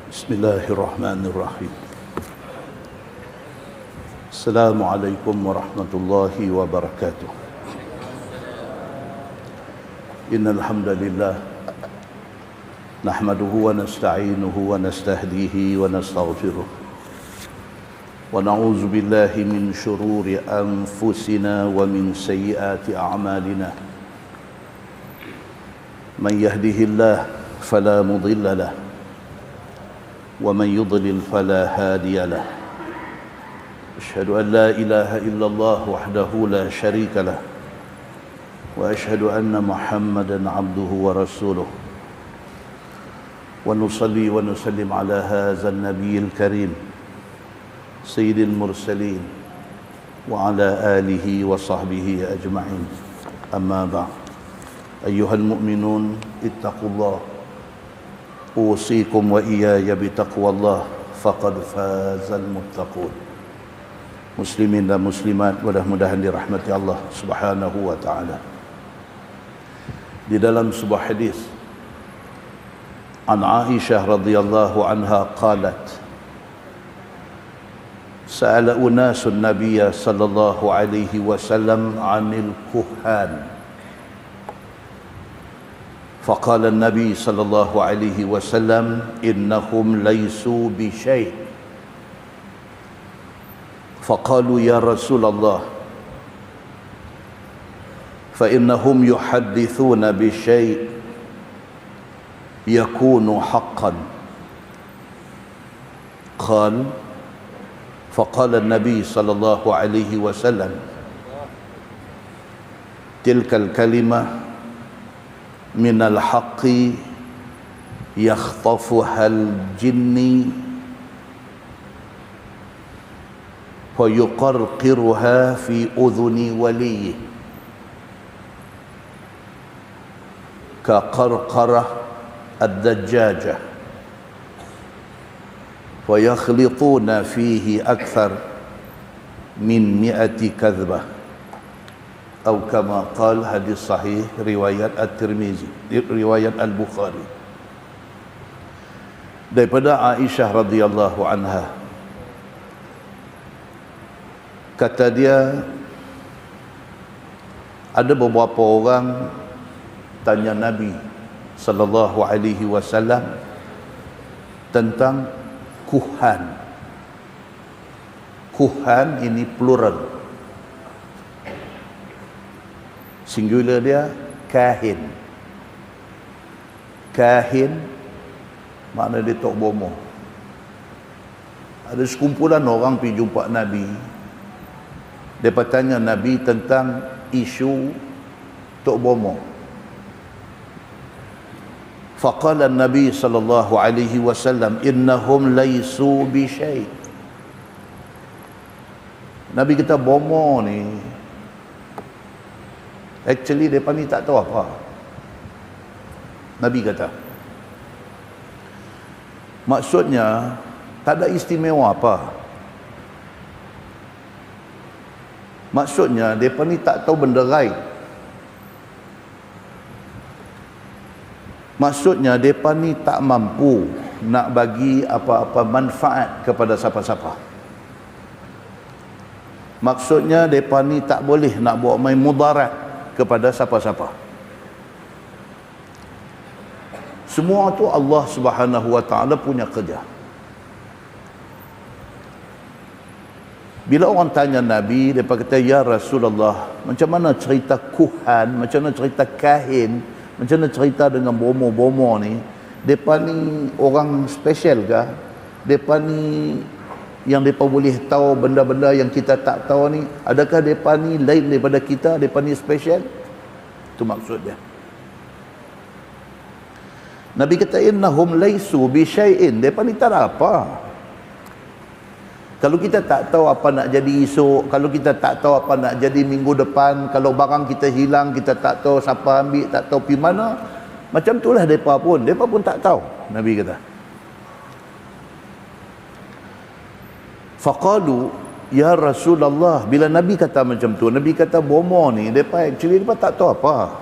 Bismillahirrahmanirrahim. Assalamualaikum warahmatullahi wabarakatuh. Innal hamdalillah nahmaduhu wa nasta'inuhu wa nastahdihi wa nastaghfiruh. Wa na'udzu billahi min shururi anfusina wa min sayyiati a'malina. Man yahdihillahu fala mudilla lahu ومن يضلل فلا هادي له أشهد أن لا إله إلا الله وحده لا شريك له وأشهد أن محمدا عبده ورسوله ونصلي ونسلم على هذا النبي الكريم سيد المرسلين وعلى آله وصحبه أجمعين أما بعد أيها المؤمنون اتقوا الله أوصيكم وإياي بتقوى الله فقد فاز المتقون. Muslimin dan muslimat, mudah-mudahan dirahmati Allah Subhanahu wa taala. Di dalam sebuah hadis an Aisyah radhiyallahu anha qalat sa'ala unasun nabiyya sallallahu alaihi wasallam 'anil kuhan فقال النبي صلى الله عليه وسلم إنهم ليسوا بشيء فقالوا يا رسول الله فإنهم يحدثون بشيء يكون حقا فقال النبي صلى الله عليه وسلم تلك الكلمة من الحق يخطفها الجن ويقرقرها في أذن وليه كقرقرة الدجاجة ويخلطون فيه أكثر من 100 كذبة atau kama qal, hadis sahih riwayat At-Tirmizi, riwayat Al-Bukhari. Daripada Aisyah radhiyallahu anha, kata dia, ada beberapa orang tanya Nabi sallallahu alaihi wasallam tentang kuhan. Kuhan ini plural, singular dia kahin. Kahin makna dia tok bomo. Ada sekumpulan orang pergi jumpa Nabi, mereka tanya Nabi tentang isu tok bomo. Faqala Nabi sallallahu alaihi wasallam innahum laysu bi syai'. Nabi kata bomo ni actually mereka ni tak tahu apa. Nabi kata maksudnya tak ada istimewa apa. Maksudnya mereka ni tak tahu benda gaib. Maksudnya mereka ni tak mampu nak bagi apa-apa manfaat kepada siapa-siapa. Maksudnya mereka ni tak boleh nak buat main mudarat kepada siapa-siapa. Semua tu Allah Subhanahu wa taala punya kerja. Bila orang tanya Nabi, mereka kata, ya Rasulullah, macam mana cerita kuhan, macam mana cerita kahin, macam mana cerita dengan bomo-bomo ni? Mereka ni orang special ke? Mereka ni yang mereka boleh tahu benda-benda yang kita tak tahu ni? Adakah mereka ni lain daripada kita? Mereka ni special? Itu maksud dia. Nabi kata innahum laysu bi syai'in. Mereka ni tak ada apa. Kalau kita tak tahu apa nak jadi esok, kalau kita tak tahu apa nak jadi minggu depan, kalau barang kita hilang, kita tak tahu siapa ambil, tak tahu pergi mana, macam itulah mereka pun. Mereka pun tak tahu, Nabi kata. Faqalu ya Rasulullah, bila Nabi kata macam tu, Nabi kata bomo ni depa actually depa tak tahu apa.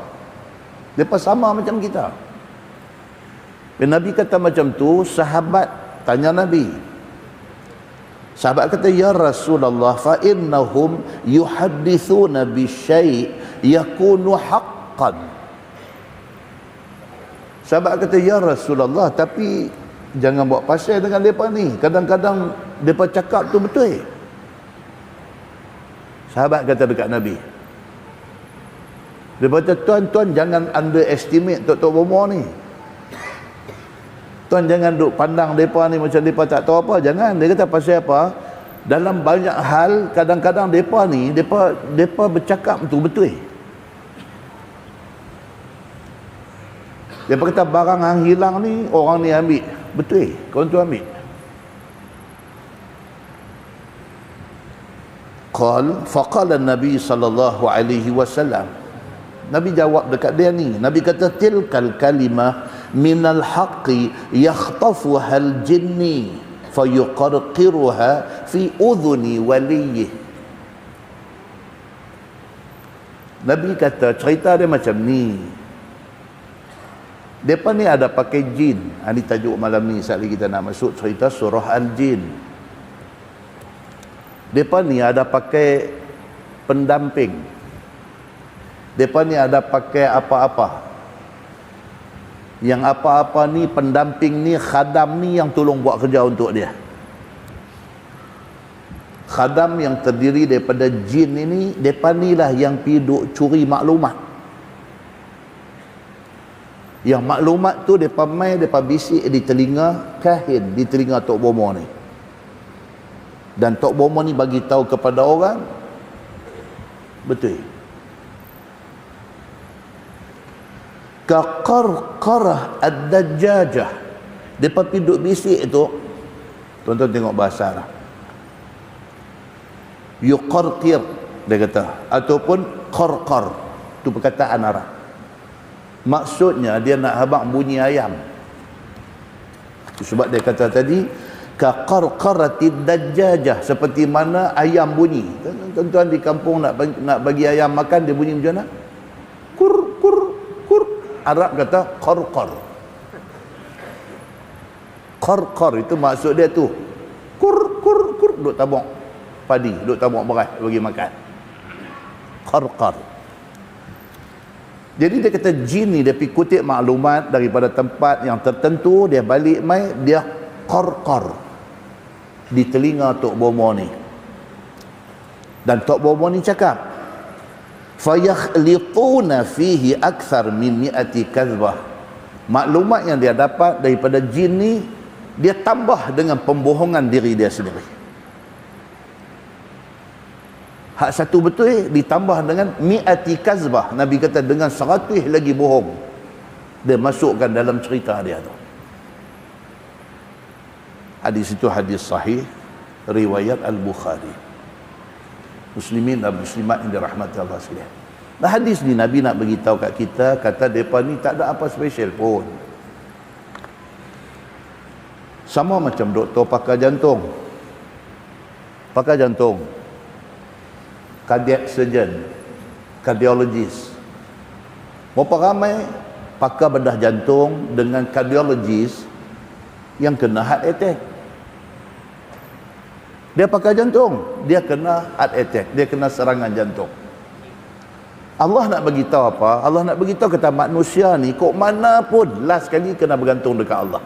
Depa sama macam kita. Bila Nabi kata macam tu, sahabat tanya Nabi. Sahabat kata, ya Rasulullah, fa innahum yuhaddithuna bi syai' yakunu haqqan. Sahabat kata, ya Rasulullah, tapi jangan buat pasal dengan mereka ni. Kadang-kadang mereka cakap tu betul. Sahabat kata dekat Nabi, dia kata, tuan-tuan jangan underestimate Tok Bomo ni. Tuan jangan duk pandang mereka ni macam mereka tak tahu apa. Jangan. Dia kata pasal apa? Dalam banyak hal, kadang-kadang mereka ni, mereka bercakap tu betul. Dia kata barang yang hilang ni, orang ni ambil. Betul. Korang tu ambil. Faqala Nabi sallallahu alaihi wasallam. Nabi jawab dekat dia ni. Nabi kata, tilkal kalimah minal haqqi yakhtafuha al-jinni fayuqarqiruha fi udhuni waliyih. Nabi kata, cerita dia macam ni. Mereka ni ada pakai jin. Ini tajuk malam ni. Saat lagi kita nak masuk cerita surah Al-Jin. Mereka ni ada pakai pendamping. Mereka ni ada pakai apa-apa. Yang apa-apa ni, pendamping ni, khadam ni yang tolong buat kerja untuk dia. Khadam yang terdiri daripada jin ini, mereka ni lah yang pergi duk curi maklumat. Yang maklumat tu mereka main, mereka bisik di telinga kahin, di telinga Tok Bomo ni. Dan Tok Bomo ni bagi tahu kepada orang betul. Kaqarqarah ad-dajjajah. Depa piduk bisik tu. Tuan-tuan tengok bahasa lah. Yuqarqir dia kata, ataupun qarqar. Tu perkataan Arab. Maksudnya dia nak habaq bunyi ayam. Sebab dia kata tadi kaqarqaratid dajjajah, seperti mana ayam bunyi. Tuan-tuan di kampung nak bagi ayam makan, dia bunyi macam mana? Kur kur kur. Arab kata qarqar. Qarqar itu maksud dia tu. Kur kur kur, duk tabung padi, duk tabung beras bagi makan. Qarqar. Jadi dia kata jin ni dia pergi kutip maklumat daripada tempat yang tertentu, dia balik mai, dia qarqar di telinga Tok Bomo ni. Dan Tok Bomo ni cakap, fayakhlituna fihi akthar min mi'ati kadzbah. Maklumat yang dia dapat daripada jin ni, dia tambah dengan pembohongan diri dia sendiri. Hak satu betul ditambah dengan mi'ati kazbah. Nabi kata dengan 100 lagi bohong dia masukkan dalam cerita dia tu. Hadis itu hadis sahih riwayat Al-Bukhari. Muslimin dan muslimat yang dirahmati Allah sekalian. Nah, hadis ni Nabi nak beritahu kat kita, kata depa ni tak ada apa special pun. Sama macam doktor pakar jantung. Pakar jantung, cardiac surgeon, cardiologist. Berapa ramai pakar bedah jantung dengan cardiologist yang kena heart attack. Dia pakar jantung, dia kena heart attack, dia kena serangan jantung. Allah nak bagi tahu apa? Allah nak bagi tahu kata manusia ni kok mana pun last kali kena bergantung dekat Allah.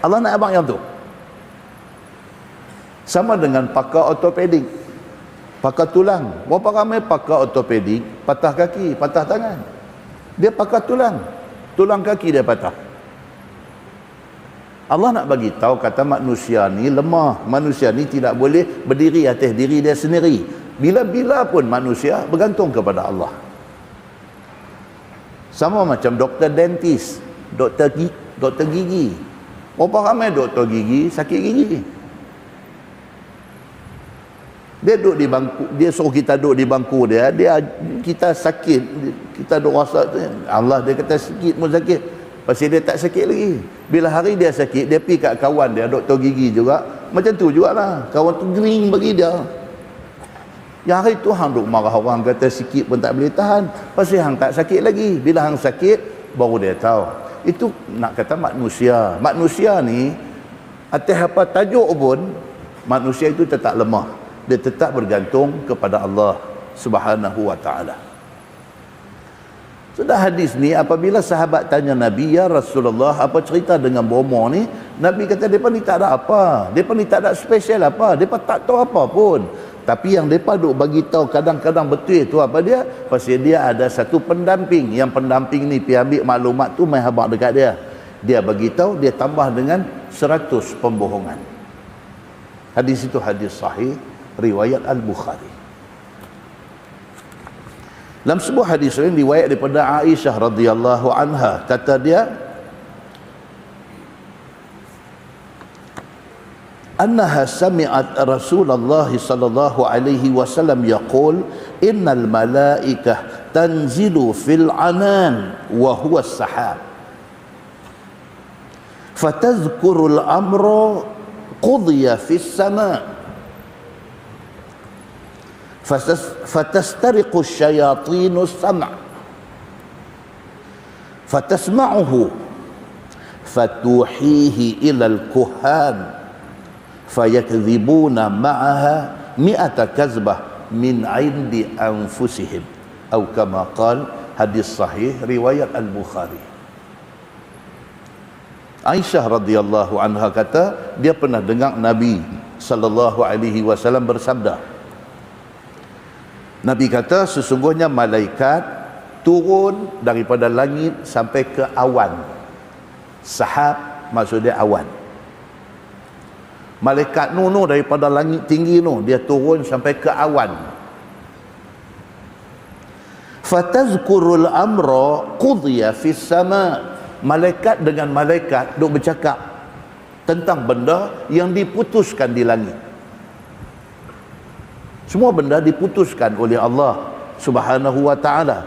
Allah nak abang yang tu. Sama dengan pakar ortopedik, pakar tulang. Berapa ramai pakar ortopedik patah kaki, patah tangan. Dia pakar tulang, tulang kaki dia patah. Allah nak bagi tahu kata manusia ni lemah, manusia ni tidak boleh berdiri atas diri dia sendiri. Bila-bila pun manusia bergantung kepada Allah. Sama macam doktor dentist, doktor gigi. Berapa ramai doktor gigi sakit gigi? Dia duduk di bangku, dia suruh kita duduk di bangku dia, kita sakit, kita duk rasa Allah, dia kata sikit pun sakit, pasal dia tak sakit lagi. Bila hari dia sakit, dia pergi kat kawan dia doktor gigi juga, macam tu jugalah, kawan tu gering bagi dia. Yang hari tu hang duk marah orang kata sikit pun tak boleh tahan, pasal hang tak sakit lagi. Bila hang sakit baru dia tahu Itu nak kata manusia. Manusia ni atas apa tajuk pun, manusia itu tetap lemah. Dia tetap bergantung kepada Allah Subhanahu wa taala. Sudah hadis ni, apabila sahabat tanya Nabi, ya Rasulullah, apa cerita dengan bomo ni? Nabi kata, mereka ni tak ada apa. Mereka ni tak ada spesial apa. Mereka tak tahu apa pun. Tapi yang mereka duk bagi tahu kadang-kadang betul itu apa dia? Pasal dia ada satu pendamping. Yang pendamping ni pergi ambil maklumat tu main habaq dekat dia. Dia bagi tahu, dia tambah dengan 100 pembohongan. Hadis itu hadis sahih riwayat Al-Bukhari. Dalam sebuah hadis lain riwayat daripada Aisyah radhiyallahu anha, kata dia, annaha sami'at Rasulullah sallallahu alaihi wasallam yaqul innal malaikah tanzilu fil anan wa huwa as-sahab fatadhkuru al-amra qudiya fis sama' fatastariqu asy-syayatinu as-sam' fatasma'uhu fatuhihi ila al-kuhan fayakdhibuna ma'aha mi'ata kazbah min 'indi anfusihim atau kama qala. Hadis sahih riwayat Al-Bukhari. Aisyah radhiyallahu anha kata dia pernah dengar Nabi sallallahu alaihi wasallam bersabda. Nabi kata sesungguhnya malaikat turun daripada langit sampai ke awan. Sahab maksudnya awan. Malaikat nu daripada langit tinggi dia turun sampai ke awan. Fatazkurul amra qudiya fis sama'. Malaikat dengan malaikat duk bercakap tentang benda yang diputuskan di langit. Semua benda diputuskan oleh Allah Subhanahu wa taala.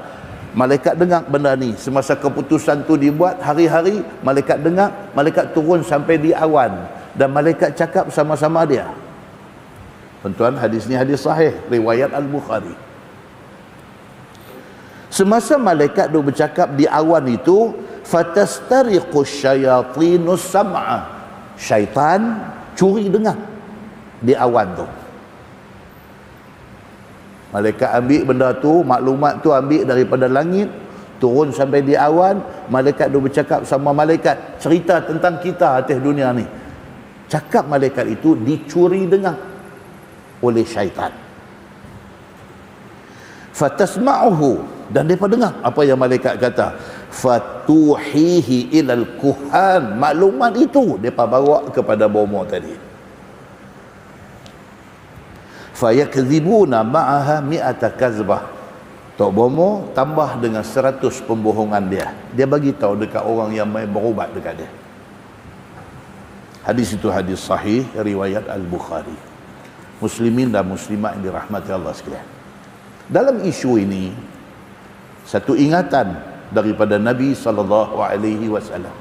Malaikat dengar benda ni. Semasa keputusan tu dibuat, hari-hari malaikat dengar, malaikat turun sampai di awan dan malaikat cakap sama-sama dia. Tuan-tuan, hadis ni hadis sahih riwayat Al-Bukhari. Semasa malaikat duk bercakap di awan itu, fatastariqu syayatinus sam'a. Syaitan curi dengar di awan tu. Malaikat ambil benda tu, maklumat tu ambil daripada langit, turun sampai di awan, malaikat duk bercakap sama malaikat, cerita tentang kita atas dunia ni. Cakap malaikat itu dicuri dengar oleh syaitan. Fatasma'uhu, dan mereka dengar apa yang malaikat kata. Fatuhihi ilal kuhan, maklumat itu mereka bawa kepada bomo tadi. Fayakdhibuna ma'aha mi'ata kazbah. Tok bomo tambah dengan 100 pembohongan dia. Dia bagi tahu dekat orang yang main berubat dekat dia. Hadis itu hadis sahih riwayat Al-Bukhari. Muslimin dan muslimat yang dirahmati Allah sekalian. Dalam isu ini satu ingatan daripada Nabi sallallahu alaihi wasallam.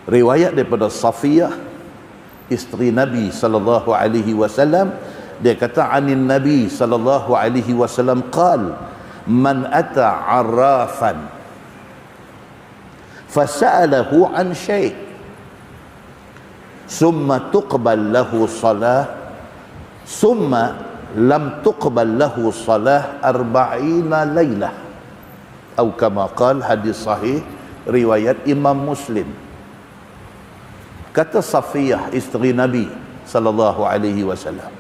Riwayat daripada Safiyah, isteri Nabi sallallahu alaihi wasallam, dia kata anin Nabi sallallahu alaihi wasallam qal man ata arrafan fasa'alahu an syai' summa tuqbal lahu salah summa lam tuqbal lahu salah 40 lailah atau kama qala. Hadis sahih riwayat Imam Muslim. Kata Safiyah isteri Nabi sallallahu alaihi wasallam,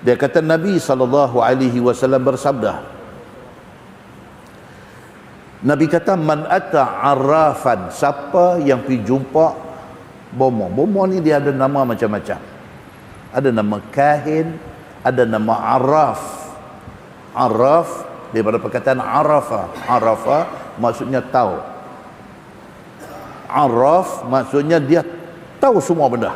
dia kata Nabi sallallahu alaihi wasallam bersabda, Nabi kata man ata arrafan, siapa yang pergi jumpa bomo. Bomo ni dia ada nama macam-macam. Ada nama kahin, ada nama arraf. Arraf daripada perkataan arafa. Arafa maksudnya tahu. Arraf maksudnya dia tahu semua benda.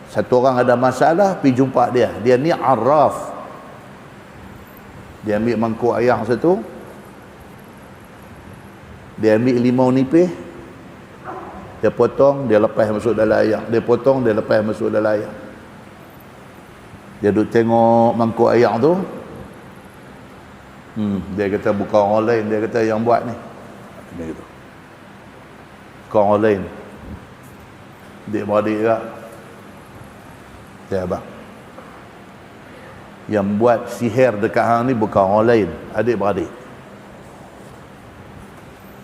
Satu orang ada masalah, pergi jumpa dia. Dia ni arraf. Dia ambil mangkuk ayam satu, dia ambil limau nipis, dia potong, dia lepas masuk dalam ayam. Dia potong, dia lepas masuk dalam ayam. Dia duduk tengok mangkuk ayam tu. Dia kata bukan orang lain, dia kata yang buat ni. Dia kata bukan orang lain, dia beradik juga. Ya abang, yang buat sihir dekat hang ni bukan orang lain, adik beradik.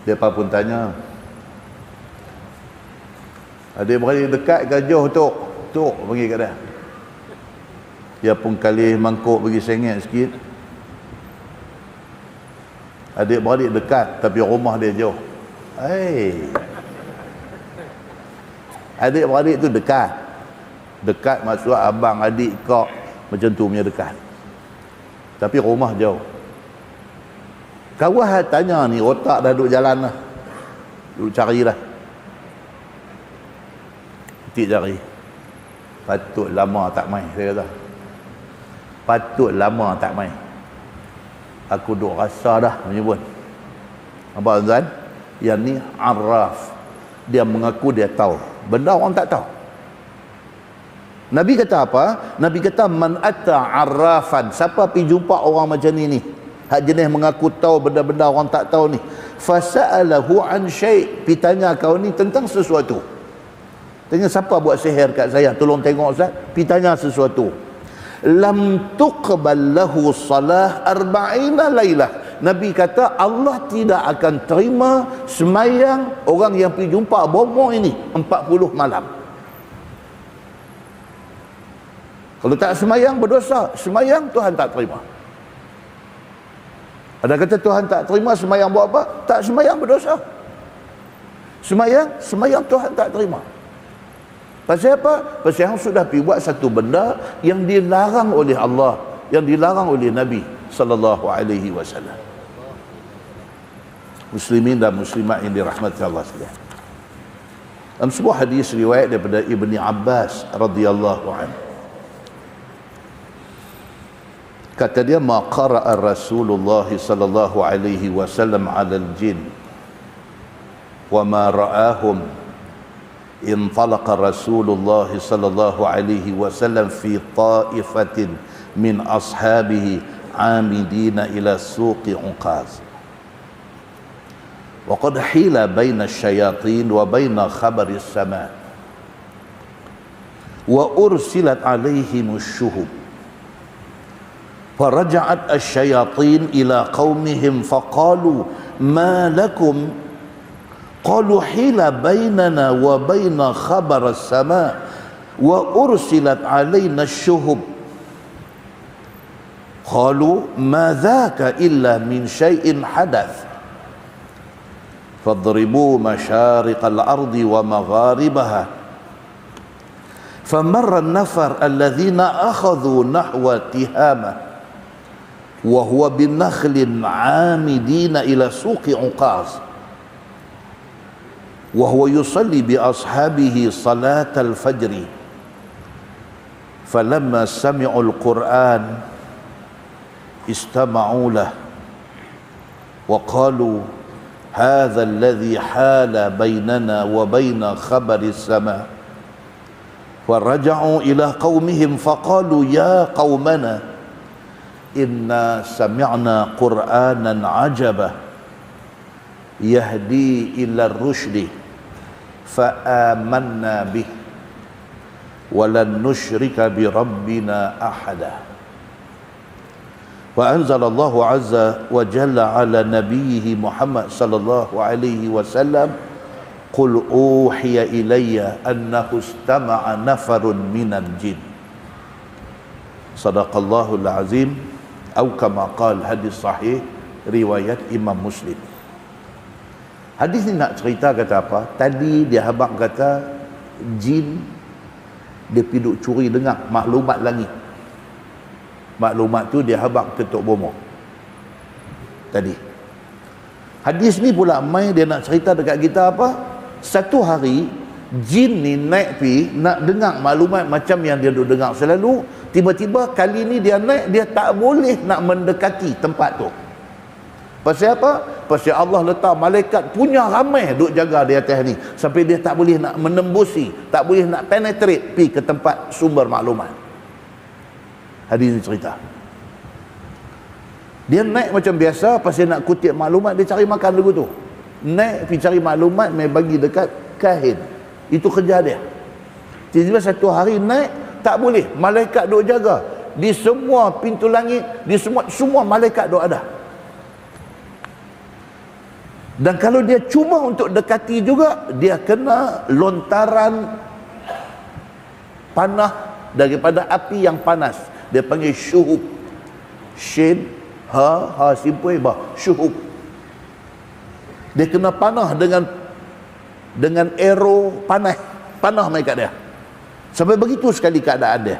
Dia pun tanya, adik beradik dekat ke jauh tok? Tok pergi kat dia. Dia pun kali mangkuk bagi sengit sikit. Adik beradik dekat tapi rumah dia jauh. Adik beradik tu dekat. Dekat maksud abang, adik, kak, macam tu punya dekat. Tapi rumah jauh. Kawan tanya ni, otak dah duduk jalan lah. Duduk cari lah. Ketik jari. Patut lama tak main, saya kata. Patut lama tak main. Aku duk rasa dah menyebut. Apa tuan? Yang ni arraf. Dia mengaku dia tahu. Benda orang tak tahu. Nabi kata apa? Nabi kata man atta arrafan. Siapa pergi jumpa orang macam ni? Hak jenis mengaku tahu benda-benda orang tak tahu ni. Fasa'alahu an syai'. Pergi tanya kau ni tentang sesuatu. Tanya siapa buat sihir kat saya? Tolong tengok Ustaz. Pergi tanya sesuatu. Lam tuqbal lahu salah arba'ina lailah. Nabi kata Allah tidak akan terima semayang orang yang pergi jumpa bomoh ini 40 malam. Kalau tak semayang berdosa, semayang Tuhan tak terima. Ada kata Tuhan tak terima semayang buat apa? Tak semayang berdosa. Semayang Tuhan tak terima. Pasal apa? Pasal yang sudah pergi buat satu benda yang dilarang oleh Allah, yang dilarang oleh Nabi sallallahu alaihi wasallam. Muslimin dan muslimat yang dirahmati Allah sekalian. Dalam sebuah hadis riwayat daripada Ibni Abbas radhiyallahu anhu, kata dia, ma qara'a Rasulullah sallallahu alaihi wasallam 'alal jin wa ma ra'ahum intalaqa Rasulullah sallallahu alaihi wasallam fi ta'ifatin min ashabihi 'amidina ila suqi Uqaz wa qad hila baina asyayatin wa baina khabari as-sama' wa ursilat alaihim asy-syuhub. فرجعت الشياطين إلى قومهم فقالوا ما لكم قالوا حيل بيننا وبين خبر السماء وأرسلت علينا الشهب قالوا ما ذاك إلا من شيء حدث فاضربوا مشارق الأرض ومغاربها فمر النفر الذين أخذوا نحو تهامة وهو بنخل عامدين إلى سوق عكاظ وهو يصلي بأصحابه صلاة الفجر فلما سمعوا القرآن استمعوا له وقالوا هذا الذي حال بيننا وبين خبر السماء فرجعوا إلى قومهم فقالوا يا قومنا إنا سمعنا قرآنا عجبا يهدي إلى الرشد فآمنا به ولن نشرك بربنا أحدا وأنزل الله عز وجل على نبيه محمد صلى الله عليه وسلم قل أوحي إلي أنه استمع نفر من الجن صدق الله العظيم atau kama qala, hadis sahih riwayat Imam Muslim. Hadis ni nak cerita kata apa? Tadi dia habaq kata jin dia pergi duk curi dengar maklumat langit. Maklumat tu dia habaq ketuk bomoh. Tadi hadis ni pula mai dia nak cerita dekat kita apa? Satu hari jin ni naik pi nak dengar maklumat macam yang dia duk dengar selalu. Tiba-tiba kali ni dia naik, dia tak boleh nak mendekati tempat tu. Pasal apa? Pasal Allah letak malaikat punya ramai duk jaga di atas ni sampai dia tak boleh nak menembusi, tak boleh nak penetrate pi ke tempat sumber maklumat. Hadis ni cerita. Dia naik macam biasa, pasal nak kutip maklumat, dia cari makan dulu tu. Naik pergi cari maklumat, mai bagi dekat kahin. Itu kerja dia. Tiba-tiba satu hari naik, tak boleh. Malaikat duk jaga. Di semua pintu langit, di semua malaikat duk ada. Dan kalau dia cuma untuk dekati juga, dia kena lontaran panah daripada api yang panas. Dia panggil syuhub. Shin, ha simpul ba, syuhub. Dia kena panah dengan arrow panah mai kat dia. Sampai begitu sekali keadaan dia.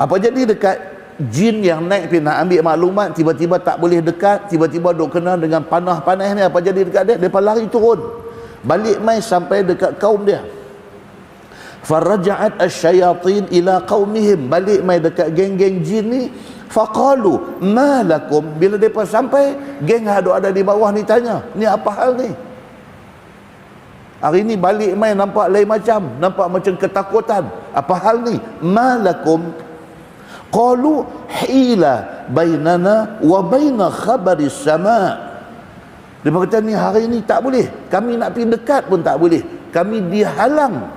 Apa jadi dekat jin yang naik pergi nak ambil maklumat, tiba-tiba tak boleh dekat, tiba-tiba duk kena dengan panah-panah ni, apa jadi dekat dia? Depa lari turun. Balik mai sampai dekat kaum dia. Faraja'at asyayatin ila qaumihim, balik mai dekat geng-geng jin ni. Faqalu ma lakum, bila depa sampai, geng ada di bawah ni tanya, ni apa hal ni? Hari ni balik mai nampak lain macam, nampak macam ketakutan. Apa hal ni? Ma lakum? Qalu hila bainana wa baina khabaris sama. Dia berkata, ni hari ni tak boleh, kami nak pergi dekat pun tak boleh, kami dihalang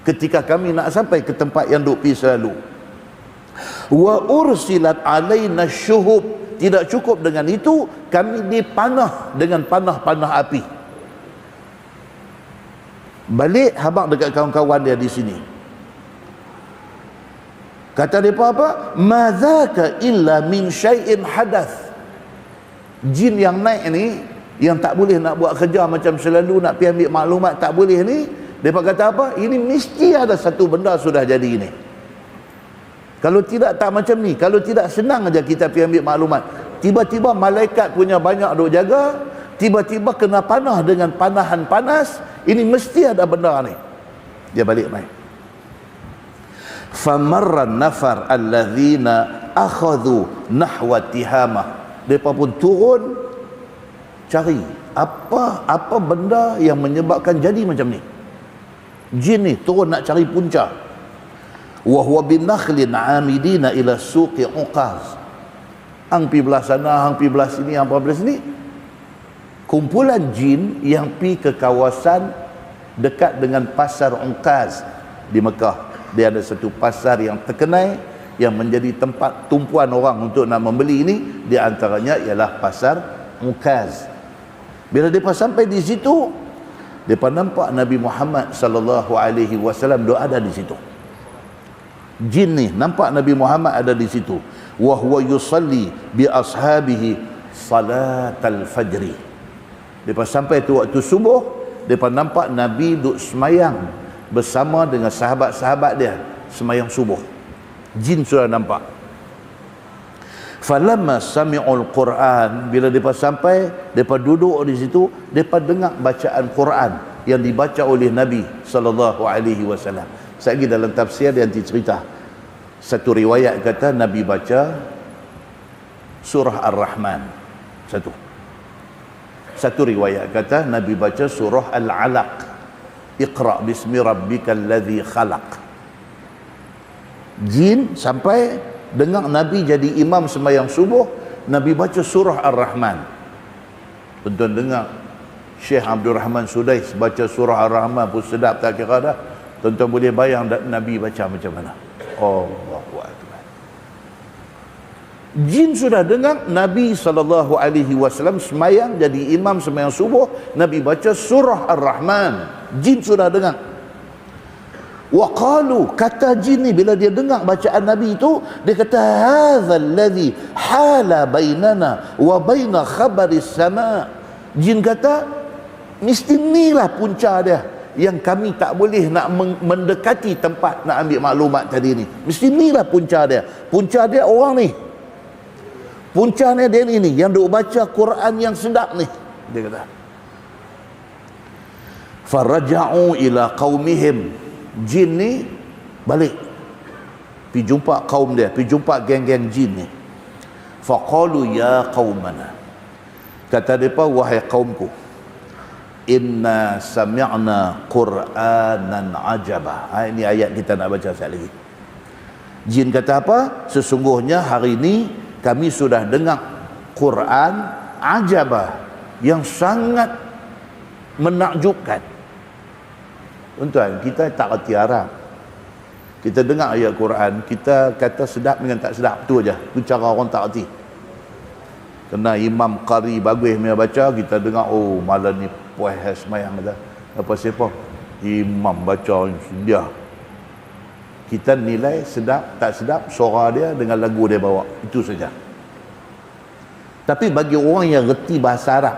ketika kami nak sampai ke tempat yang duk pergi selalu. Wa ursilat alaina syuhub, tidak cukup dengan itu, kami dipanah dengan panah-panah api. Balik habaq dekat kawan-kawan dia di sini. Kata mereka apa? Madzaka illa min syai'in hadath. Jin yang naik ni, yang tak boleh nak buat kerja macam selalu, nak pergi ambil maklumat tak boleh ni, mereka kata apa? Ini mesti ada satu benda sudah jadi ini. Kalau tidak tak macam ni, kalau tidak senang aja kita pergi ambil maklumat. Tiba-tiba malaikat punya banyak duk jaga, tiba-tiba kena panah dengan panahan panas, ini mesti ada benda ni. Dia balik mai. Famarra nafar alladzina akhadhu nahwa tihamah. Depa pun turun cari apa benda yang menyebabkan jadi macam ni. Jin ni turun nak cari punca. Wa huwa bin nakhlin amidina ila suqi uqaz. Hang pi belah sana, hang pi belah sini, hang pi belah sini. Kumpulan jin yang pi ke kawasan dekat dengan pasar Uqaz di Mekah. Dia ada satu pasar yang terkenal, yang menjadi tempat tumpuan orang untuk nak membeli ini. Di antaranya ialah pasar Uqaz. Bila mereka sampai di situ, mereka nampak Nabi Muhammad sallallahu alaihi wasallam ada di situ. Jin ni nampak Nabi Muhammad ada di situ. Wa huwa yusalli bi ashabihi salatal fajri. Mereka sampai tu waktu subuh, mereka nampak Nabi duk semayang bersama dengan sahabat-sahabat dia semayang subuh. Jin sudah nampak. Falamma sami'ul Quran, bila depa sampai, depa duduk di situ, depa dengar bacaan Quran yang dibaca oleh Nabi sallallahu alaihi wasallam. Sekali dalam tafsir dia nanti cerita. Satu riwayat kata Nabi baca surah Ar-Rahman. Satu riwayat kata Nabi baca surah Al-Alaq. Iqra bismi rabbikal ladzi khalaq. Jin sampai dengar Nabi jadi imam sembahyang subuh, Nabi baca surah Ar-Rahman. Tuan-tuan dengar Syekh Abdul Rahman Sudais baca surah Ar-Rahman pun sedap tak kira dah. Tuan-tuan boleh bayang Nabi baca macam mana. Allahu Akbar. Jin sudah dengar Nabi SAW semayang jadi imam sembahyang subuh, Nabi baca surah Ar-Rahman. Jin sudah dengar. Wa qalu, kata jin ni bila dia dengar bacaan Nabi itu, dia kata hadzal ladzi hala bainana wa baina khabaris sama. Jin kata mesti inilah punca dia yang kami tak boleh nak mendekati tempat nak ambil maklumat tadi ni. Mesti inilah punca dia. Punca dia orang ni. Punca dia ni yang duk baca Quran yang sedap ni. Dia kata. Faraja'u ila qaumihim. Jin ni balik pergi jumpa kaum dia, pergi jumpa geng-geng jin ni. Faqalu ya qaumana, kata mereka, wahai kaumku, inna sami'na qur'anan ajaba. Ini ayat kita nak baca sekali lagi. Jin kata apa? Sesungguhnya hari ini kami sudah dengar Quran ajabah yang sangat menakjubkan. Tuan-tuan, kita tak reti Arab. Kita dengar ayat Quran, kita kata sedap dengan tak sedap, tu aja. Tu cara orang tak reti. Kena Imam Qari bagus punya baca, kita dengar, oh malam ni puas semayang kata. Apa siapa? Imam baca dia. Kita nilai sedap tak sedap suara dia dengan lagu dia bawa, itu saja. Tapi bagi orang yang reti bahasa Arab,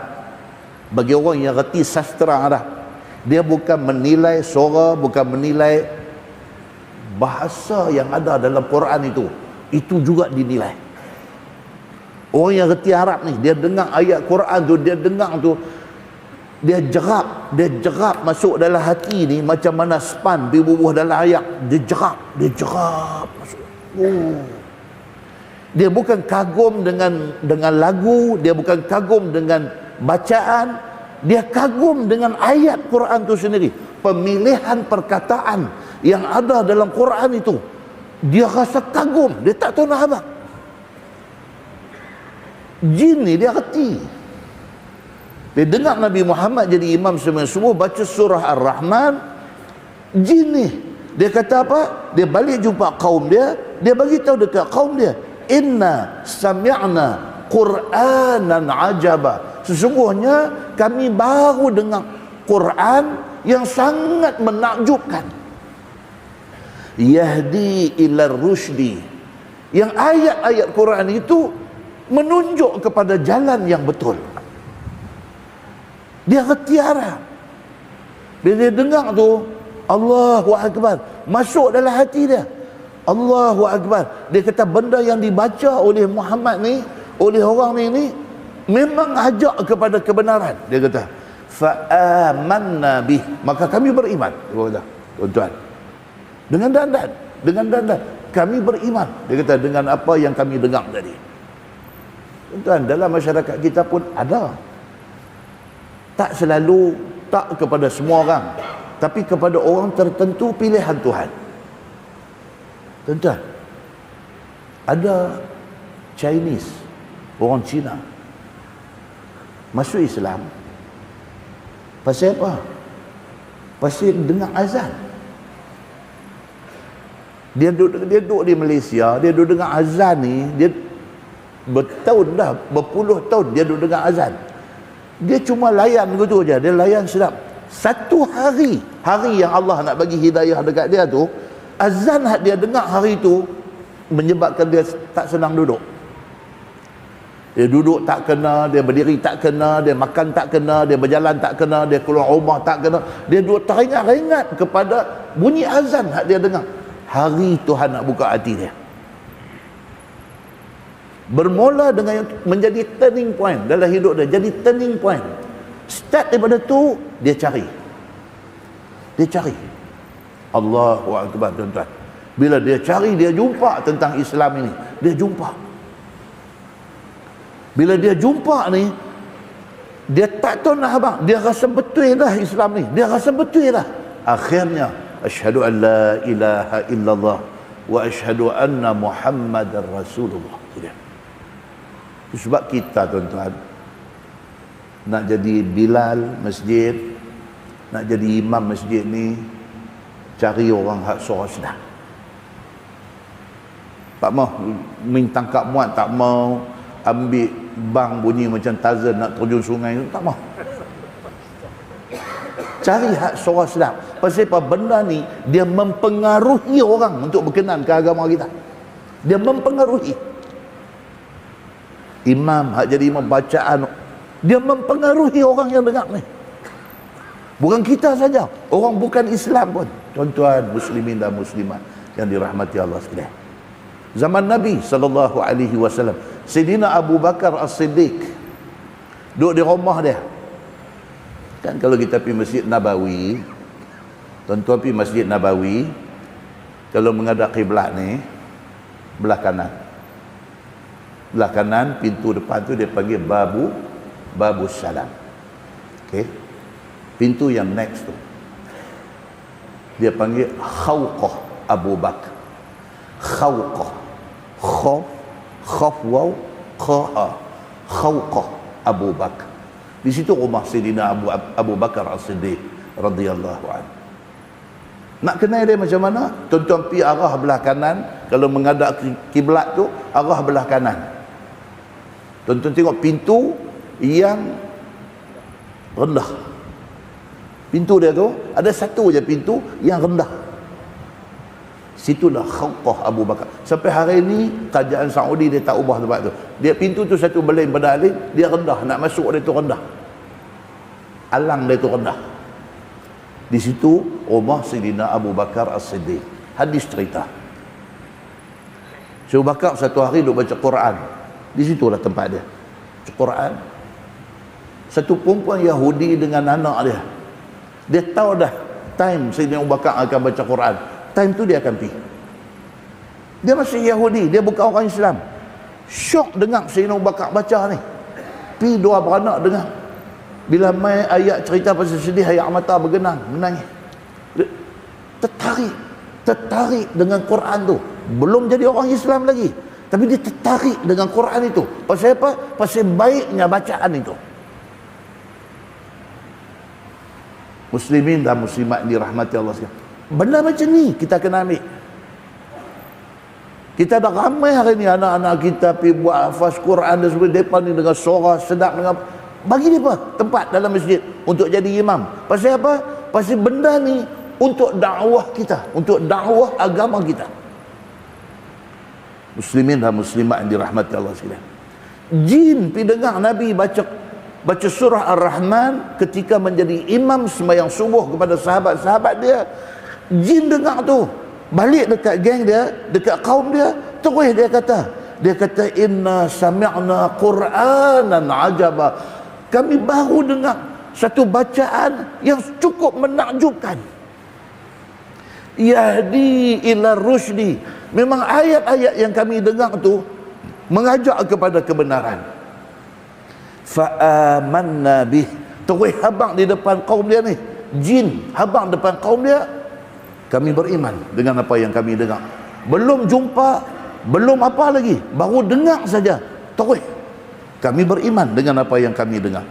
bagi orang yang reti sastra Arab, dia bukan menilai suara, bukan menilai bahasa yang ada dalam Quran itu juga dinilai. Orang yang reti Arab ni, dia dengar ayat Quran tu, dia dengar tu, dia jerap masuk dalam hati ni macam mana span dibubuh dalam ayat. Dia jerap masuk. Oh. Dia bukan kagum dengan lagu, dia bukan kagum dengan bacaan, dia kagum dengan ayat Quran tu sendiri. Pemilihan perkataan yang ada dalam Quran itu, dia rasa kagum, dia tak tahu nak apa. Jin ni dia reti. Dia dengar Nabi Muhammad jadi imam semua baca surah Ar-Rahman, jin ni dia kata apa? Dia balik jumpa kaum dia bagi tahu dekat kaum dia, inna sami'na Qur'anan ajaba. Sesungguhnya kami baru dengar Quran yang sangat menakjubkan. Yahdi ila rusydi. Yang ayat-ayat Quran itu menunjuk kepada jalan yang betul. Dia reti Arab. Bila dia dengar tu, Allahu Akbar, masuk dalam hati dia. Allahu Akbar. Dia kata benda yang dibaca oleh Muhammad ni, oleh orang ni memang ajak kepada kebenaran. Dia kata, fa'amanna bih, maka kami beriman. Dia kata, tuan-tuan, dengan dandan kami beriman. Dia kata dengan apa yang kami dengar tadi. Tuan-tuan, dalam masyarakat kita pun ada. Tak selalu, tak kepada semua orang, tapi kepada orang tertentu pilihan Tuhan. Tuan-tuan, ada Chinese, orang Cina masuk Islam. Pasal apa? Pasal dengar azan. Dia duduk di Malaysia, dia duduk dengar azan ni, dia bertahun dah, berpuluh tahun dia duduk dengar azan. Dia cuma layan begitu aja, dia layan sedap. Satu hari yang Allah nak bagi hidayah dekat dia tu, azan dia dengar hari tu menyebabkan dia tak senang duduk. Dia duduk tak kena, dia berdiri tak kena, dia makan tak kena, dia berjalan tak kena, dia keluar rumah tak kena. Dia duduk teringat-ingat kepada bunyi azan dia dengar. Hari Tuhan nak buka hati dia. Bermula dengan menjadi turning point dalam hidup dia, jadi turning point. Start daripada tu dia cari Allahu Akbar. Tuan-tuan, bila dia cari, dia jumpa tentang Islam ini, dia jumpa. Bila dia jumpa ni, dia tak tahu nak apa, dia rasa betul dah Islam ni, dia rasa betul dah. Akhirnya asyhadu an la ilaha illallah wa asyhadu anna Muhammadar Rasulullah. Sebab kita, tuan-tuan, nak jadi Bilal masjid, nak jadi imam masjid ni, cari orang hak suara sedap. Tak mau minta tangkap muat, tak mau ambil bang bunyi macam Tarzan nak terjun sungai tu, tak mau. Cari hak suara sedap. Pasal apa? Benda ni dia mempengaruhi orang untuk berkenan ke agama kita. Dia mempengaruhi. Imam hak jadi imam bacaan, dia mempengaruhi orang yang dengar ni. Bukan kita saja, orang bukan Islam pun. Tuan-tuan muslimin dan muslimat yang dirahmati Allah sekalian. Zaman Nabi SAW, Sayyidina Abu Bakar As-Siddiq duduk di rumah dia. Kan kalau kita pergi Masjid Nabawi, tuan-tuan pergi Masjid Nabawi, kalau menghadap kiblat ni, belah kanan. Belah kanan, pintu depan tu dia panggil Babu Salam. Okey. Pintu yang next tu dia panggil Khawqah Abu Bakar. Khawqah. Khaf waw qaha. Khawqah Abu Bakar. Di situ rumah Sayyidina Abu Bakar As-Siddiq radhiyallahu anhu. Nak kenal dia macam mana? Tuan-tuan pi arah belah kanan, kalau menghadap kiblat tu arah belah kanan. Tuan-tuan tengok pintu yang rendah. Pintu dia tu ada satu je pintu yang rendah. Situlah Khawqah Abu Bakar. Sampai hari ini kerajaan Saudi dia tak ubah tempat tu. Dia pintu tu satu belai pada alih, dia rendah, nak masuk dia tu rendah. Alang dia tu rendah. Di situ rumah Sayyidina Abu Bakar As-Siddiq. Hadis cerita. Abu Bakar satu hari duk baca Quran. Di situlah tempat dia. Baca Quran. Satu perempuan Yahudi dengan anak dia. Dia tahu dah time Sayyidina Abu Bakar akan baca Quran. Time tu dia akan pergi. Dia masih Yahudi, dia bukan orang Islam. Syok dengar Sayyidina Abu Bakar baca ni. Pergi dua beranak dengar. Bila main ayat cerita pasal sedih, ayat mata bergenang, menangis. Tertarik dengan Quran tu. Belum jadi orang Islam lagi, tapi dia tertarik dengan Quran itu. Pasal apa? Pasal baiknya bacaan itu. Muslimin dan muslimat dirahmati Allah sekalian. Benda macam ni kita kena ambil. Kita dah ramai hari ni anak-anak kita pergi buat hafaz Quran dan sebagainya. Mereka ni dengan suara sedap, dengan bagi mereka tempat dalam masjid untuk jadi imam. Pasal apa? Pasal benda ni untuk dakwah kita, untuk dakwah agama kita. Muslimin dan muslimat yang dirahmati Allah sekalian. Jin pergi dengar Nabi baca surah Ar-Rahman ketika menjadi imam sembahyang subuh kepada sahabat-sahabat dia. Jin dengar tu, balik dekat geng dia, dekat kaum dia, terus dia kata inna sami'na Qur'anan ajaba. Kami baru dengar satu bacaan yang cukup menakjubkan. Yahdi ila rusydi. Memang ayat-ayat yang kami dengar tu mengajak kepada kebenaran. Fa amanna bih. Terus habang di depan kaum dia ni, jin habang depan kaum dia, kami beriman dengan apa yang kami dengar. Belum jumpa, belum apa lagi, baru dengar saja, terus kami beriman dengan apa yang kami dengar.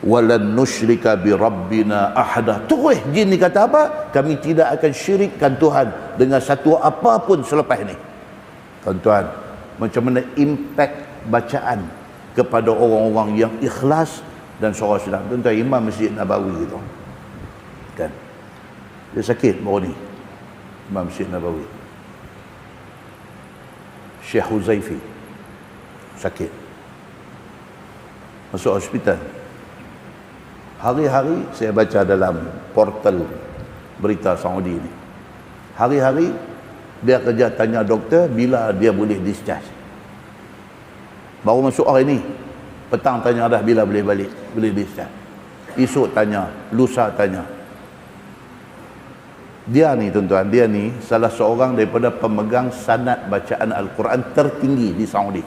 Walan nusyrika bi rabbina ahada. Terus jin ni kata apa? Kami tidak akan syirikkan Tuhan dengan satu apapun selepas ini. Tuan-tuan, macam mana impact bacaan kepada orang-orang yang ikhlas dan suara sedang. Tuan-tuan, Imam Masjid Nabawi itu kan, dia sakit baru ni, Imam Masjid Nabawi, Syekh Huzaifi sakit, masuk hospital. Hari-hari saya baca dalam portal berita Saudi ni, hari-hari dia kerja tanya doktor bila dia boleh discharge. Baru masuk hari ni, petang tanya dah bila boleh balik, boleh discharge. Esok tanya, lusa tanya. Dia ni tuan-tuan, dia ni salah seorang daripada pemegang sanad bacaan Al-Quran tertinggi di Saudi.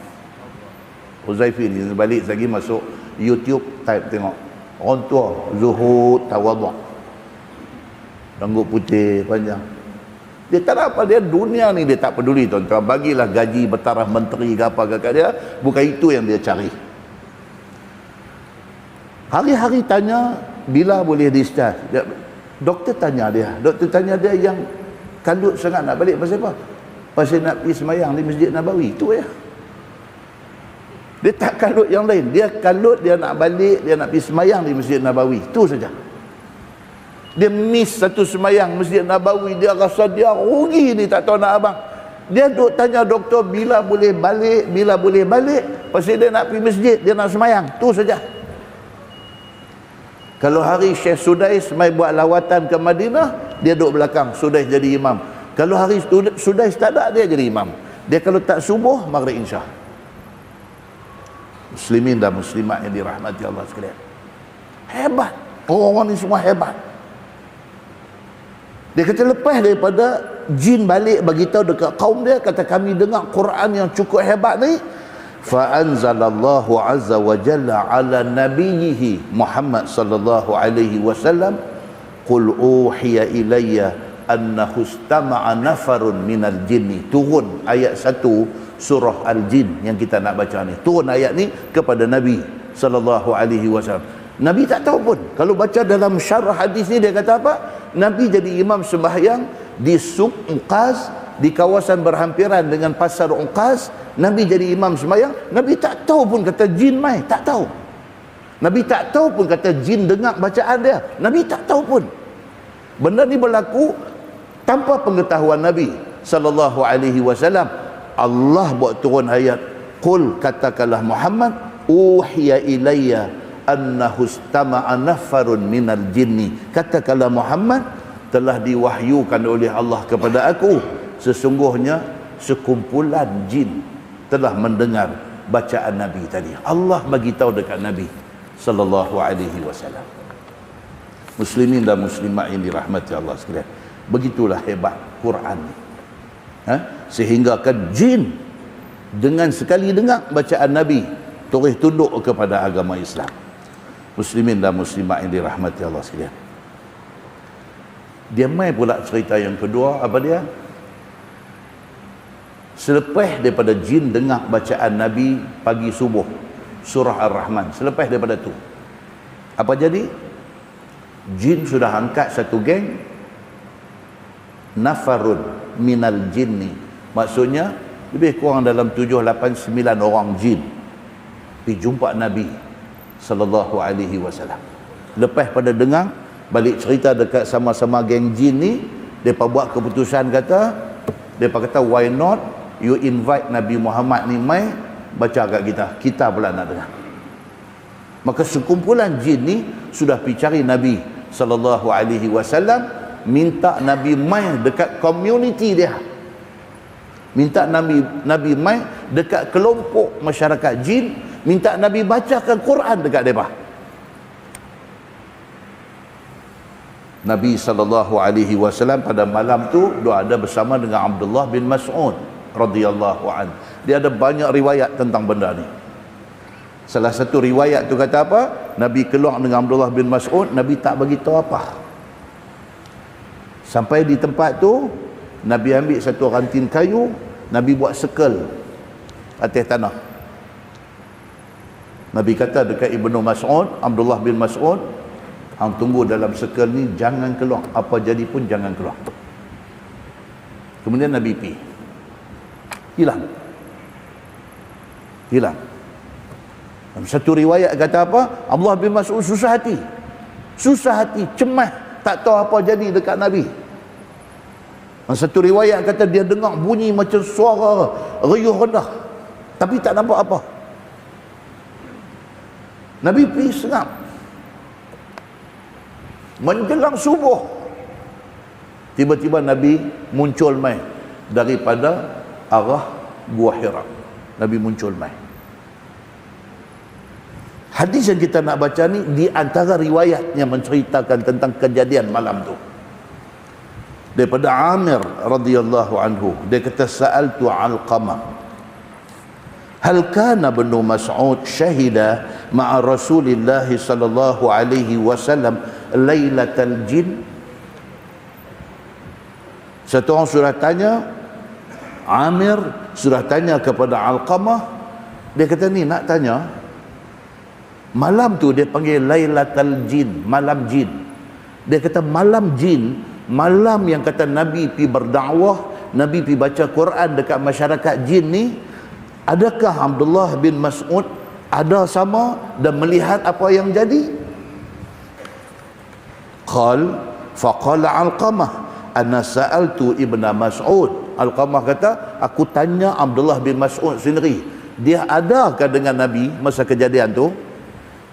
Huzaifi ni balik lagi masuk YouTube, type tengok. Orang tua, zuhud, tawaduk, rambut putih panjang. Dia tak ada apa, dia dunia ni dia tak peduli tuan-tuan. Bagilah gaji bertaraf menteri ke apa ke dia, bukan itu yang dia cari. Hari-hari tanya bila boleh discharge. Doktor tanya dia yang kalut sangat nak balik pasal apa? Pasal nak pergi semayang di Masjid Nabawi, itu ya. Dia tak kalut yang lain, dia kalut dia nak balik, dia nak pergi semayang di Masjid Nabawi, itu saja. Dia miss satu semayang Masjid Nabawi, dia rasa dia rugi ni, tak tahu nak abang. Dia duk tanya doktor bila boleh balik, pasal dia nak pergi masjid, dia nak semayang, tu saja. Kalau hari Syekh Sudais mai buat lawatan ke Madinah, dia duduk belakang, Sudais jadi imam. Kalau hari Sudais tak ada, dia jadi imam. Dia kalau tak subuh, maghrib insya. Muslimin dan muslimat yang dirahmati Allah sekalian, hebat. Orang-orang ni semua hebat. Dia kata lepas daripada jin balik bagi tahu dekat kaum dia, kata kami dengar Quran yang cukup hebat ni, fa anzalallahu azza wa jalla ala nabiyhi Muhammad sallallahu alaihi wasallam, qul uhiya ilayya annahu istama'a nafarun minal jinni. Turun ayat 1 surah Al-Jin yang kita nak baca ni. Turun ayat ni kepada Nabi sallallahu alaihi wasallam. Nabi tak tahu pun. Kalau baca dalam syarah hadis ni dia kata apa? Nabi jadi imam sembahyang di Suq Uqaz, di kawasan berhampiran dengan pasar Uqaz. Nabi jadi imam sembahyang. Nabi tak tahu pun kata jin mai, tak tahu. Nabi tak tahu pun kata jin dengar bacaan dia. Nabi tak tahu pun. Benda ni berlaku tanpa pengetahuan Nabi sallallahu alaihi wasallam. Allah buat turun ayat, qul, katakanlah Muhammad, uhiya ilayya annahu istama'a nafarun minal jinni. Katakanlah Muhammad, telah diwahyukan oleh Allah kepada aku, sesungguhnya sekumpulan jin telah mendengar bacaan Nabi tadi. Allah bagi tahu dekat Nabi sallallahu alaihi wasallam. Muslimin dan muslimat yang dirahmati Allah sekalian, begitulah hebat Quran ni. Sehingga kan jin dengan sekali dengar bacaan Nabi terus tunduk kepada agama Islam. Muslimin dan muslimat yang dirahmati Allah sekalian, dia mai pula cerita yang kedua. Apa dia? Selepas daripada jin dengar bacaan Nabi pagi subuh surah Ar-Rahman, selepas daripada tu apa jadi? Jin sudah angkat satu geng, nafarun minal jinni, maksudnya lebih kurang dalam 7, 8, 9 orang jin pergi jumpa Nabi sallallahu alaihi wasallam. Lepas pada dengar balik cerita dekat sama-sama geng jin ni, depa buat keputusan, depa kata why not you invite Nabi Muhammad ni mai baca kat kita pula nak dengar. Maka sekumpulan jin ni sudah pergi cari Nabi sallallahu alaihi wasallam, minta Nabi mai dekat community dia, minta Nabi mai dekat kelompok masyarakat jin, minta Nabi bacakan Quran dekat mereka. Nabi sallallahu alaihi wasallam pada malam tu dia ada bersama dengan Abdullah bin Mas'ud radhiyallahu an. Dia ada banyak riwayat tentang benda ni. Salah satu riwayat tu kata apa? Nabi keluar dengan Abdullah bin Mas'ud, Nabi tak bagi tahu apa. Sampai di tempat tu, Nabi ambil satu ranting kayu, Nabi buat circle atas tanah. Nabi kata dekat Ibnu Mas'ud, Abdullah bin Mas'ud, hang tunggu dalam circle ni, jangan keluar, apa jadi pun jangan keluar. Kemudian Nabi pergi, hilang. Satu riwayat kata apa? Abdullah bin Mas'ud susah hati, cemas, tak tahu apa jadi dekat Nabi. Satu riwayat kata dia dengar bunyi macam suara riuh rendah, tapi tak nampak apa. Nabi pergi seram. Menjelang subuh, tiba-tiba Nabi muncul mai daripada arah Gua Hira. Nabi muncul mai. Hadis yang kita nak baca ni di antara riwayat yang menceritakan tentang kejadian malam tu. Daripada Amir radhiyallahu anhu, dia kata sa'altu Alqamah, hal kana Ibnu Mas'ud syahida ma'a Rasulillah sallallahu alaihi wasallam lailatal jin? Satu orang sudah tanya, Amir sudah tanya kepada Alqamah, dia kata ni nak tanya, malam tu dia panggil lailatul jin, malam jin. Dia kata malam jin, malam yang kata Nabi pi berdakwah, Nabi pi baca Quran dekat masyarakat jin ni, adakah Abdullah bin Mas'ud ada sama dan melihat apa yang jadi? Faqala Alqamah ana sa'altu Ibnu Mas'ud. Alqamah kata, aku tanya Abdullah bin Mas'ud sendiri, dia adakah dengan Nabi masa kejadian tu?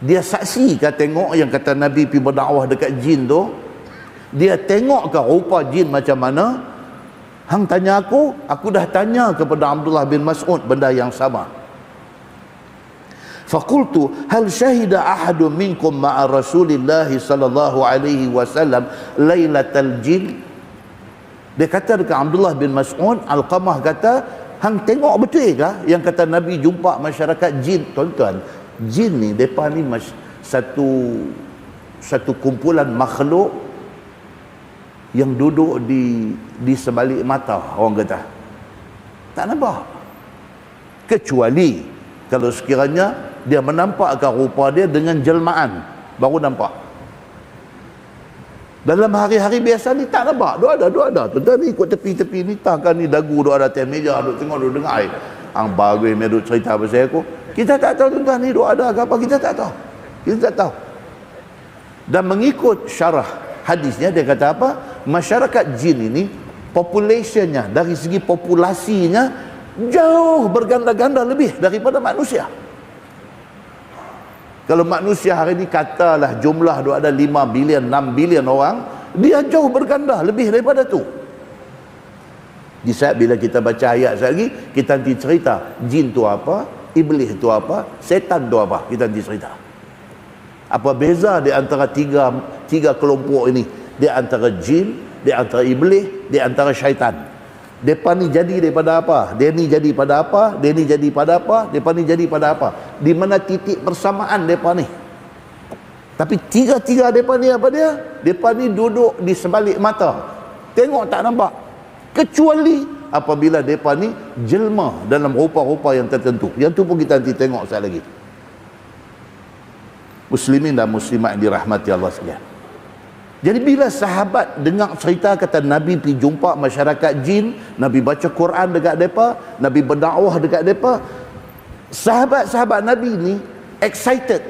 Dia saksi ke tengok yang kata Nabi pergi berdakwah dekat jin tu? Dia tengok ke rupa jin macam mana? Hang tanya aku dah tanya kepada Abdullah bin Mas'ud benda yang sama. Faqultu hal syahida ahadun minkum ma'a Rasulillah sallallahu alaihi wasallam lailatal jin? Dia kata dekat Abdullah bin Mas'ud, Alqamah kata, hang tengok betul ke yang kata Nabi jumpa masyarakat jin? Tuan-tuan, jin ni depa ni satu kumpulan makhluk yang duduk di sebalik mata, orang kata. Tak nampak. Kecuali kalau sekiranya dia menampakkan rupa dia dengan jelmaan, baru nampak. Dalam hari-hari biasa ni tak nampak. Dua ada. Tuan-tuan ni ikut tepi-tepi ni, takkan ni dagu duk ada atas meja, duk tengok, duk dengar. Hang bagus dia duk cerita pasal aku. Kita tak tahu tuan-tuan ni duk ada ke apa, kita tak tahu. Kita tak tahu. Dan mengikut syarah hadisnya, dia kata apa? Masyarakat jin ini, populationnya, dari segi populasinya, jauh berganda-ganda lebih daripada manusia. Kalau manusia hari ini katalah jumlah dia ada 5 bilion, 6 bilion orang, dia jauh berganda lebih daripada tu. Di saat bila kita baca ayat lagi, kita nanti cerita jin tu apa, iblis tu apa, setan tu apa, kita nanti cerita. Apa beza di antara tiga kelompok ini? Di antara jin, di antara iblis, di antara syaitan. Depa ni jadi daripada apa? Dia ni jadi pada apa? Dia ni jadi pada apa? Depa ni jadi pada apa? Di mana titik persamaan depa ni? Tapi tiga-tiga depa ni apa dia? Depa ni duduk di sebalik mata. Tengok tak nampak. Kecuali apabila depa ni jelma dalam rupa-rupa yang tertentu. Yang tu pun kita nanti tengok sekali lagi. Muslimin dan muslimat yang dirahmati Allah sekalian. Jadi bila sahabat dengar cerita kata Nabi pergi jumpa masyarakat jin, Nabi baca Quran dekat mereka, Nabi berdakwah dekat mereka, sahabat-sahabat Nabi ni excited.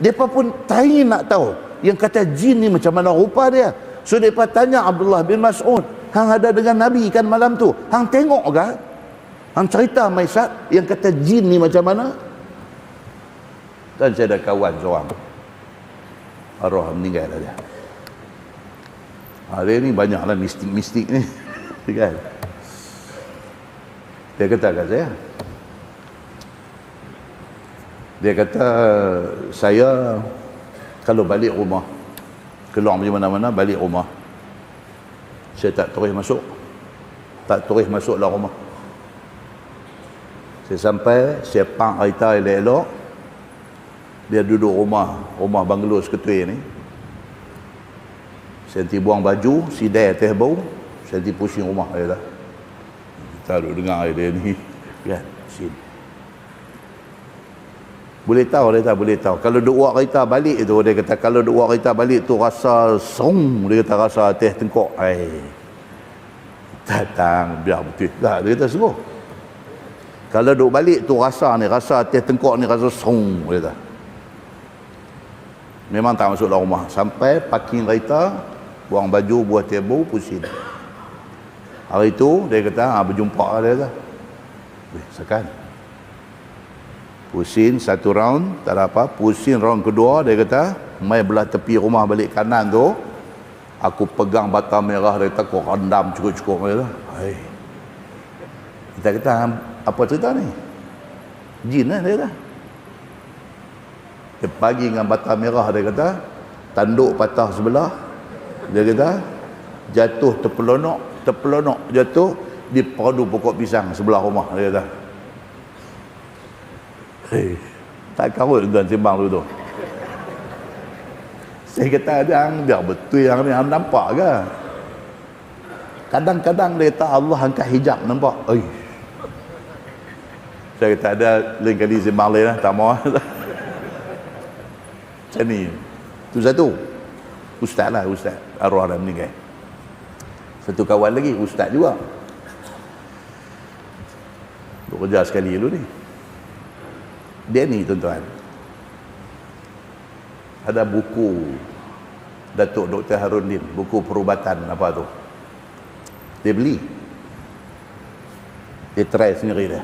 Mereka pun ingin nak tahu yang kata jin ni macam mana rupa dia. So mereka tanya Abdullah bin Mas'ud, hang ada dengan Nabi kan malam tu? Hang tengok ke? Hang cerita Maisat yang kata jin ni macam mana? Dan saya ada kawan seorang, arwah meninggal dia. Hari ni banyaklah mistik-mistik ni. Kan? Dia kata kat saya, dia kata, saya kalau balik rumah, keluar pergi mana-mana, balik rumah, saya tak terus masuk dalam rumah. Saya sampai, saya pang kereta elok-elok, dia duduk rumah banglo seketui ni. Saya nanti buang baju, sidai atas bau, saya nanti pusing rumah dia dah. Kita duduk dengar dia ni. Kan? Sini. Boleh tahu dia tak? Boleh tahu. Kalau duk buat kereta balik tu, dia kata, kalau duk buat kereta balik tu rasa song, dia kata rasa atas tengkok. Datang, biar betul. Tak, dia kata sungguh. Kalau duk balik tu rasa atas tengkok ni rasa song, dia kata. Memang tak masuk dalam rumah. Sampai parking kereta, buang baju, buah tebu, pusing. Hari tu dia kata, berjumpa dia kata. Sekan. Pusing satu round, tak ada apa. Pusing round kedua, dia kata, mai belah tepi rumah balik kanan tu, aku pegang bata merah, dia kata, aku rendam cukup-cukup. Dia kata, kita kata, apa cerita ni? Jin lah, dia kata. Dia pagi dengan bata merah, dia kata, tanduk patah sebelah, dia kata, jatuh terpelonok jatuh di padu pokok pisang sebelah rumah, dia kata. Tak karut tuan sembang tu. Saya kata, dia betul yang ni, hang nampak ke? Kadang-kadang dia kata Allah angkat hijab, nampak? Saya kata, ada lain kali sembang lain lah, tak mau. Macam ni. Tu satu. Ustaz arwah dah meninggal. Satu kawan lagi, ustaz juga. Bekerja sekali dulu ni. Dia ni tuan-tuan, ada buku Datuk Dr. Harudin, buku perubatan apa tu. Dia beli. Dia try sendiri dia.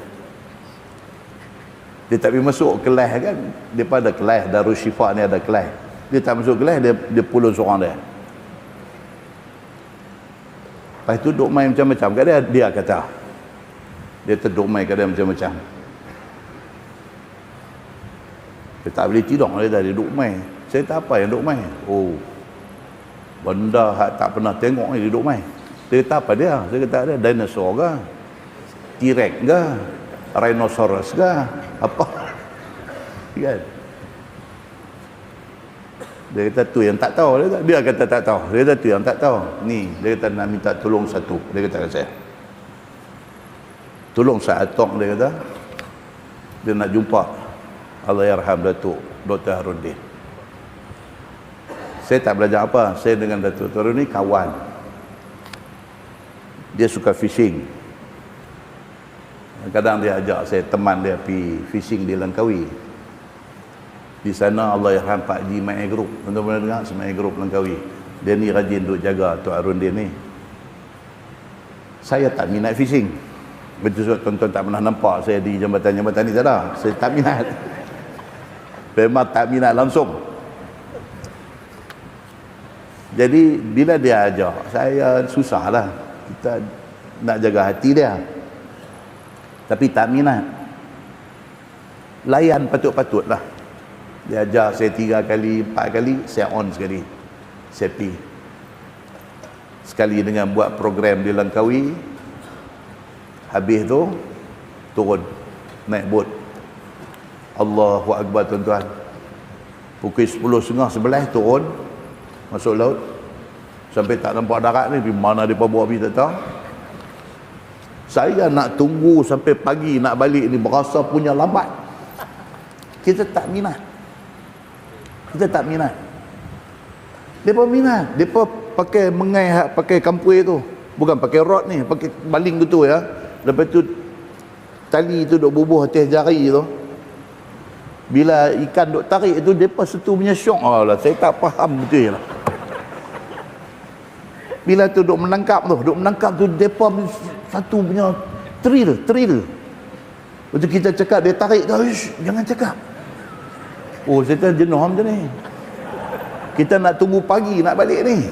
Dia tak pergi masuk kelas kan. Dia pada kelas Darul Syifa ni ada kelas. Dia tak masuk kelas, dia pulun seorang dia. Lepas tu duk main macam-macam kat dia kata. Dia terduk main kat dia macam-macam. Dia tak boleh tidur, dia duduk main. Saya tak apa yang duduk main. Benda hak tak pernah tengok ni duduk main. Dia kata apa dia? Saya kata dia dinosaur ke? T-Rex ke? Rhinoceros ke? Apa? Kan? Dia kata tu yang tak tahu. Dia kata tak tahu. Dia kata tu yang tak tahu. Ni, dia kata nak minta tolong satu. Dia kata kat saya, tolong saya Atok, dia kata. Dia nak jumpa Allahyarham Datuk Dr. Harudin. Saya tak belajar apa. Saya dengan Datuk Harudin ni kawan. Dia suka fishing. Kadang dia ajak saya, teman dia pergi fishing di Langkawi. Di sana Allahyarham Pak Haji Mai Group. Tuan-tuan dengar Mai Group Langkawi. Dia ni rajin duk jaga Tok Harudin ni. Saya tak minat fishing. Betul tuan-tuan tak pernah nampak saya di jambatan-jambatan ni, tak ada. Saya tak minat. Memang tak minat langsung. Jadi bila dia ajak, saya susahlah. Kita nak jaga hati dia. Tapi tak minat. Layan patut-patutlah. Dia ajak saya 3 kali, 4 kali, saya on sekali. Saya pergi. Sekali dengan buat program di Langkawi. Habis tu turun naik bot. Allahu Akbar tuan-tuan. Pukul 10.30 11 turun masuk laut. Sampai tak nampak darat ni, di mana depa bawa pergi tak tahu. Saya nak tunggu sampai pagi nak balik ni berasa punya lambat. Kita tak minat. Kita tak minat. Depa minat. Depa pakai mengai, pakai kampui tu. Bukan pakai rod ni, pakai baling gitu ya. Lepas tu tali tu duk bubuh atas jari tu. Bila ikan duk tarik tu, depa setu punya syok. Alah, saya tak faham betul lah. Bila tu duk menangkap tu, depa satu punya thrill. Lepas tu kita cakap, dia tarik tu, jangan cakap. Oh, saya tak jenuh macam ni. Kita nak tunggu pagi nak balik ni.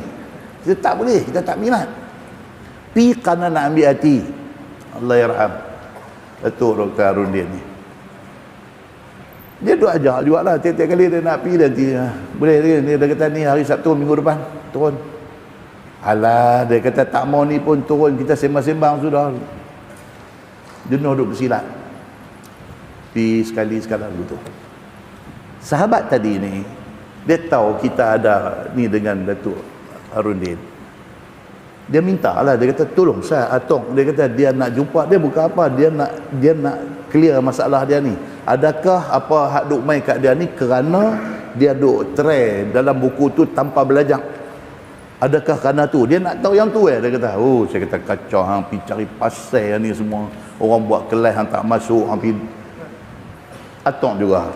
Kita tak boleh, kita tak minat. Pi kerana nak ambil hati. Allahyarham Datuk Dr. Harudin ni. Dia duk ajak juga lah. Tiap-tiap kali dia nak pergi, dia boleh dia kata ni hari Sabtu minggu depan turun. Alah, dia kata tak mau ni pun turun, kita sembang-sembang sudah. Jenuh duk bersilat. Pergi sekali-sekala begitu. Sahabat tadi ni, dia tahu kita ada ni dengan Datuk Harudin. Dia minta lah, dia kata tolong saya Atok. Dia kata dia nak jumpa, dia bukan apa, dia nak clear masalah dia ni. Adakah apa hak duk mai kat dia ni kerana dia duk try dalam buku tu tanpa belajar? Adakah kerana tu? Dia nak tahu yang tu dia kata. Oh, saya kata kacau hang pergi cari pasal ni semua. Orang buat kelas hang tak masuk, hang pergi. Atok juga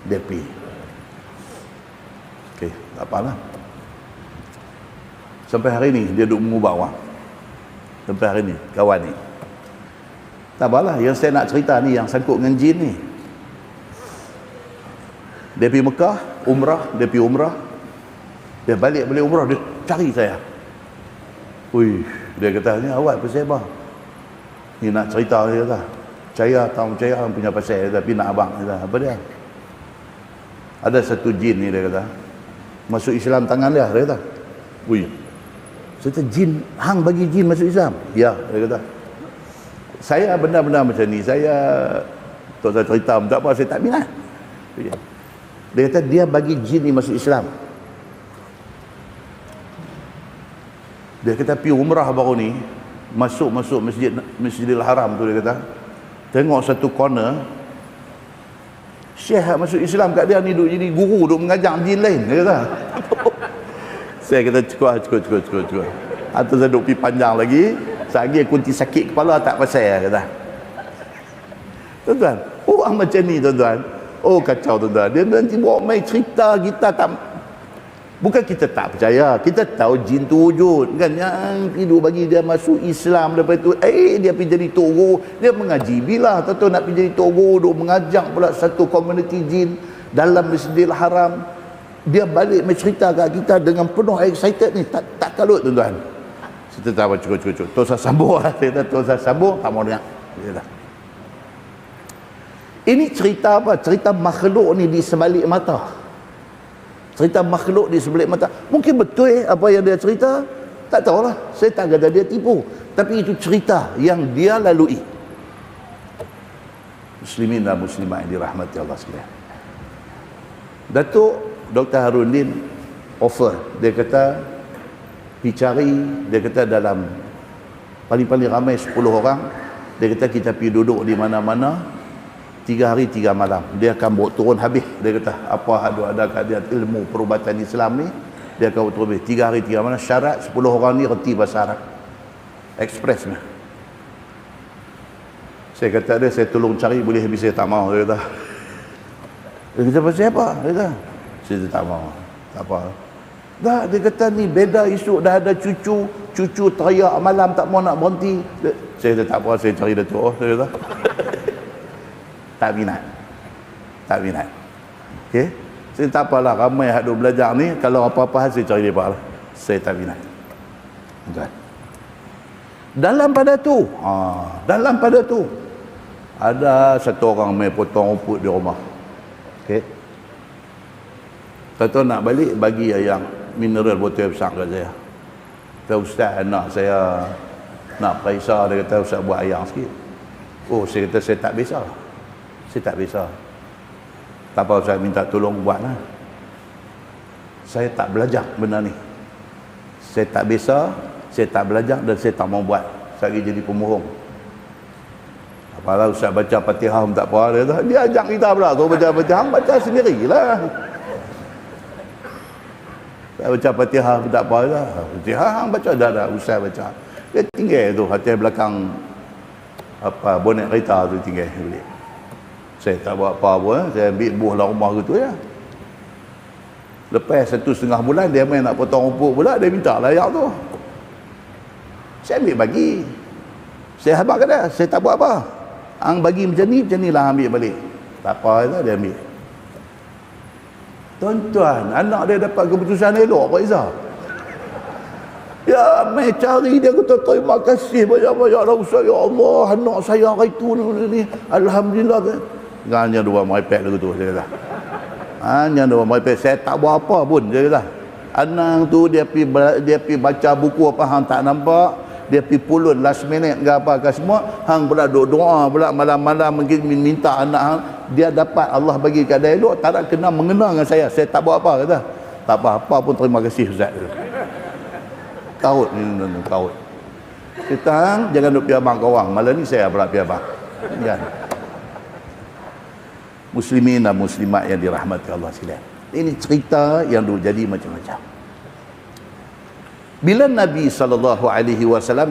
dia pergi. Okey, tak apalah. Sampai hari ni dia duk mengubah orang. Sampai hari ni kawan ni. Tak apalah, yang saya nak cerita ni yang sangkut dengan jin ni. Dia pergi Mekah, umrah. Dia balik umrah, dia cari saya. Ui, dia kata ni awak pasal apa? Ni nak cerita dia kata. Percaya tak percaya punya pasal, tapi nak abang kata. Apa dia? Ada satu jin ni dia kata. Masuk Islam tangan dia kata. Ui. Saya kata, jin, hang bagi jin masuk Islam? Ya, dia kata. Saya benda-benda macam ni, saya tak saya cerita, tak apa, saya tak minat. Dia kata, dia bagi jin ni masuk Islam. Dia kata, pergi umrah baru ni, masuk Masjidil Haram tu, dia kata, tengok satu corner, Syekh masuk Islam kat dia ni, duk jadi guru, duk mengajar jin lain, dia kata. Saya kata cukup. Atau saya duk pergi panjang lagi. Sehari kunci sakit kepala tak pasal kata. Tuan-tuan, orang macam ni tuan-tuan. Oh kacau tuan-tuan. Dia nanti bawa main cerita kita tak. Bukan kita tak percaya. Kita tahu jin tu wujud. Kan yang hidup bagi dia masuk Islam. Lepas tu dia pergi jadi tok guru. Dia mengaji. Bila tuan-tuan nak pergi jadi tok guru, duk mengajak pula satu komuniti jin dalam Masjidil Haram. Dia balik mencerita kat kita dengan penuh excited ni. Tak kalut tuan-tuan. Kita tak apa cukup. Terus saya sambung lah. Terus saya sambung. Tak mau dengar. Ini cerita apa? Cerita makhluk ni di sebalik mata. Cerita makhluk di sebalik mata. Mungkin betul apa yang dia cerita. Tak tahulah. Saya tak kata dia tipu. Tapi itu cerita yang dia lalui. Muslimin dan muslimah yang dirahmati Allah sekalian. Datuk Dr. Harudin offer, dia kata pergi cari, dia kata dalam paling-paling ramai 10 orang, dia kata kita pergi duduk di mana-mana 3 hari 3 malam, dia akan bawa turun habis, dia kata apa ada keadaan ilmu perubatan Islam ni, dia akan bawa turun habis 3 hari 3 malam. Syarat 10 orang ni reti bahasa Arab express ni. Saya kata dia, saya tolong cari, boleh habis saya tak mahu, dia kata. Dia kata pasal apa? Dia kata saya tak mahu, tak apa. Dah, dia kata ni beda isu, dah ada cucu teriak malam tak mau nak berhenti. Saya kata tak apa, saya cari Datuk. Saya kata tak minat. Okey, saya tak apalah, ramai hak duk belajar ni, kalau apa-apa saya cari depa lah. Saya tak minat. Tuan, dalam pada tu ada satu orang main potong rumput di rumah. Okey, tuan nak balik bagi yang mineral botol besar kat saya. Kata ustaz, anak saya nak periksa, dia kata ustaz buat ayam sikit. Oh, saya kata saya tak biasa. Tak apa, saya minta tolong buatlah. Saya tak belajar benda ni. Saya tak biasa, saya tak belajar dan saya tak mau buat. Saya jadi pembohong. Apalah ustaz baca Fatihah tak apa, dia kata. Dia ajak kita pula tu baca sendirilah. Tak baca Fatihah tak apa dah. Fatihah baca dah ustaz baca. Dia tinggal tu hati belakang apa bonet kereta tu tinggal balik. Saya tak buat apa-apa, saya ambil buah dalam rumah gitu ya. Lepas 1.5 bulan dia main nak potong rumput pula, dia minta layak tu. Saya ambil bagi. Saya habaq kata, saya tak buat apa. Hang bagi macam ni lah ambil balik. Tak apa dah, dia ambil. Tuan-tuan, anak dia dapat keputusan elok Pak Izzah. Ya, mai cari dia kata terima kasih banyak-banyak lah Ustaz. Ya Allah, anak saya hari tu ni. Alhamdulillah. Hanya 2 iPad tu saya kata. Hanya 2 iPad, saya tak buat apa pun saya kata. Anak tu dia pi baca buku apa hang tak nampak, dia pi pulun last minute ke apa ke semua, hang pula duk doa pula malam-malam mungkin minta anak hang, dia dapat Allah bagi keadaan elok, tak nak kena mengena dengan saya tak buat apa kata. Tak apa pun terima kasih Ustaz. Kaut ni kaut. Kita jangan duk pi abang kau orang, malam ni saya pula pi abang. Jangan. Muslimin dan muslimat yang dirahmati Allah sekalian. Ini cerita yang dulu jadi macam-macam. Bila Nabi SAW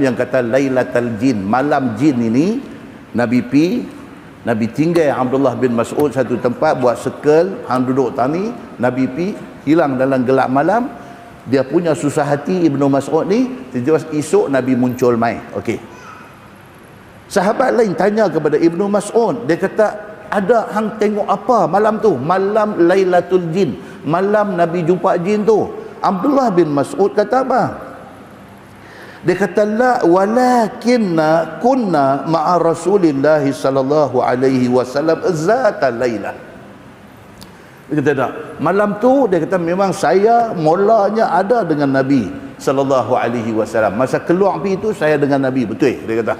yang kata Lailatul Jin, malam jin ini, Nabi tinggal Abdullah bin Mas'ud satu tempat buat circle, hang duduk tani, Nabi hilang dalam gelap malam. Dia punya susah hati Ibnu Mas'ud ni, tiba-tiba esok Nabi muncul mai. Okey. Sahabat lain tanya kepada Ibnu Mas'ud, dia kata ada hang tengok apa malam tu? Malam Lailatul Jin, malam Nabi jumpa jin tu. Abdullah bin Mas'ud kata apa? Dia kata la walakinna kunna ma'a Rasulillah sallallahu alaihi wasallam zata lailah. Dia kata tak, malam tu dia kata memang saya mulanya ada dengan Nabi sallallahu alaihi wasallam. Masa keluar pergi tu saya dengan Nabi, betul dia kata.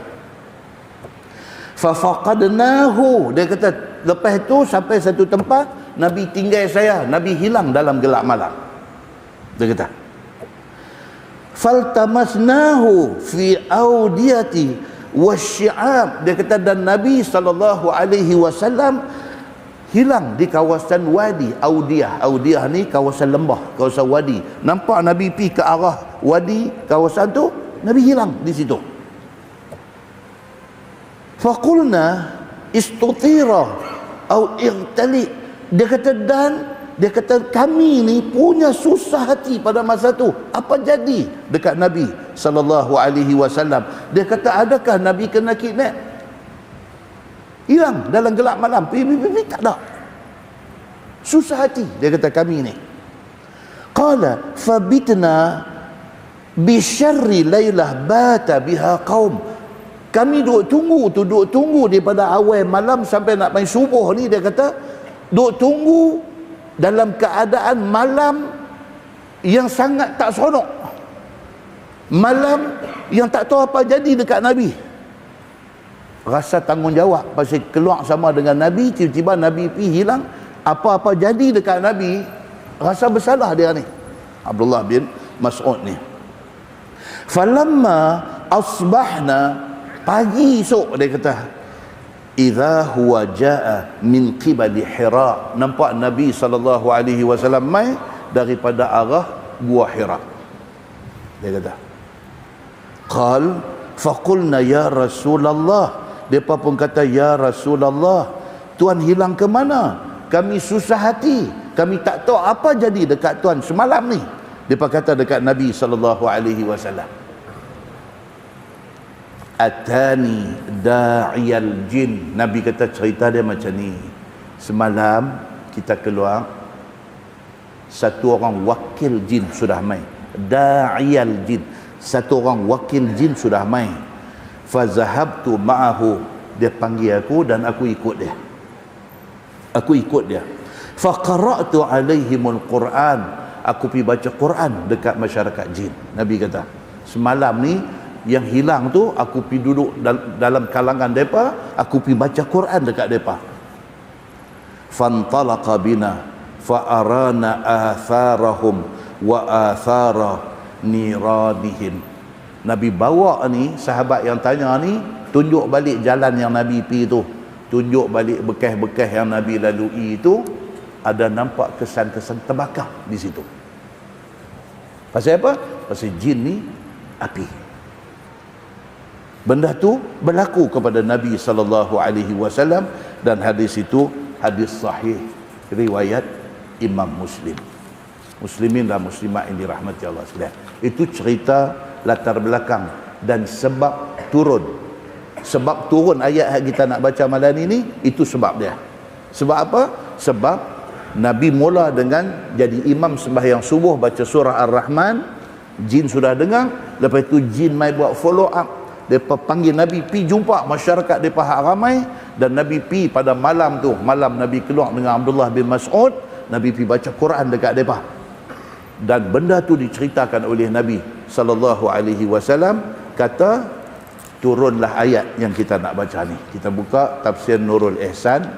Fafaqadnahu, dia kata lepas tu sampai satu tempat Nabi tinggal saya, Nabi hilang dalam gelap malam. Dia kata faltamasnahu fi audiyati wasyi'ab, dia kata dan Nabi SAW hilang di kawasan wadi Audiyah ni kawasan lembah, kawasan wadi. Nampak Nabi pergi ke arah wadi, kawasan tu Nabi hilang di situ. Faqulna istutira au irtali, dia kata kami ni punya susah hati pada masa tu. Apa jadi dekat Nabi sallallahu alaihi wasallam? Dia kata adakah Nabi kena kidnap? Hilang dalam gelap malam, tak ada. Susah hati dia kata kami ni. Qala fabitna bi syarri lailah bata biha qaum. Kami duduk tunggu daripada awal malam sampai nak main subuh ni, dia kata duduk tunggu dalam keadaan malam yang sangat tak seronok, malam yang tak tahu apa jadi dekat Nabi. Rasa tanggungjawab pasal keluar sama dengan Nabi, tiba-tiba Nabi pergi hilang, apa-apa jadi dekat Nabi Rasa bersalah dia ni, Abdullah bin Mas'ud ni. Falamma asbahna, pagi esok dia kata, idza huwa jaa min qibali Hira, nampak Nabi SAW mai daripada arah Gua Hira. Dia kata, qal faqulna ya Rasulullah, depa pun kata ya Rasulullah, Tuan hilang ke mana? Kami susah hati, kami tak tahu apa jadi dekat Tuan semalam ni. Depa kata dekat Nabi SAW, atani da'iyal jin. Nabi kata, cerita dia macam ni, semalam kita keluar, satu orang wakil jin sudah mai. Da'iyal jin, satu orang wakil jin sudah mai. Fazahabtu ma'ahu, dia panggil aku dan aku ikut dia. Aku ikut dia. Faqara'tu alaihimul Quran, aku pergi baca Quran dekat masyarakat jin. Nabi kata, semalam ni yang hilang tu, aku pergi duduk dalam kalangan mereka, aku pergi baca Quran dekat mereka. Fantalaqa bina fa'arana atharahum wa athara niradihim. Nabi bawa ni, sahabat yang tanya ni, tunjuk balik jalan yang Nabi pergi tu, tunjuk balik bekas-bekas yang Nabi lalui itu, ada nampak kesan-kesan terbakar di situ. Pasal apa? Pasal jin ni api. Benda tu berlaku kepada Nabi SAW, dan hadis itu hadis sahih riwayat Imam Muslim. Muslimin dan muslimat yang dirahmati Allah sekalian. Itu cerita latar belakang dan sebab turun ayat yang kita nak baca malam ini, itu sebab dia. Sebab apa? Sebab Nabi mula dengan jadi imam sembahyang subuh baca surah Ar-Rahman, jin sudah dengar, lepas itu jin mai buat follow up. Mereka panggil Nabi pi jumpa masyarakat mereka hak ramai, dan Nabi pi pada malam tu, malam Nabi keluar dengan Abdullah bin Mas'ud, Nabi pi baca Quran dekat mereka. Dan benda tu diceritakan oleh Nabi SAW, kata turunlah ayat yang kita nak baca ni. Kita buka tafsir Nurul Ihsan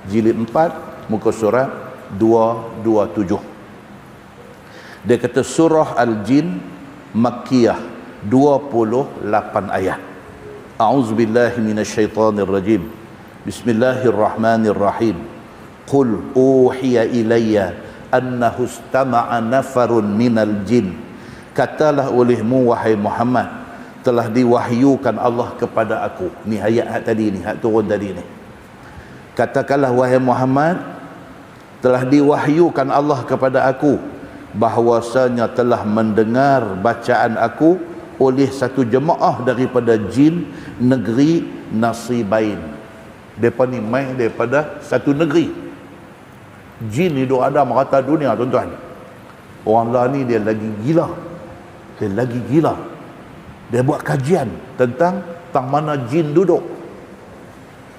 jilid 4 muka surat 227. Dia kata surah Al-Jin Makkiyah, 28 ayat. A'udzubillahi minasyaitonirrajim. Bismillahirrahmanirrahim. Qul uhiya ilayya annahu istama'a nafarun minal jin. Katalah olehmu wahai Muhammad, telah diwahyukan Allah kepada aku. Ni ayat tadi ni, hak turun tadi ni. Katakanlah wahai Muhammad, telah diwahyukan Allah kepada aku bahwasanya telah mendengar bacaan aku oleh satu jemaah daripada jin negeri Nasibain. Mereka ni main daripada satu negeri. Jin ni duk ada merata dunia, tuan-tuan. Orang lah ni dia lagi gila. Dia lagi gila. Dia buat kajian tentang mana jin duduk.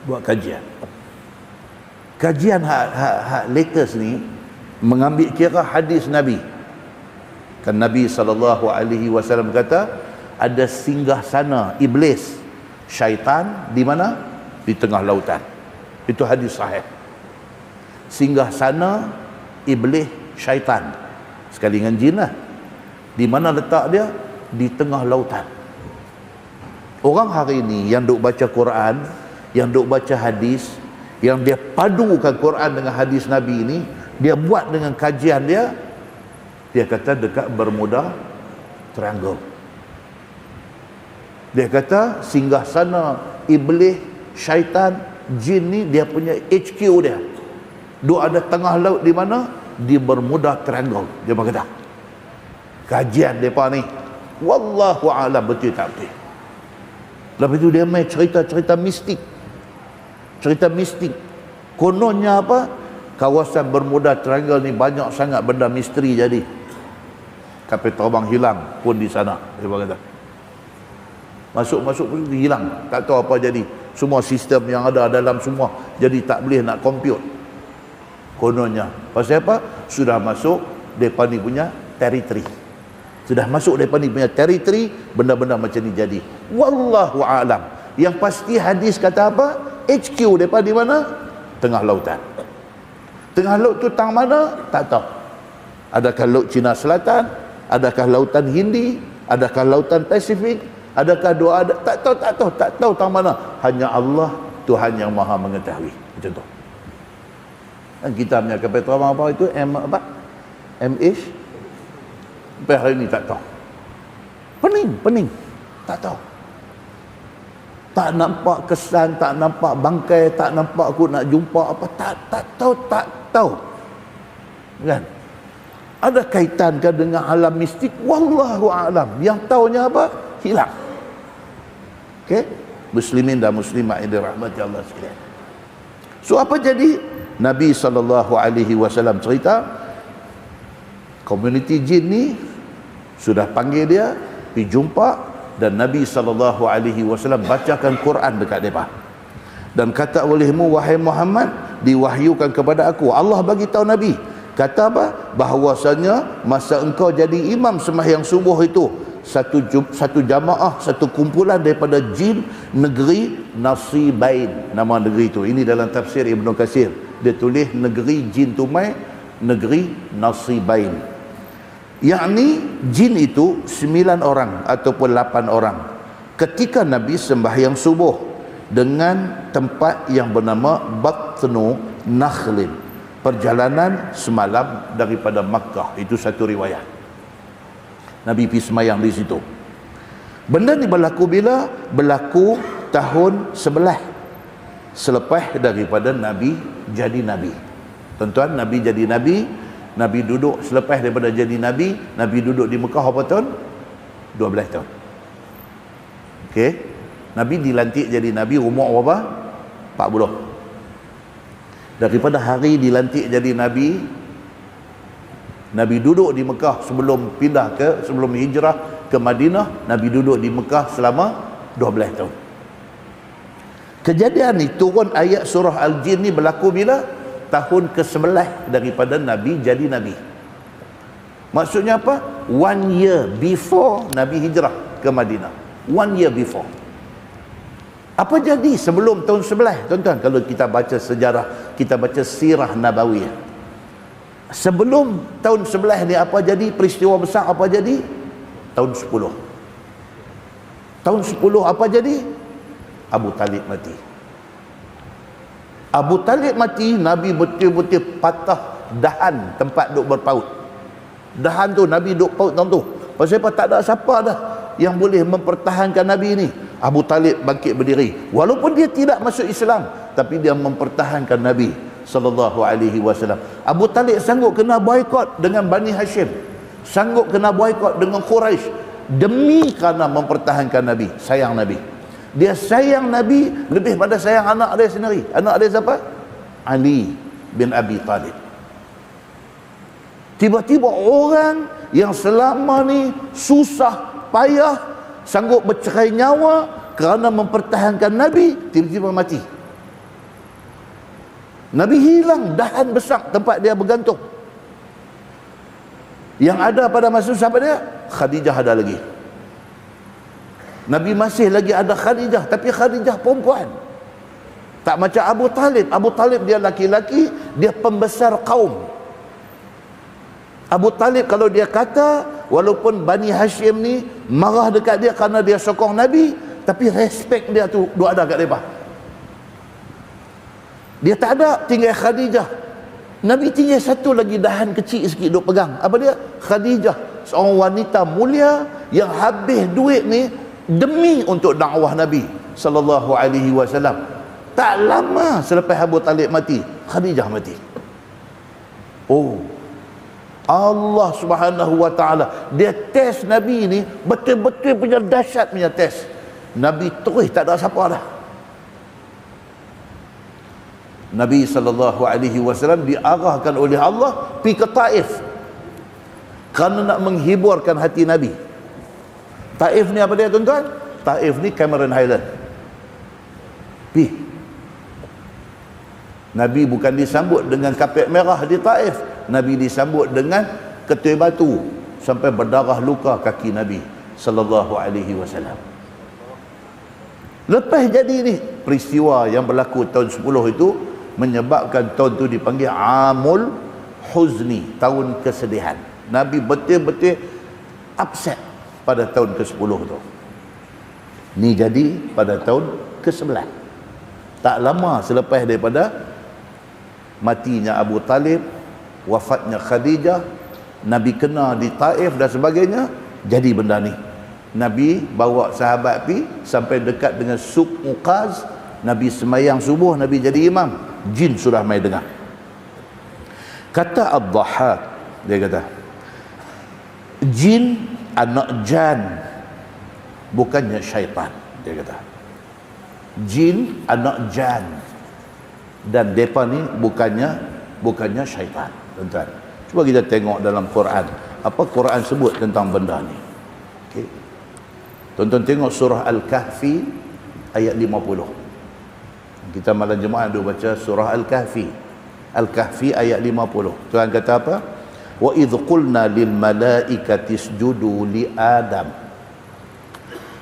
Buat kajian. Kajian hak latest ni mengambil kira hadis Nabi. Kan Nabi SAW kata, ada singgah sana iblis, syaitan di mana? Di tengah lautan. Itu hadis sahih. Singgah sana iblis, syaitan, sekali dengan jin lah. Di mana letak dia? Di tengah lautan. Orang hari ini yang duk baca Quran, yang duk baca hadis, yang dia padukan Quran dengan hadis Nabi ini, dia buat dengan kajian dia, dia kata dekat Bermuda Triangle. Dia kata singgah sana iblis, syaitan, jin ni dia punya HQ dia. Duk ada tengah laut di mana? Di Bermuda Triangle. Dia berkata. Kajian depa ni, wallahu a'lam betul tak betul. Lepas itu dia main cerita-cerita mistik. Cerita mistik. Kononnya apa? Kawasan Bermuda Triangle ni banyak sangat benda misteri jadi. Kapal terbang hilang pun di sana, dia berkata. Masuk pun hilang, tak tahu apa jadi. Semua sistem yang ada dalam semua jadi tak boleh nak compute. Kononnya. Pasal apa? Sudah masuk depa ni punya territory. Sudah masuk depa ni punya territory, benda-benda macam ni jadi. Wallahu a'lam. Yang pasti hadis kata apa? HQ depa di mana? Tengah lautan. Tengah laut tu tang mana? Tak tahu. Adakah Laut Cina Selatan? Adakah Lautan Hindi? Adakah Lautan Pasifik? Adakah dua ada? Tak tahu tang mana. Hanya Allah, Tuhan yang Maha mengetahui. Macam tu. Dan kita punya kapal apa itu? Apa? MH? Sampai hari ini tak tahu. Pening. Tak tahu. Tak nampak kesan, tak nampak bangkai, tak nampak aku nak jumpa apa. Tak tahu. Kan? Ada kaitan ke dengan alam mistik? Wallahu a'lam. Yang taunya apa? Hilang. Okey? Muslimin dan muslimat yang dirahmati Allah sekalian. So apa jadi? Nabi SAW cerita, komuniti jin ni sudah panggil dia, pergi jumpa, dan Nabi SAW bacakan Quran dekat mereka. Dan kata olehmu, wahai Muhammad, diwahyukan kepada aku. Allah bagi tahu Nabi. Kata apa? Bahawasanya masa engkau jadi imam sembahyang subuh itu, satu jamaah, satu kumpulan daripada jin negeri Nasibain, nama negeri itu. Ini dalam tafsir Ibnu Katsir. Dia tulis negeri jin tumai, negeri Nasibain. Yakni jin itu 9 orang ataupun 8 orang. Ketika Nabi sembahyang subuh dengan tempat yang bernama Batnu Nakhlin. Perjalanan semalam daripada Makkah. Itu satu riwayat. Nabi pergi semayang di situ. Benda ni berlaku bila? Berlaku tahun 11 selepas daripada Nabi jadi Nabi. Tuan-tuan, Nabi jadi Nabi, Nabi duduk selepas daripada jadi Nabi, Nabi duduk di Mekah apa tahun? 12 tahun. Okey. Nabi dilantik jadi Nabi umur berapa? 40. Daripada hari dilantik jadi Nabi, Nabi duduk di Mekah sebelum hijrah ke Madinah, Nabi duduk di Mekah selama 12 tahun. Kejadian ni turun ayat surah Al-Jin ni berlaku bila? Tahun ke-11 daripada Nabi jadi Nabi. Maksudnya apa? 1 year before Nabi hijrah ke Madinah. 1 year before. Apa jadi sebelum tahun 11? Tuan-tuan, kalau kita baca sejarah, kita baca sirah Nabawiyah. Sebelum tahun 11 ni apa jadi? Peristiwa besar apa jadi? Tahun 10. Tahun 10 apa jadi? Abu Talib mati. Abu Talib mati, Nabi betul-betul patah dahan tempat duk berpaut. Dahan tu Nabi duk paut dalam tu. Pasal apa? Tak ada siapa dah yang boleh mempertahankan Nabi ni. Abu Talib bangkit berdiri. Walaupun dia tidak masuk Islam, tapi dia mempertahankan Nabi SAW. Abu Talib sanggup kena boikot dengan Bani Hashim, sanggup kena boikot dengan Quraisy, demi kerana mempertahankan Nabi. Sayang Nabi. Dia sayang Nabi lebih pada sayang anak dia sendiri. Anak dia siapa? Ali bin Abi Talib. Tiba-tiba orang yang selama ni susah payah, sanggup bercerai nyawa kerana mempertahankan Nabi, tiba-tiba mati. Nabi hilang dahan besar tempat dia bergantung. Yang ada pada masa siapa dia? Khadijah ada lagi. Nabi masih lagi ada Khadijah, tapi Khadijah perempuan. Tak macam Abu Talib. Abu Talib dia laki-laki, dia pembesar kaum. Abu Talib kalau dia kata, walaupun Bani Hashim ni marah dekat dia kerana dia sokong Nabi, tapi respect dia tu duk ada kat mereka. Dia tak ada, tinggal Khadijah. Nabi tinggal satu lagi dahan kecil sikit duk pegang. Apa dia? Khadijah, seorang wanita mulia yang habis duit ni demi untuk dakwah Nabi SAW. Tak lama selepas Abu Talib mati, Khadijah mati. Oh, Allah Subhanahu wa ta'ala, dia test Nabi ni betul-betul punya dahsyat punya test. Nabi terus tak ada siapa dah. Nabi SAW diarahkan oleh Allah pergi ke Taif kerana nak menghiburkan hati Nabi. Taif ni apa dia tuan-tuan? Taif ni Cameron Highland. Pergi. Nabi bukan disambut dengan kapet merah di Taif, Nabi disambut dengan ketui batu sampai berdarah luka kaki Nabi SAW. Lepas jadi ni, peristiwa yang berlaku tahun 10 itu menyebabkan tahun tu dipanggil Amul huzni, tahun kesedihan. Nabi betul-betul upset pada tahun ke-10 tu. Ni jadi pada tahun ke-11. Tak lama selepas daripada matinya Abu Talib, wafatnya Khadijah, Nabi kena di Taif dan sebagainya, jadi benda ni. Nabi bawa sahabat pi sampai dekat dengan Suq Uqaz, Nabi semayang subuh, Nabi jadi imam, jin sudah mai dengar. Kata Ad-Dhahhak, dia kata, jin anak jan, bukannya syaitan. Dia kata, jin anak jan, dan depa ni bukannya syaitan. Tuan-tuan, cuba kita tengok dalam Quran, apa Quran sebut tentang benda ni. Okey, tuan-tuan tengok surah Al-Kahfi ayat 50. Kita malam Jumaat duk baca surah Al-Kahfi. Al-Kahfi ayat 50. Tuhan kata apa? Wa idh qulna lil malaikati isjudu li Adam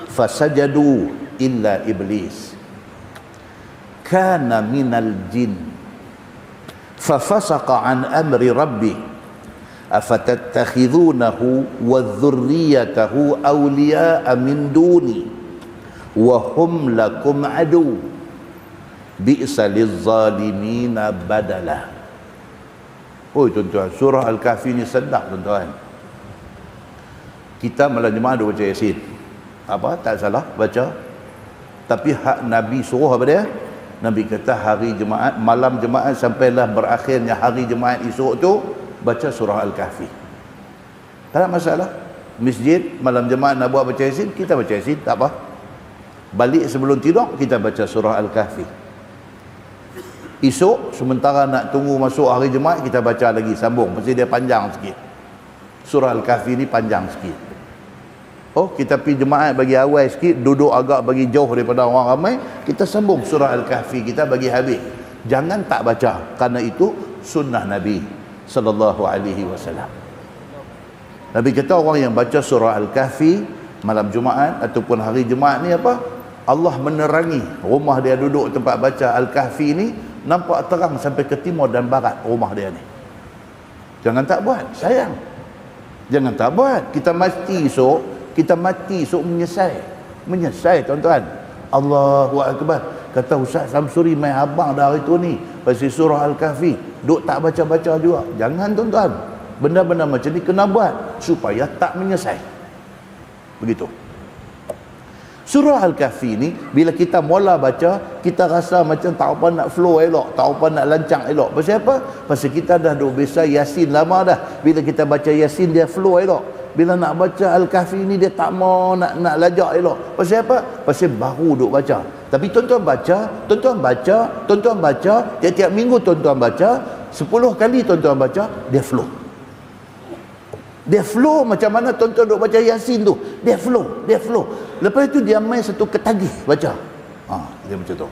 fasajadu illa iblis kana minal jin fafasaqa an amri rabbi afatattakhidunahu wa dhurriyyatahu awliya'a min duni wa hum lakum adu bi'sa lizzalimina badala. Oh tuan-tuan, surah Al-Kahfi ni sedap tuan-tuan. Kita malam Jumaat ada baca Yasin. Apa? Tak salah baca. Tapi hak Nabi suruh apa dia? Nabi kata hari Jumaat, malam Jumaat sampailah berakhirnya hari Jumaat esok tu, baca surah Al-Kahfi. Tak ada masalah. Masjid malam Jumaat nak buat baca Yasin, kita baca Yasin, tak apa. Balik sebelum tidur kita baca surah Al-Kahfi. Esok sementara nak tunggu masuk hari Jumaat, kita baca lagi, sambung, mesti dia panjang sikit. Surah Al-Kahfi ni panjang sikit. Oh, kita pergi Jumaat bagi awal sikit, duduk agak bagi jauh daripada orang ramai, kita sambung surah Al-Kahfi kita bagi habis. Jangan tak baca, kerana itu sunnah Nabi sallallahu alaihi wasallam. Nabi kata orang yang baca surah Al-Kahfi malam Jumaat ataupun hari Jumaat ni apa? Allah menerangi rumah dia duduk tempat baca Al-Kahfi ni, nampak terang sampai ke timur dan barat rumah dia ni. Jangan tak buat, sayang. Jangan tak buat. Kita mati esok menyesal tuan-tuan. Allahu Akbar. Kata Ustaz Samsuri main abang dah hari tu ni pasal surah Al-Kahfi, duk tak baca-baca juga. Jangan tuan-tuan. Benda-benda macam ni kena buat supaya tak menyesal. Begitu. Surah Al-Kahfi ni bila kita mula baca, kita rasa macam tak apa nak flow elok, tak apa nak lancang elok. Pasal apa? Pasal kita dah duk biasa Yasin lama dah. Bila kita baca Yasin dia flow elok. Bila nak baca Al-Kahfi ni dia tak mau nak lajak elok. Pasal apa? Pasal baru duk baca. Tapi tuan-tuan baca, tiap-tiap minggu tuan-tuan baca, 10 kali tuan-tuan baca, dia flow. Dia flow macam mana tuan-tuan duk baca Yasin tu. Dia flow. Lepas itu dia main satu ketagih baca. Dia macam tu.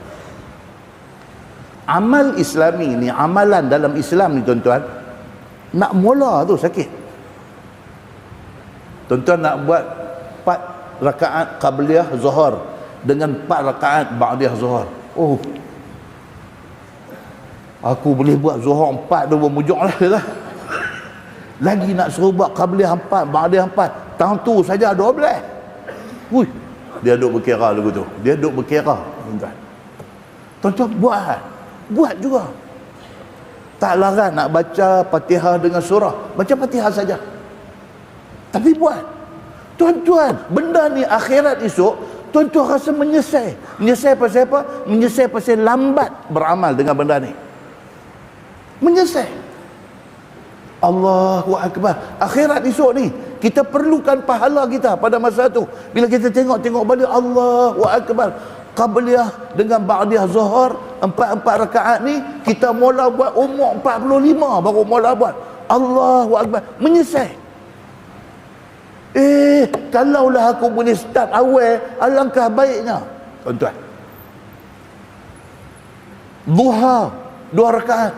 Amal Islami ni, amalan dalam Islam ni tuan-tuan, nak mula tu sakit. Tuan-tuan nak buat 4 rakaat qabliyah zuhur dengan 4 rakaat ba'diyah zuhur. Oh, aku boleh buat zuhur 4 tu bermujuk lah. Lagi nak suruh buat qabliyah 4, ba'diyah 4. Tahun tu saja 12. Hui, dia duk berkira lagu tu. Dia duk berkira, tuan-tuan. Tuan-tuan buat juga. Tak larang nak baca Fatihah dengan surah. Baca Fatihah saja. Tapi buat. Tuan-tuan, benda ni akhirat esok, tuan-tuan rasa menyesal. Menyesal pasal apa? Menyesal pasal lambat beramal dengan benda ni. Menyesal. Allahu Akbar. Akhirat esok ni kita perlukan pahala kita pada masa tu. Bila kita tengok balik, Allahu Akbar, qabliyah dengan ba'diyah zuhur 4 rakaat ni kita mula buat umur 45 baru mula buat. Allahu Akbar. Menyesal. Kalaulah aku boleh start awal, alangkah baiknya. Tuan-tuan, duha 2 rakaat,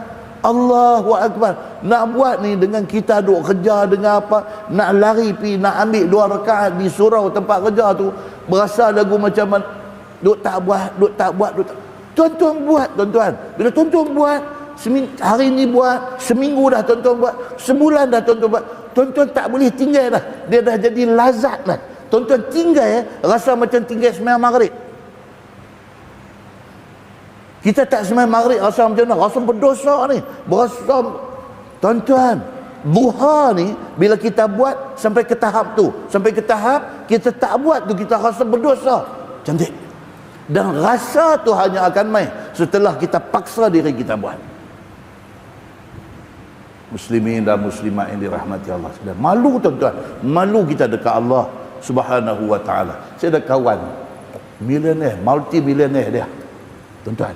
Allahu Akbar. Nak buat ni dengan kita duk kerja dengan apa, nak lari pi nak ambil 2 rakaat di surau tempat kerja tu, berasa lagu macam duk tak buat. Tuan-tuan buat, tuan-tuan. Bila tuan-tuan buat, hari ni buat, seminggu dah tuan-tuan buat, sebulan dah tuan-tuan buat, tuan-tuan tak boleh tinggal dah. Dia dah jadi lazat dah. Tuan-tuan tinggal rasa macam tinggal sembahyang maghrib. Kita tak sembahyang maghrib rasa macam mana? Rasa berdosa ni. Berasa, tuan-tuan, duha ni bila kita buat sampai ke tahap tu, sampai ke tahap kita tak buat tu, kita rasa berdosa. Cantik. Dan rasa tu hanya akan main setelah kita paksa diri kita buat. Muslimin dan muslimat yang dirahmati Allah sekalian, malu tuan-tuan, malu kita dekat Allah Subhanahu wa ta'ala. Saya ada kawan milioner, multi-milioner dia, tuan-tuan,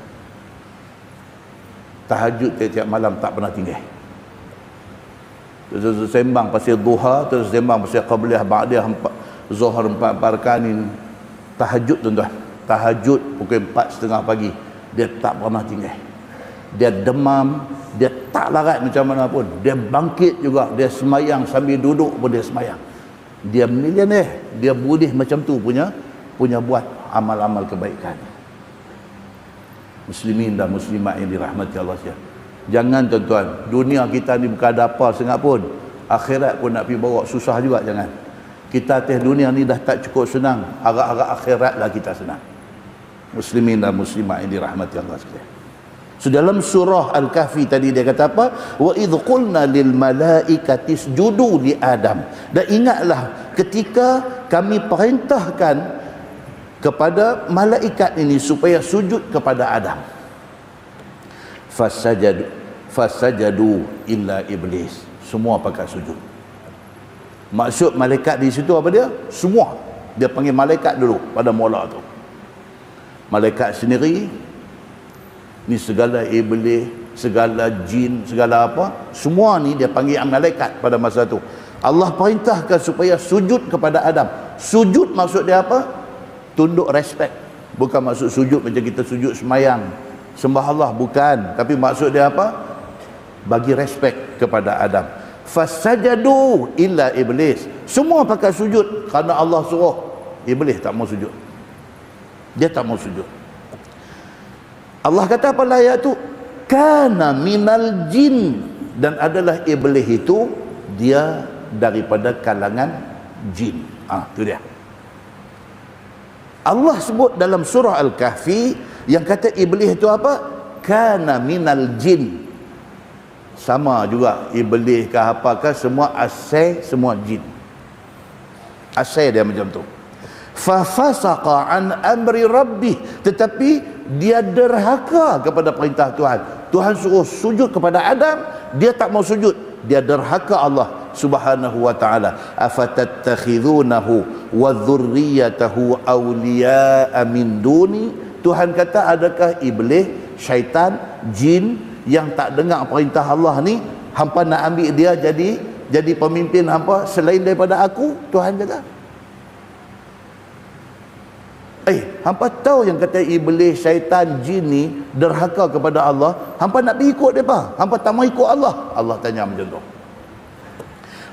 tahajud tiap-tiap malam tak pernah tinggal. Terus sembang pasal duha, terus sembang pasal qabliyah, ba'diyah, zuhur 4 rakaat, tahajud tuan-tuan, tahajud pukul 4:30 pagi, dia tak pernah tinggal. Dia demam, dia tak larat macam mana pun, dia bangkit juga, dia semayang sambil duduk pun dia semayang. Dia milioner, dia boleh macam tu punya buat amal-amal kebaikan. Muslimin dan muslimat yang dirahmati Allah sekalian, jangan tuan-tuan, dunia kita ni bukan ada apa sangat pun, akhirat pun nak pergi bawa susah juga. Jangan, kita atas dunia ni dah tak cukup senang, harap-harap akhirat lah kita senang. Muslimin dan muslimat yang dirahmati Allah sekalian. So dalam surah Al-Kahfi tadi dia kata apa? Wa idh qulna lil malaikati isjudu li Adam. Dan ingatlah ketika kami perintahkan kepada malaikat ini supaya sujud kepada Adam. Fasajadu illa iblis. Semua pakai sujud. Maksud malaikat di situ apa dia? Semua. Dia panggil malaikat dulu pada mula tu. Malaikat sendiri ni, segala iblis, segala jin, segala apa, semua ni dia panggil malaikat pada masa tu. Allah perintahkan supaya sujud kepada Adam. Sujud maksud dia apa? Tunduk respect. Bukan maksud sujud macam kita sujud semayang sembah Allah, bukan. Tapi maksud dia apa? Bagi respect kepada Adam. Fasajadu illa iblis. Semua pakai sujud kerana Allah suruh. Iblis tak mau sujud. Dia tak mau sujud. Allah kata apa ayat tu? Kana minal jin. Dan adalah iblis itu, dia daripada kalangan jin. Tu dia. Allah sebut dalam surah Al-Kahfi yang kata iblis itu apa? Kana minal jin. Sama juga iblis ke apakah, semua asal, semua jin. Asal dia macam tu. Fa fasaqa an amri rabbih, tetapi dia derhaka kepada perintah Tuhan. Tuhan suruh sujud kepada Adam, dia tak mau sujud. Dia derhaka Allah Subhanahu wa ta'ala. Afatattakhidunahu wa dhurriyyatahu awliya'a min duni. Tuhan kata, adakah iblis, syaitan, jin yang tak dengar perintah Allah ni, hampa nak ambil dia jadi pemimpin hampa selain daripada aku? Tuhan kata. Hampa tahu yang kata iblis, syaitan, jin ni derhaka kepada Allah, hampa nak pergi ikut mereka? Hampa tak mau ikut Allah? Allah tanya macam tu.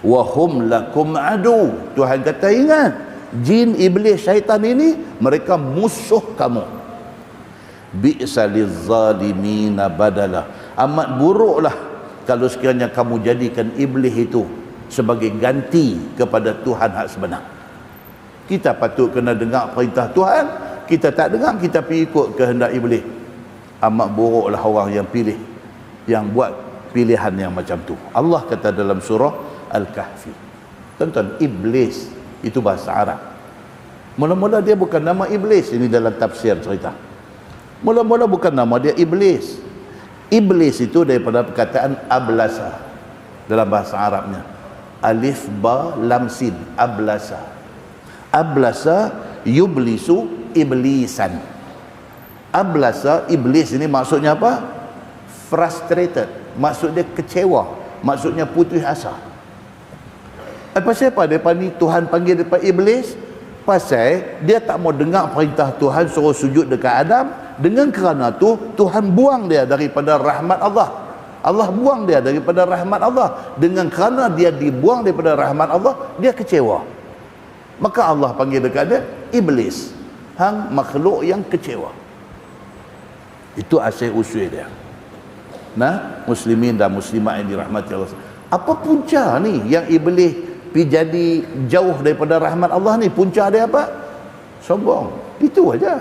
Wa hum lakum adu. Tuhan kata, ingat, jin, iblis, syaitan ini mereka musuh kamu. Bi'sa lizzalimina badala. Amat buruklah kalau sekiranya kamu jadikan iblis itu sebagai ganti kepada Tuhan hak sebenar. Kita patut kena dengar perintah Tuhan, kita tak dengar, kita pergi ikut kehendak iblis. Amat buruklah orang yang pilih, yang buat pilihan yang macam tu. Allah kata dalam surah Al-Kahfi. Tonton, iblis itu bahasa Arab. Mula-mula dia bukan nama iblis, ini dalam tafsir cerita. Mula-mula bukan nama dia iblis. Iblis itu daripada perkataan ablasa dalam bahasa Arabnya. Alif ba lam sin, ablasa. Ablasa yublisu iblisan. Ablasa, iblis ini maksudnya apa? Frustrated. Maksud dia kecewa. Maksudnya putus asa. Pasal apa depan ni Tuhan panggil depan iblis? Pasal dia tak mau dengar perintah Tuhan suruh sujud dekat Adam. Dengan kerana tu Tuhan buang dia daripada rahmat Allah. Allah buang dia daripada rahmat Allah. Dengan kerana dia dibuang daripada rahmat Allah, dia kecewa. Maka Allah panggil dekat dia iblis, hang makhluk yang kecewa. Itu asal usul dia. muslimin dan muslimat yang dirahmati Allah. Apa punca ni yang iblis pergi jadi jauh daripada rahmat Allah ni? Punca dia apa? Sombong. Itu aja.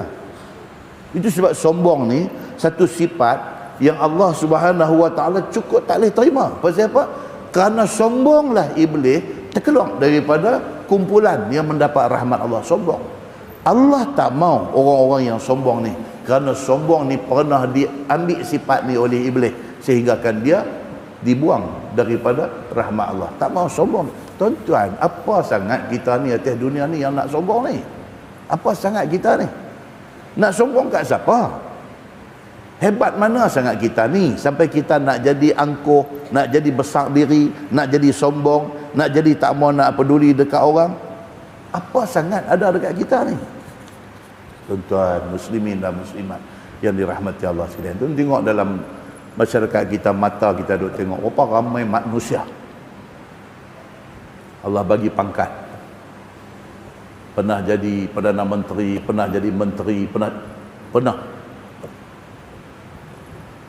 Itu sebab sombong ni satu sifat yang Allah Subhanahu Wa Taala cukup tak boleh terima. Pasal apa? Kerana sombonglah iblis terkeluar daripada kumpulan yang mendapat rahmat Allah. Sombong. Allah tak mau orang-orang yang sombong ni, kerana sombong ni pernah diambil sifat ni oleh iblis sehingga kan dia dibuang daripada rahmat Allah. Tak mau sombong. Tuan-tuan, apa sangat kita ni atas dunia ni yang nak sombong ni? Apa sangat kita ni? Nak sombong kat siapa? Hebat mana sangat kita ni sampai kita nak jadi angkuh, nak jadi besar diri, nak jadi sombong, nak jadi tak mau nak peduli dekat orang? Apa sangat ada dekat kita ni? Tuan-tuan muslimin dan muslimat yang dirahmati Allah sekalian, tuan tengok dalam masyarakat kita, mata kita duk tengok berapa ramai manusia Allah bagi pangkat, pernah jadi Perdana Menteri, pernah jadi menteri, pernah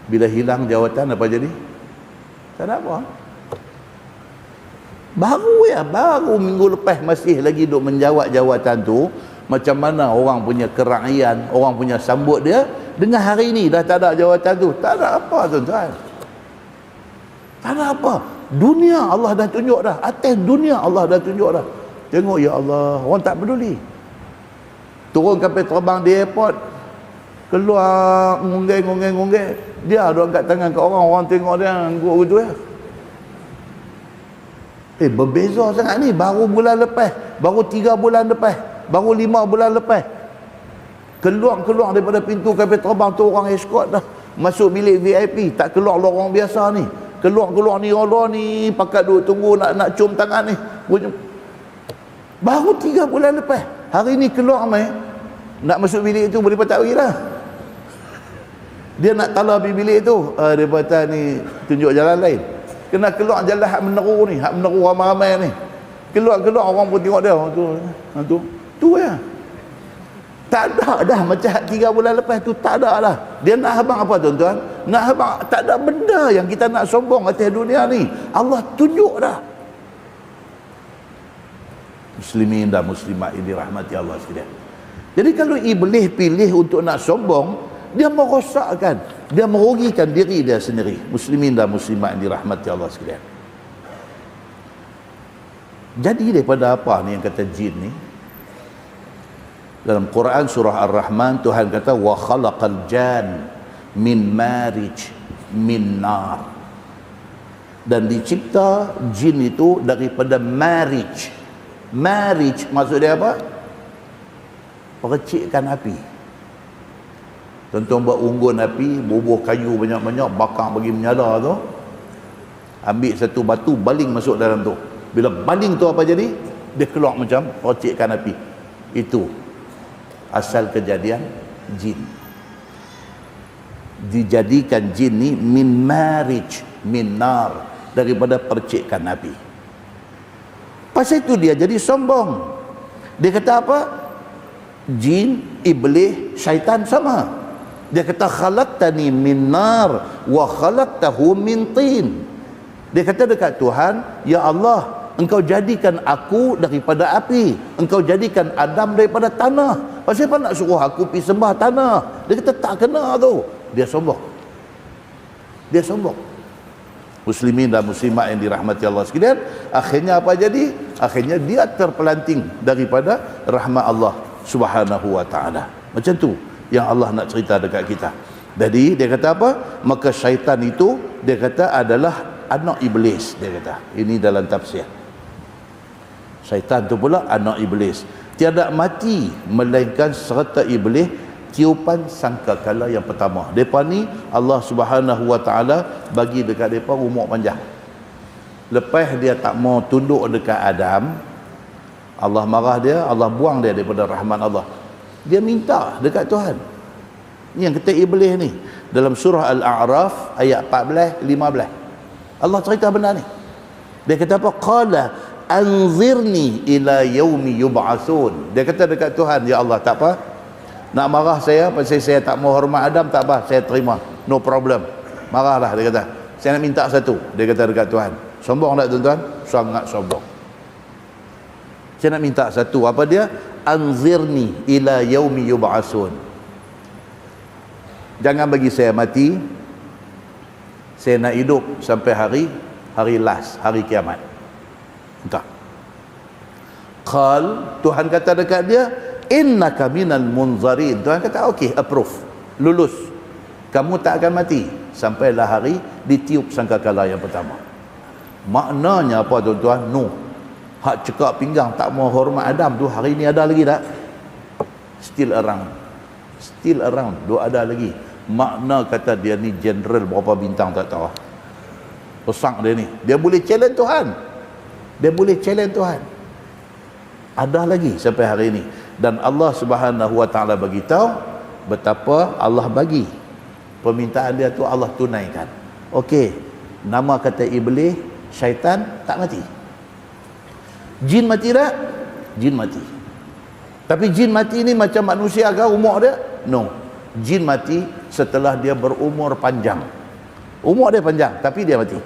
bila hilang jawatan apa jadi? Tak ada apa. Baru minggu lepas masih lagi duk menjawat jawatan tu. Macam mana orang punya kerakyatan, orang punya sambut dia. Dengan hari ni dah tak ada jawatan tu. Tak ada apa tuan-tuan. Tak ada apa. Dunia Allah dah tunjuk dah. Atas dunia Allah dah tunjuk dah. Tengok ya Allah, orang tak peduli. Turun kapal terbang di airport, keluar ngunggay. Dia duk angkat tangan ke orang tengok dia angguk gitu ya. Berbeza sangat ni. Baru bulan lepas, baru 3 bulan lepas, baru 5 bulan lepas, keluar daripada pintu kapal terbang tu orang escort dah. Masuk bilik VIP, tak keluar lorong biasa ni. Keluar ni orang ni pakat duk tunggu nak cium tangan ni. Baru 3 bulan lepas. Hari ni keluar mai nak masuk bilik tu boleh patah pergi dah. Dia nak tala pergi bilik tu, dia kata ni tunjuk jalan lain. Kena keluar jalan hak meneru ni, hak meneru ramai-ramai ni. Keluar orang pun tengok dia. Tu ya. Tak ada dah macam 3 bulan lepas tu, tak ada dah. Dia nak habang apa tuan-tuan? Nak habang tak ada benda yang kita nak sombong atas dunia ni. Allah tunjuk dah. Muslimin dan muslimat ini rahmati Allah sekalian. Jadi kalau iblis pilih untuk nak sombong, dia merosakkan, dia merugikan diri dia sendiri. Muslimin dan muslimat ini rahmati Allah sekalian. Jadi daripada apa ni yang kata jin ni? Dalam Quran surah Ar-Rahman, Tuhan kata wa khalaqal jan min marij min nar. Dan dicipta jin itu daripada marij. Marij maksud dia apa? Percikkan api. Tuan-tuan buat unggun api, bubuh kayu banyak-banyak, bakar bagi menyala tu, ambil satu batu, baling masuk dalam tu. Bila baling tu apa jadi? Dia keluar macam percikkan api. Itu asal kejadian jin. Dijadikan jin ni min marij min nar, daripada percikkan api. Pasal itu dia jadi sombong. Dia kata apa? Jin, iblis, syaitan sama. Dia kata khalaqtani min nar wa khalaqtahu min tin. Dia kata dekat Tuhan, ya Allah, engkau jadikan aku daripada api, engkau jadikan Adam daripada tanah. Pasal apa nak suruh aku pergi sembah tanah? Dia kata tak kena tu. Dia sombong. Dia sombong. Muslimin dan muslimat yang dirahmati Allah sekalian, akhirnya apa jadi? Akhirnya dia terpelanting daripada rahmat Allah Subhanahu wa taala. Macam tu yang Allah nak cerita dekat kita. Jadi dia kata apa? Maka syaitan itu dia kata adalah anak iblis. Dia kata ini dalam tafsir. Syaitan tu pula anak iblis. Tiada mati melainkan serta iblis tiupan sangkakala yang pertama. Depa ni Allah Subhanahu wa taala bagi dekat depa umur panjang. Lepas dia tak mau tunduk dekat Adam, Allah marah dia, Allah buang dia daripada rahmat Allah. Dia minta dekat Tuhan. Ni yang kata iblis ni dalam surah Al-A'raf ayat 14 15. Allah cerita benda ni. Dia kata apa? Qala anzirni ila yaumi yub'atsun. Dia kata dekat Tuhan, ya Allah, tak apa. Nak marah saya pasal saya tak mau hormat Adam, tak apa, saya terima. No problem. marahlah. Dia kata, saya nak minta satu. Dia kata dekat Tuhan. Sombong tak tuan-tuan? Sangat sombong. Saya nak minta satu. Apa dia? Anzirni ila yaumi yub'asun. Jangan bagi saya mati. Saya nak hidup sampai hari last, hari kiamat. Entah. Qal, Tuhan kata dekat dia, innaka minal munzarin. Tuhan kata okey, approve, lulus. Kamu tak akan mati sampailah hari ditiup sangkakala yang pertama. Maknanya apa tuan-tuan? Nuh hak cekak pinggang tak mau hormat Adam tu, hari ni ada lagi tak? Still around. Still around, dia ada lagi. Makna kata dia ni general berapa bintang tak tahu. Pesak dia ni, dia boleh challenge Tuhan. Dia boleh challenge Tuhan. Ada lagi sampai hari ini. Dan Allah Subhanahu Wa Taala bagi tahu betapa Allah bagi permintaan dia tu Allah tunaikan. Okey, nama kata iblis, syaitan tak mati. Jin mati tak? Jin mati. Tapi jin mati ni macam manusia ke umur dia? No. Jin mati setelah dia berumur panjang. Umur dia panjang tapi dia mati.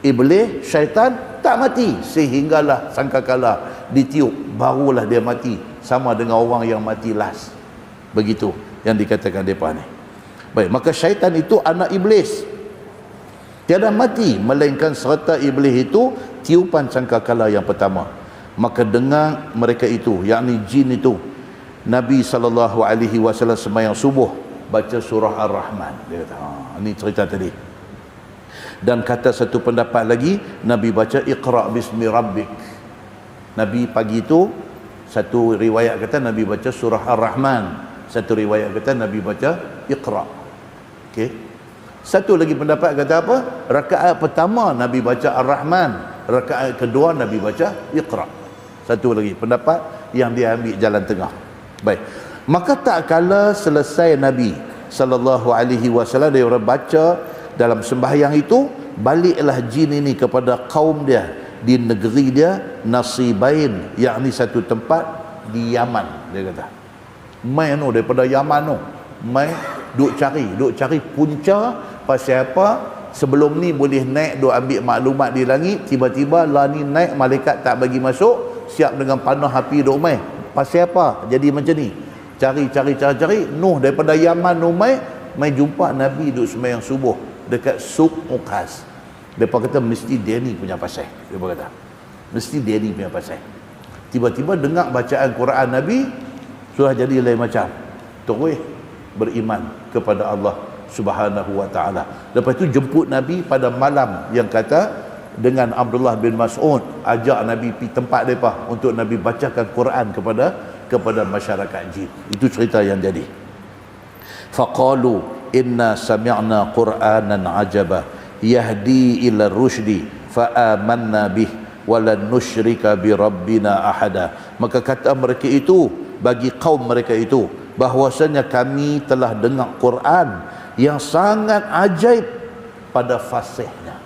Iblis, syaitan tak mati sehinggalah sangkakala ditiup barulah dia mati, sama dengan orang yang mati last. Begitu yang dikatakan depa ni. Baik, maka syaitan itu anak iblis. Tiada mati melainkan serta iblis itu tiupan sangkakala yang pertama. Maka dengar mereka itu, yakni jin itu, Nabi SAW sembahyang subuh baca surah Ar-Rahman. Dia kata, ini cerita tadi. Dan kata satu pendapat lagi, Nabi baca Iqra' bismi rabbik. Nabi pagi itu, satu riwayat kata Nabi baca surah Ar-Rahman, satu riwayat kata Nabi baca Iqra'. Okey. Satu lagi pendapat kata apa? Rakaat pertama Nabi baca Ar-Rahman, rakaat kedua Nabi baca Iqra'. Satu lagi pendapat yang dia ambil jalan tengah. Baik. Maka tak kala selesai Nabi SAW dia baca dalam sembahyang itu, baliklah jin ini kepada kaum dia di negeri dia Nasibain, yakni satu tempat di Yaman. Dia kata mai daripada Yaman mai duk cari punca. Pasal apa? Sebelum ni boleh naik duk ambil maklumat di langit, tiba-tiba lah ni naik, malaikat tak bagi masuk, siap dengan panah api duk mai. Pasal apa jadi macam ni? Cari Nuh daripada Yaman mai jumpa Nabi duk sembahyang subuh dekat Suq Uqas. Depa kata mesti dia ni punya pasal. Depa kata mesti dia ni punya pasal. Tiba-tiba dengar bacaan Quran Nabi, sudah jadi lain macam. Terus beriman kepada Allah Subhanahu Wa Taala. Lepas tu jemput Nabi pada malam yang kata dengan Abdullah bin Mas'ud, ajak Nabi pergi tempat depa untuk Nabi bacakan Quran kepada masyarakat jin. Itu cerita yang jadi. Faqalu inna sami'na qur'anan ajaba yahdi ila rusydi fa amanna bih wa lan nusyrika bi rabbina ahada. Maka kata mereka itu bagi kaum mereka itu bahwasanya kami telah dengar Quran yang sangat ajaib pada fasihnya.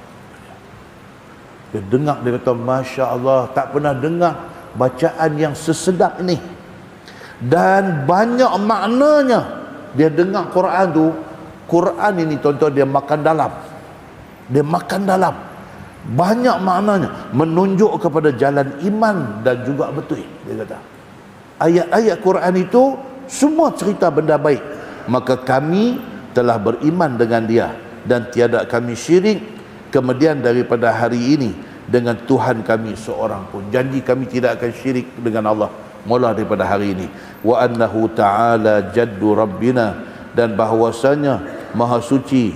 Dia dengar, dia kata Masya Allah, tak pernah dengar bacaan yang sesedap ini dan banyak maknanya. Dia dengar Quran tu, Quran ini tuan-tuan dia makan dalam, banyak maknanya, menunjuk kepada jalan iman dan juga betul. Dia kata ayat-ayat Quran itu semua cerita benda baik, maka kami telah beriman dengan dia dan tiada kami syirik kemudian daripada hari ini dengan Tuhan kami seorang pun. Janji kami tidak akan syirik dengan Allah mula daripada hari ini. Wa annahu ta'ala jaddu rabbina, dan bahwasanya maha suci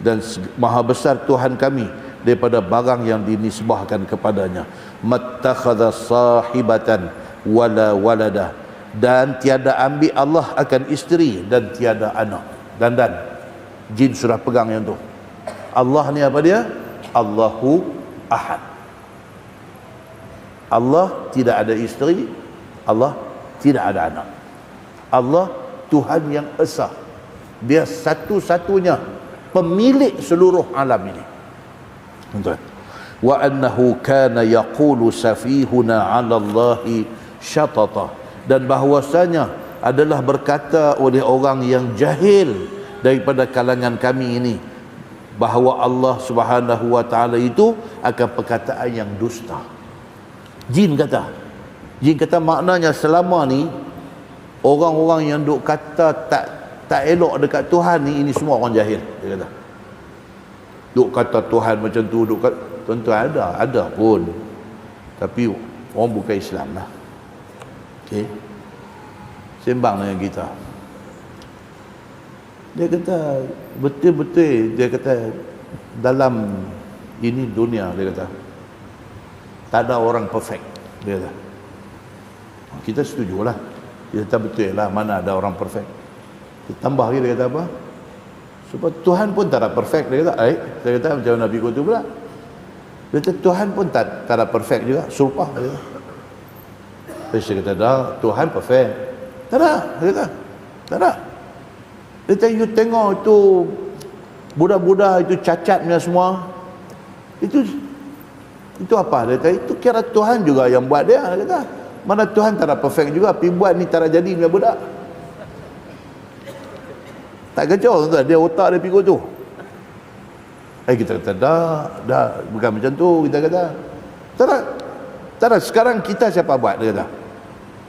dan maha besar Tuhan kami daripada barang yang dinisbahkan kepadanya. Mattakhadha sahibatan wala walada, dan tiada ambil Allah akan isteri dan tiada anak. Dan jin sudah pegang yang tu. Allah ni apa dia? Allahu Ahad. Allah tidak ada isteri, Allah tidak ada anak. Allah Tuhan yang esa. Dia satu-satunya pemilik seluruh alam ini. Tuan-tuan. Wa annahu kana yaqulu safihuna 'ala Allahi syatata, dan bahwasanya adalah berkata oleh orang yang jahil daripada kalangan kami ini bahawa Allah Subhanahu wa taala itu akan perkataan yang dusta. Jin kata maknanya selama ni orang-orang yang duk kata tak elok dekat Tuhan ni, ini semua orang jahil, dia kata. Duk kata Tuhan macam tu, duk kata, tentu ada pun, tapi orang bukan Islam lah. Okey, sembang dengan kita. Dia kata betul-betul, dia kata dalam ini dunia, dia kata tak ada orang perfect, dia kata. Kita setujulah, dia kata betul lah, mana ada orang perfect. Dia tambah lagi, dia kata apa, sebab Tuhan pun tak ada perfect, dia kata. Dia kata macam Nabi tu pula, dia kata Tuhan pun tak ada perfect juga, sumpah, dia kata. Terus dia kata dah, Tuhan perfect, tak ada, dia kata tak ada. Dia kata you tengok itu budak-budak itu cacatnya semua, itu apa, dia kata itu kira Tuhan juga yang buat dia, dia kata. Mana Tuhan tak ada perfect juga, pergi buat ni tak ada jadi punya budak. Tak kacau tuan, dia otak dia pikir tu. Kita kata dah bukan macam tu, kita kata tak ada, sekarang kita siapa buat, dia kata.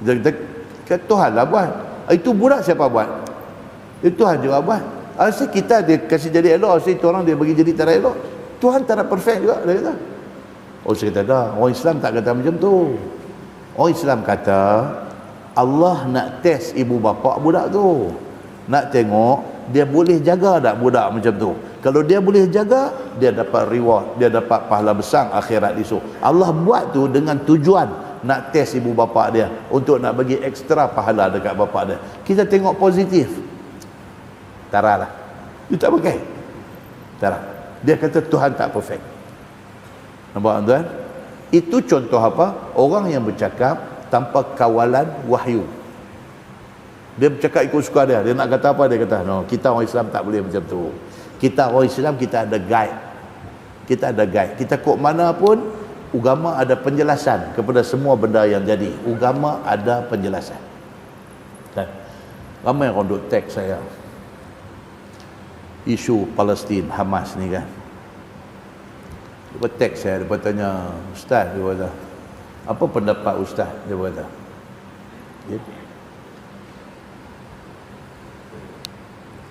Dia kata Tuhan lah buat. Itu budak siapa buat? Itu Tuhan juga buat. Asal kita dia kasih jadi elok, asal itu orang dia bagi jadi tak ada elok. Tuhan tak ada perfect juga, dia kata. Saya kata dah, orang Islam tak kata macam tu. Orang Islam kata Allah nak test ibu bapa budak tu, nak tengok dia boleh jaga tak budak macam tu. Kalau dia boleh jaga, dia dapat reward, dia dapat pahala besar akhirat esok. Allah buat tu dengan tujuan nak test ibu bapa dia, untuk nak bagi ekstra pahala dekat bapa dia. Kita tengok positif, tara lah, dia tak pakai tara. Dia kata Tuhan tak perfect. Nampak tuan? Itu contoh apa? Orang yang bercakap tanpa kawalan wahyu. Dia bercakap ikut suka dia. Dia nak kata apa, dia kata no, kita orang Islam tak boleh macam tu. Kita orang Islam, kita ada guide. Kita ada guide. Kita kok mana pun, agama ada penjelasan kepada semua benda yang jadi. Agama ada penjelasan. Dan ramai orang duk tag saya isu Palestin, Hamas ni kan. Dia teks saya, dia tanya, Ustaz, dia kata, apa pendapat Ustaz, dia kata.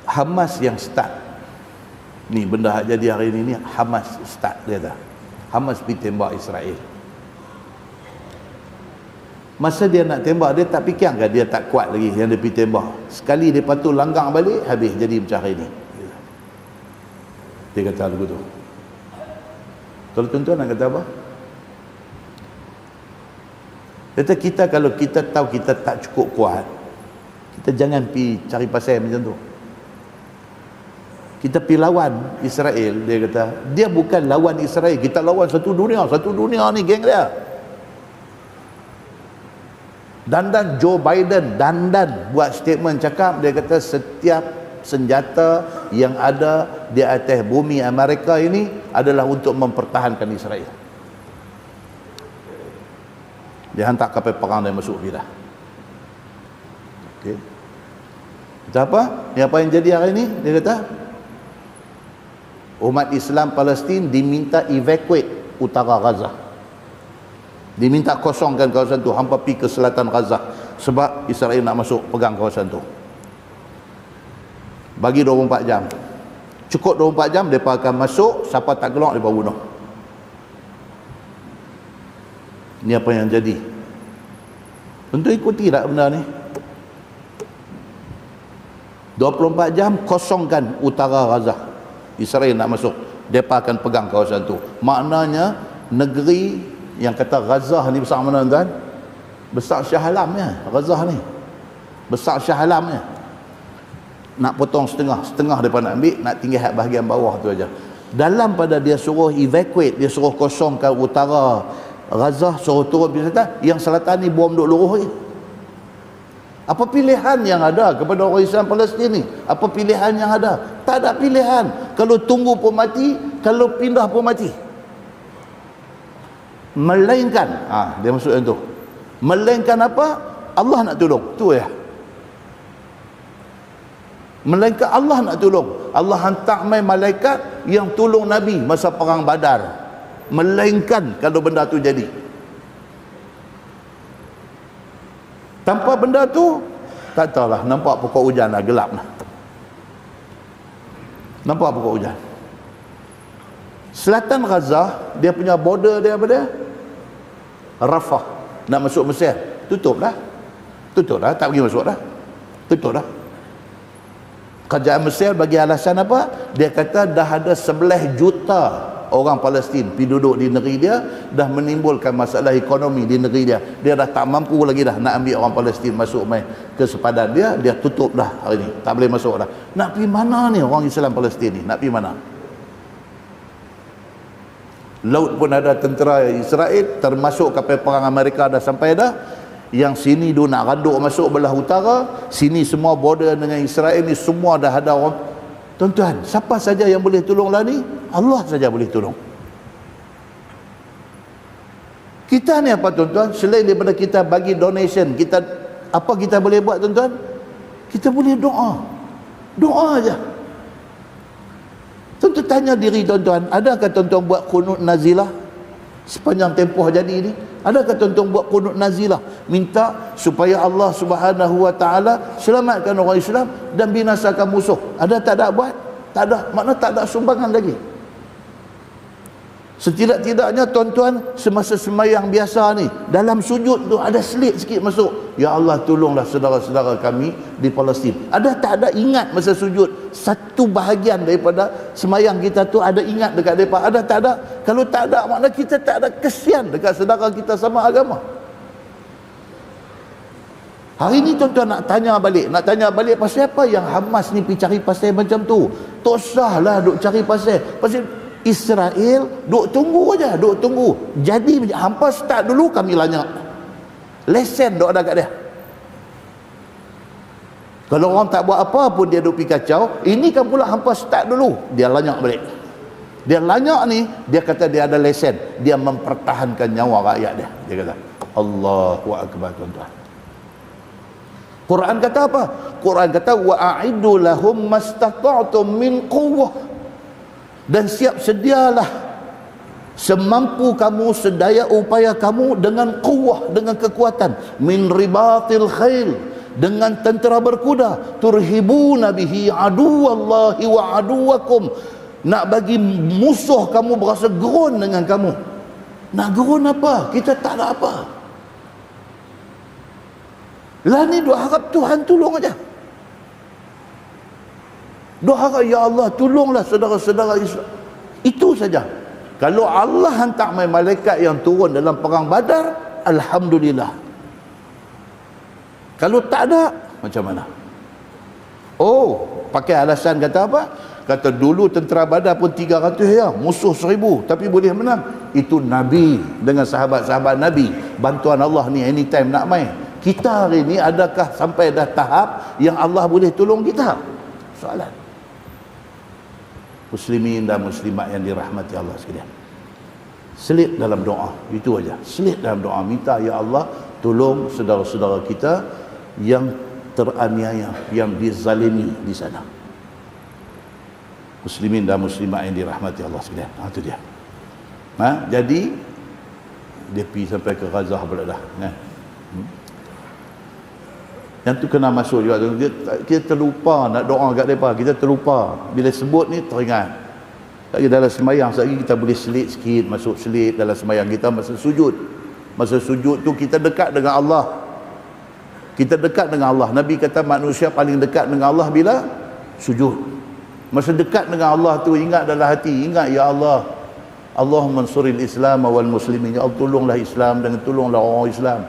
Hamas yang start ni, benda yang jadi hari ni Hamas start, dia kata. Hamas pergi tembak Israel. Masa dia nak tembak, dia tak fikirkan dia tak kuat lagi yang dia pergi tembak. Sekali dia patut langgang balik, habis jadi macam hari ni. Dia kata begitu. Kalau tuan-tuan nak kata apa? Kata kita, kalau kita tahu kita tak cukup kuat, kita jangan pergi cari pasal macam tu. Kita pergi lawan Israel, dia kata. Dia bukan lawan Israel, kita lawan satu dunia ni geng dia. Dandan Joe Biden, buat statement cakap, dia kata setiap senjata yang ada di atas bumi Amerika ini adalah untuk mempertahankan Israel. Dia hantar kapal perang dia masuk bila. Okey. Kata apa? Apa yang jadi hari ini? Dia kata umat Islam Palestin diminta evacuate utara Gaza. Diminta kosongkan kawasan tu, hampa pergi ke selatan Gaza sebab Israel nak masuk pegang kawasan tu. Bagi 24 jam. Cukup 24 jam, mereka akan masuk, siapa tak keluar, mereka bunuh. Ini apa yang jadi. Tentu ikuti tak benda ni. 24 jam, kosongkan utara Gaza. Israel nak masuk, mereka akan pegang kawasan tu. Maknanya, negeri yang kata Gaza ni besar mana tuan? Besar Shah Alamnya, Gaza ni. Besar Shah Alamnya. Nak potong setengah mereka nak ambil, nak tinggal bahagian bawah tu aja. Dalam pada dia suruh evacuate, dia suruh kosongkan utara Gaza, suruh turun biasa, yang selatan ni bom duk luruh ni. Apa pilihan yang ada kepada orang Islam Palestin ni? Apa pilihan yang ada? Tak ada pilihan. Kalau tunggu pun mati, kalau pindah pun mati. Melainkan, dia maksud yang tu. Melainkan apa? Allah nak tolong. Tu ya. Melainkan Allah nak tolong. Allah hantar mai malaikat yang tolong Nabi masa perang Badar. Melainkan kalau benda tu jadi. Tanpa benda tu, tak tahulah, nampak pokok hujan lah, gelap lah. Nampak pokok hujan. Selatan Gaza, dia punya border dia apa dia? Rafah. Nak masuk Mesir, tutup dah. Tutup dah, tak pergi masuk dah. Tutup dah. Kerajaan Mesir bagi alasan apa? Dia kata dah ada 11 juta orang Palestin pergi duduk di negeri dia, dah menimbulkan masalah ekonomi di negeri dia. Dia dah tak mampu lagi dah nak ambil orang Palestin masuk mai ke sepadan dia, dia tutup dah hari ni. Tak boleh masuk dah. Nak pergi mana ni orang Islam Palestin ni? Nak pergi mana? Laut pun ada tentera Israel, termasuk kapal perang Amerika dah sampai dah. Yang sini dia nak raduk masuk belah utara, sini semua border dengan Israel ni semua dah ada orang. Tuan-tuan, siapa saja yang boleh tolonglah ni? Allah saja boleh tolong. Kita ni apa tuan-tuan? Selain daripada kita bagi donation, kita apa kita boleh buat tuan-tuan? Kita boleh doa. Doa aja. Tuan-tuan tanya diri tuan-tuan, adakah tuan-tuan buat qunut nazilah sepanjang tempoh jadi ni? Adakah tuan-tuan buat qunut nazilah, minta supaya Allah Subhanahu wa taala selamatkan orang Islam dan binasakan musuh? Ada tak ada buat? Tak ada. Makna tak ada sumbangan lagi. Setidak-tidaknya tuan-tuan semasa sembahyang biasa ni, dalam sujud tu ada selit sikit masuk, ya Allah tolonglah saudara-saudara kami di Palestin. Ada tak ada ingat masa sujud satu bahagian daripada sembahyang kita tu ada ingat dekat mereka? Ada tak ada? Kalau tak ada, makna kita tak ada kesian dekat saudara kita sama agama. Hari ni tuan-tuan nak tanya balik pasal apa yang Hamas ni pergi cari pasal macam tu? Tak usahlah duk cari pasal Israel duk tunggu aja, duk tunggu. Jadi hampa start dulu, kami lanyak. Lesen duk ada kat dia. Kalau orang tak buat apa pun dia duk pergi kacau, ini kan pula hampa start dulu, dia lanyak balik. Dia lanyak ni, dia kata dia ada lesen, dia mempertahankan nyawa rakyat dia. Dia kata, Allahu akbar tuan-tuan. Quran kata apa? Quran kata wa'iddu lahum mastata'tum min quwwah. Dan siap sedialah semampu kamu, sedaya upaya kamu dengan kuwah, dengan kekuatan, min ribatil khail, dengan tentera berkuda, turhibuna bihi aduwallahi wa aduwakum, nak bagi musuh kamu berasa gerun dengan kamu. Nak gerun apa? Kita tak ada apa. Lah ni duk harap Tuhan tolong aja. Doa, ya Allah tolonglah saudara-saudara Islam. Itu saja. Kalau Allah hantar malaikat yang turun dalam perang Badar, alhamdulillah. Kalau tak ada, macam mana? Oh, pakai alasan kata apa? Kata dulu tentera Badar pun 300 ya, musuh 1000 tapi boleh menang. Itu Nabi dengan sahabat-sahabat Nabi. Bantuan Allah ni anytime nak main. Kita hari ni adakah sampai dah tahap yang Allah boleh tolong kita? Soalan. Muslimin dan muslimat yang dirahmati Allah sekalian, selit dalam doa, itu aja. Selit dalam doa, minta ya Allah tolong saudara-saudara kita yang teraniaya, yang dizalimi di sana. Muslimin dan muslimat yang dirahmati Allah sekalian. Itu dia. Jadi dia pergi sampai ke Gaza pula dah. Yang tu kena masuk juga. Kita terlupa nak doa kat mereka. Kita terlupa. Bila sebut ni teringat. Lagi dalam sembahyang lagi kita boleh selit sikit, masuk selit dalam sembahyang kita masa sujud. Masa sujud tu kita dekat dengan Allah. Kita dekat dengan Allah. Nabi kata manusia paling dekat dengan Allah bila sujud. Masa dekat dengan Allah tu ingat dalam hati, ingat ya Allah, Allahumma ansuril Islam wal muslimin. Ya Allah tolonglah Islam dan tolonglah orang Islam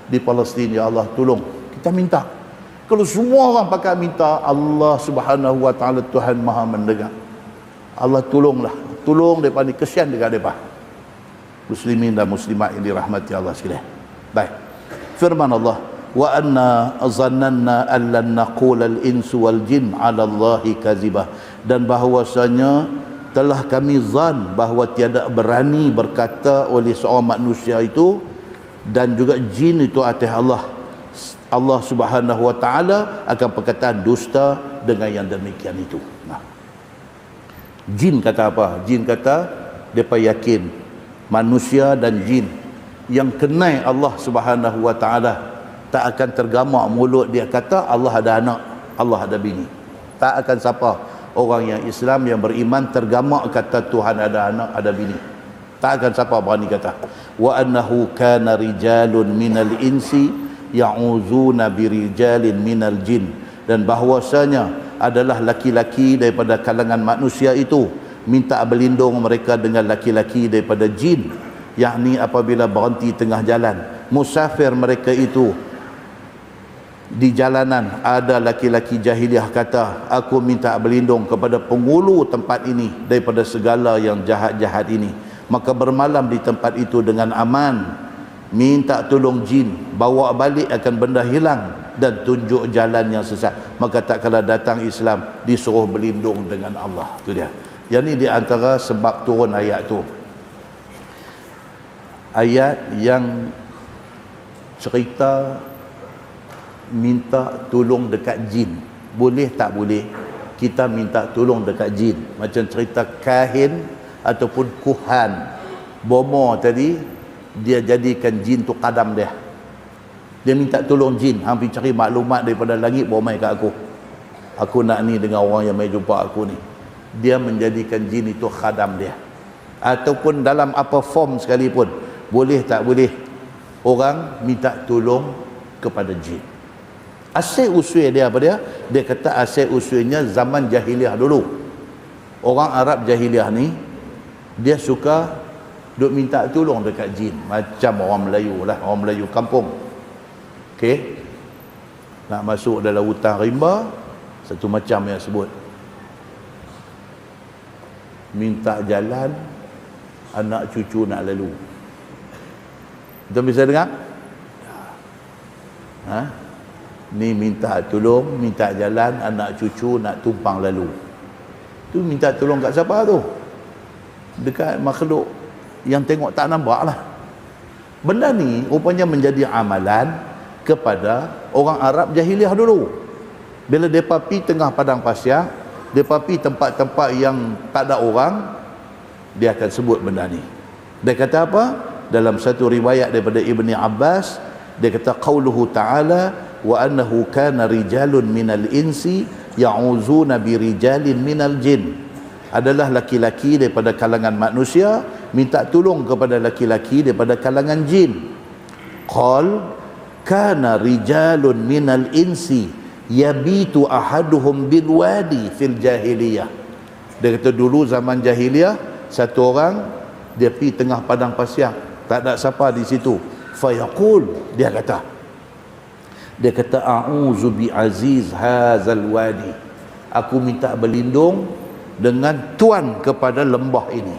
di Palestin, ya Allah tolong. Kita minta. Kalau semua orang pakai minta, Allah Subhanahu wa taala Tuhan Maha mendengar. Allah tolonglah, tolong depa ni, kesian dekat depa. Muslimin dan muslimat yang dirahmati Allah sekalian. Baik. Firman Allah, wa anna zannanna an lan naqula al insu wal jin 'ala Allahi kadzibah, dan bahwasanya telah kami zan bahawa tiada berani berkata oleh seorang manusia itu dan juga jin itu atas Allah Subhanahu wa taala akan perkataan dusta dengan yang demikian itu. Nah, jin kata apa? Jin kata mereka yakin manusia dan jin yang kenal Allah Subhanahu wa taala tak akan tergamak mulut dia kata Allah ada anak, Allah ada bini. Tak akan siapa orang yang Islam yang beriman tergamak kata Tuhan ada anak, ada bini. Tak akan siapa berani kata. Wa annahu kana rijalun minal insi ya'uzuna birijalin minal jin, dan bahwasanya adalah laki-laki daripada kalangan manusia itu minta berlindung mereka dengan laki-laki daripada jin, yakni apabila berhenti tengah jalan musafir mereka itu di jalanan, ada laki-laki jahiliah kata aku minta berlindung kepada penghulu tempat ini daripada segala yang jahat-jahat ini, maka bermalam di tempat itu dengan aman, minta tolong jin, bawa balik akan benda hilang dan tunjuk jalan yang sesat. Maka tak kala datang Islam disuruh berlindung dengan Allah. Itu dia. Yang ni di antara sebab turun ayat tu. Ayat yang cerita minta tolong dekat jin. Boleh tak boleh kita minta tolong dekat jin? Macam cerita kahin ataupun kuhan. Bomo tadi, dia jadikan jin tu qadam dia. Dia minta tolong jin, hampir cari maklumat daripada langit bawa mai kat aku. Aku nak ni dengan orang yang mai jumpa aku ni. Dia menjadikan jin itu khadam dia. Ataupun dalam apa form sekalipun, boleh tak boleh orang minta tolong kepada jin. Asal usul dia apa dia? Dia kata asal usulnya zaman jahiliah dulu. Orang Arab jahiliah ni dia suka duk minta tolong dekat jin, macam orang Melayu lah, orang Melayu kampung. Okey, nak masuk dalam hutan rimba, satu macam yang sebut minta jalan, anak cucu nak lalu. Kita bisa dengar? Ha? Ni minta tolong, minta jalan, anak cucu nak tumpang lalu. Tu minta tolong kat siapa tu? Dekat makhluk yang tengok tak nampak lah. Benda ni rupanya menjadi amalan kepada orang Arab jahiliah dulu. Bila mereka pergi tengah padang pasir, mereka pergi tempat-tempat yang tak ada orang, dia akan sebut benda ni. Dia kata apa? Dalam satu riwayat daripada Ibni Abbas, dia kata qauluhu ta'ala wa annahu kana rijalun minal insi ya'uzuna birijalin minal jin. Adalah laki-laki daripada kalangan manusia minta tolong kepada laki-laki daripada kalangan jin. Qal kana rijalun minal insi yabitu ahaduhum bil wadi fil jahiliyah. Dia kata dulu zaman jahiliyah, satu orang dia pergi tengah padang pasir, tak ada siapa di situ. Fayaqul, dia kata a'udzu bi aziz hadzal wadi, aku minta berlindung dengan tuan kepada lembah ini.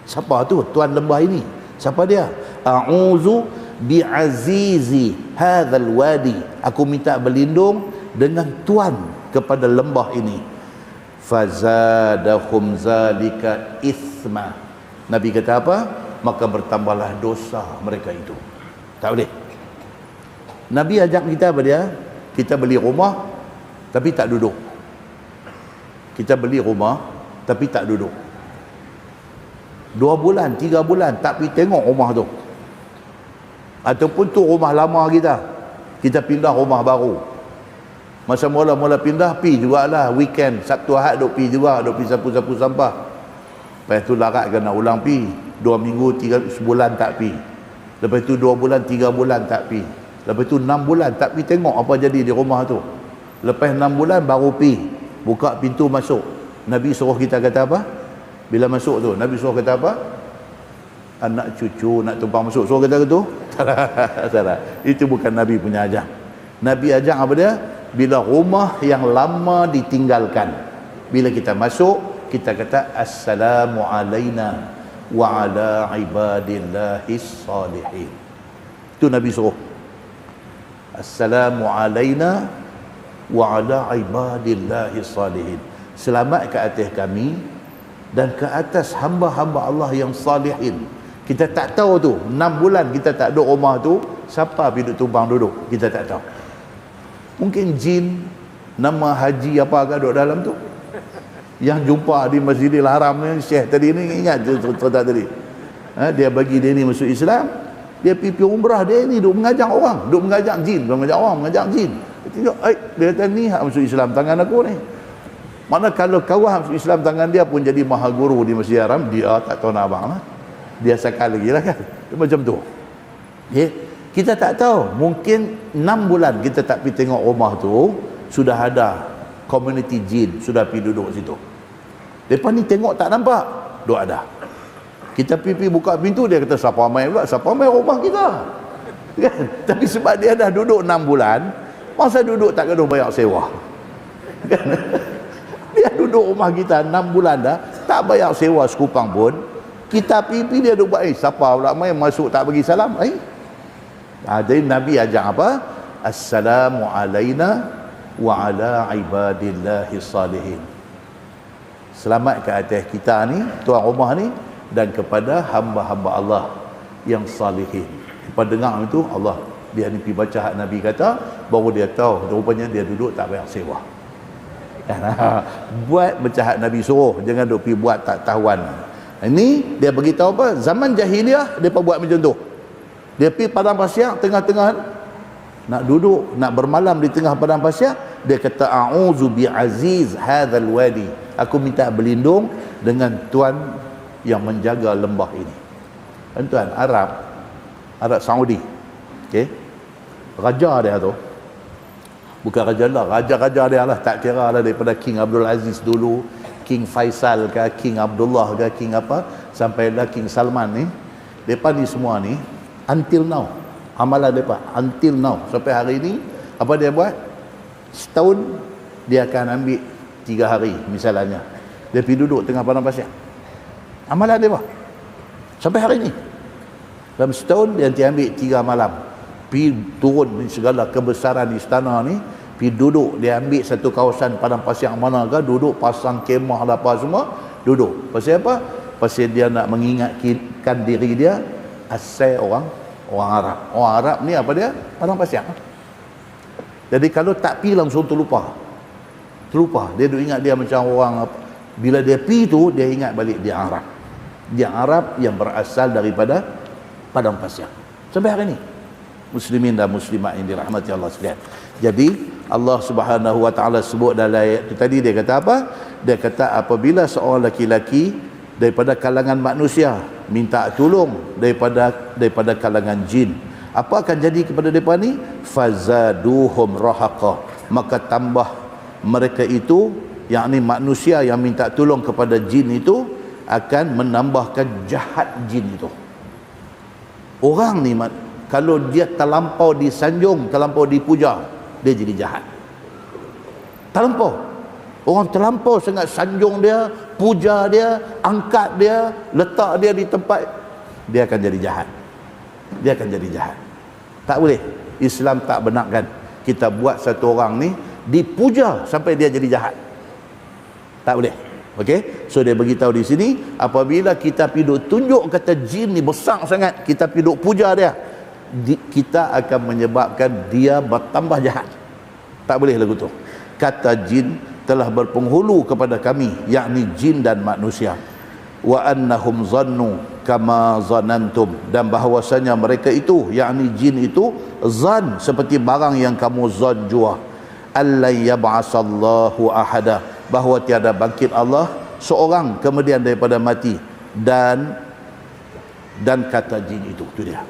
Siapa tu tuan lembah ini? Siapa dia? A'udzu bi azizi hadzal wadi, aku minta berlindung dengan tuan kepada lembah ini. Fazadahum zalika ithma, Nabi kata apa? Maka bertambahlah dosa mereka itu. Tak boleh. Nabi ajak kita apa dia? Kita beli rumah tapi tak duduk. Kita beli rumah tapi tak duduk. 2 bulan, 3 bulan tak pergi tengok rumah tu. Ataupun tu rumah lama kita, kita pindah rumah baru. Masa mula-mula pindah, pergi jugalah weekend, Sabtu Ahad duk pergi juga, duk pergi sapu-sapu sampah. Lepas tu larat kena ulang pergi. 2 minggu, 3 sebulan tak pergi. Lepas tu 2 bulan, 3 bulan tak pergi. Lepas tu 6 bulan tak pergi tengok apa jadi di rumah tu. Lepas 6 bulan baru pergi, buka pintu masuk. Nabi suruh kita kata apa? Bila masuk tu, Nabi suruh kata apa? Anak cucu nak tumpang masuk, suruh kata gitu? Salah. Itu bukan Nabi punya ajar. Nabi ajar apa dia? Bila rumah yang lama ditinggalkan, bila kita masuk, kita kata assalamu alaina wa ala ibadillahis salihin. Itu Nabi suruh. Assalamu alaina wa ala ibadillahis salihin. Selamat ke atas kami dan ke atas hamba-hamba Allah yang salihin. Kita tak tahu tu 6 bulan kita tak duduk rumah tu, siapa pergi duduk tumpang duduk, kita tak tahu. Mungkin jin Nama haji apa agak duduk dalam tu? Yang jumpa di Masjidil Haram ni, Syekh tadi ni, ingat cerita tadi. Dia bagi dia ni masuk Islam, dia pergi umrah, dia ni duk mengajak orang, duk mengajak jin, duk mengajak orang, mengajak jin. Dia tengok, dia kata ni hak masuk Islam tangan aku ni. Mana kalau kawan masuk Islam tangan dia pun jadi maha guru di Masjidil Haram, dia tak tahu nak abang lah. Dia sakal lagi lah kan. Dia macam tu. Okay. Kita tak tahu, mungkin 6 bulan kita tak pergi tengok rumah tu, sudah ada community jin sudah pergi duduk situ. Depan ni tengok tak nampak, duk ada. Kita pergi buka pintu, dia kata siapa main pula, siapa main rumah kita kan? Tapi sebab dia dah duduk 6 bulan, masa duduk tak kena bayar sewa kan? Dia duduk rumah kita 6 bulan dah, tak bayar sewa sekupang pun. Kita pergi dia duduk buat, siapa pula main masuk tak bagi salam. Jadi Nabi ajak apa? Assalamu alaina wa ala ibadillahi salihin. Selamat ke atas kita ni, tuan rumah ni, dan kepada hamba-hamba Allah yang salihin. Lepas dengar itu, Allah, dia ni pergi baca hak Nabi kata, baru dia tahu rupanya dia duduk tak bayar sewa. Buat macam hak Nabi suruh, jangan duk pergi buat tak tahuan. Ini dia beritahu apa? Zaman jahiliah dia buat macam tu. Dia pergi padang pasir tengah-tengah, nak duduk, nak bermalam di tengah padang pasir, dia kata a'udzu bi aziz hadzal wadi. Aku minta berlindung dengan Tuan yang menjaga lembah ini. Tuan Arab Saudi. Okey. Raja dia tu, bukan raja lah, raja-raja dia lah, tak kira lah daripada King Abdul Aziz dulu, King Faisal ke, King Abdullah ke, King apa, sampai lah King Salman ni. Depa ni semua ni until now, amalan depa until now sampai hari ni, apa dia buat? Setahun dia akan ambil 3 hari misalnya, dia pergi duduk tengah padang pasir. Amalan depa sampai hari ni, dalam setahun dia nanti ambil 3 malam, pergi turun ni segala kebesaran istana ni, pergi duduk, dia ambil satu kawasan padang pasir mana ke, duduk pasang kemah lah apa semua, duduk. Pasal apa? Pasal dia nak mengingatkan diri dia asal orang Arab. Orang Arab ni apa dia? Padang pasir. Jadi kalau tak pergi langsung terlupa. Dia duk ingat dia macam orang apa. Bila dia pergi tu, dia ingat balik dia Arab. Dia Arab yang berasal daripada padang pasir. Sampai hari ni muslimin dan muslimat yang dirahmati Allah sekalian. Jadi Allah Subhanahu wa taala sebut dalam ayat itu tadi, dia kata apa? Dia kata apabila seorang laki-laki daripada kalangan manusia minta tolong daripada kalangan jin, apa akan jadi kepada mereka ni? Fazaduhum rahaqa, maka tambah mereka itu, yakni manusia yang minta tolong kepada jin itu, akan menambahkan jahat jin itu. Orang ni kalau dia terlampau disanjung, terlampau dipuja, dia jadi jahat. Terlampau, orang terlampau sangat sanjung dia, puja dia, angkat dia, letak dia di tempat, dia akan jadi jahat. Dia akan jadi jahat. Tak boleh. Islam tak benarkan kita buat satu orang ni dipuja sampai dia jadi jahat. Tak boleh. Okey? So dia beritahu di sini, apabila kita pergi duk tunjuk kata jin ni besar sangat, kita pergi duk puja dia, kita akan menyebabkan dia bertambah jahat. Tak boleh lagu tu. Kata jin telah berpenghulu kepada kami, yakni jin dan manusia. Wa annahum zannu kama zanantum, dan bahawasanya mereka itu, yakni jin itu, zan seperti barang yang kamu zan jua. Alla yab'asallahu ahada, bahawa tiada bangkit Allah seorang kemudian daripada mati, dan kata jin itu dia.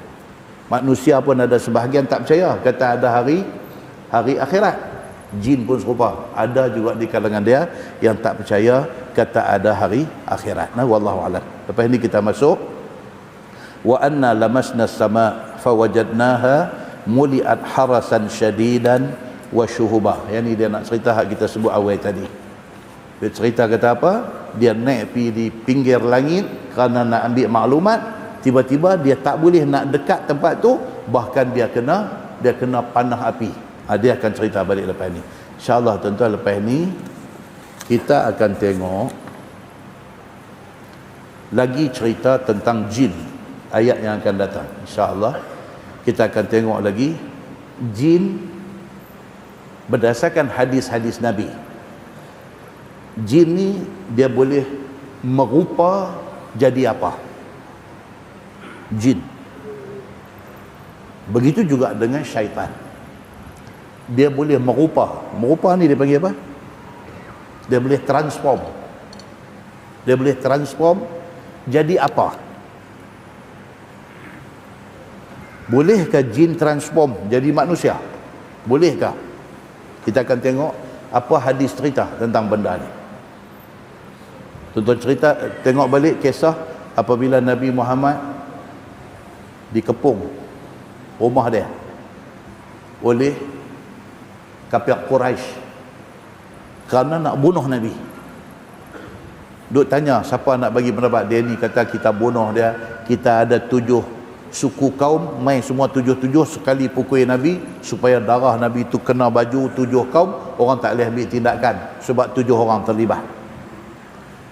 Manusia pun ada sebahagian tak percaya, kata ada hari akhirat. Jin pun serupa, ada juga di kalangan dia yang tak percaya, kata ada hari akhirat. Nah, wallahu a'lam. Lepas ini kita masuk wa anna lamasna sama fawajadnaha muliat harasan syadidan wa syuhuba. Yang ni dia nak cerita hak kita sebut awal tadi. Dia cerita kata apa? Dia naik pergi di pinggir langit kerana nak ambil maklumat, tiba-tiba dia tak boleh nak dekat tempat tu, bahkan dia kena panah api. Dia akan cerita balik lepas ni. InsyaAllah tuan-tuan, lepas ni kita akan tengok lagi cerita tentang jin, ayat yang akan datang. InsyaAllah kita akan tengok lagi jin berdasarkan hadis-hadis Nabi, jin ni dia boleh merupa jadi apa? Jin. Begitu juga dengan syaitan. Dia boleh merupa. Merupa ni dia panggil apa? Dia boleh transform. Dia boleh transform jadi apa? Bolehkah jin transform jadi manusia? Bolehkah? Kita akan tengok apa hadis cerita tentang benda ni. Tuan-tuan cerita, tengok balik kisah apabila Nabi Muhammad dikepung rumah dia oleh kafir Quraisy kerana nak bunuh Nabi. Duk tanya siapa nak bagi pendapat. Dia ni kata kita bunuh dia, kita ada 7 suku kaum, mai semua 7 sekali pukul Nabi supaya darah Nabi tu kena baju 7 kaum, orang tak boleh ambil tindakan sebab 7 orang terlibat.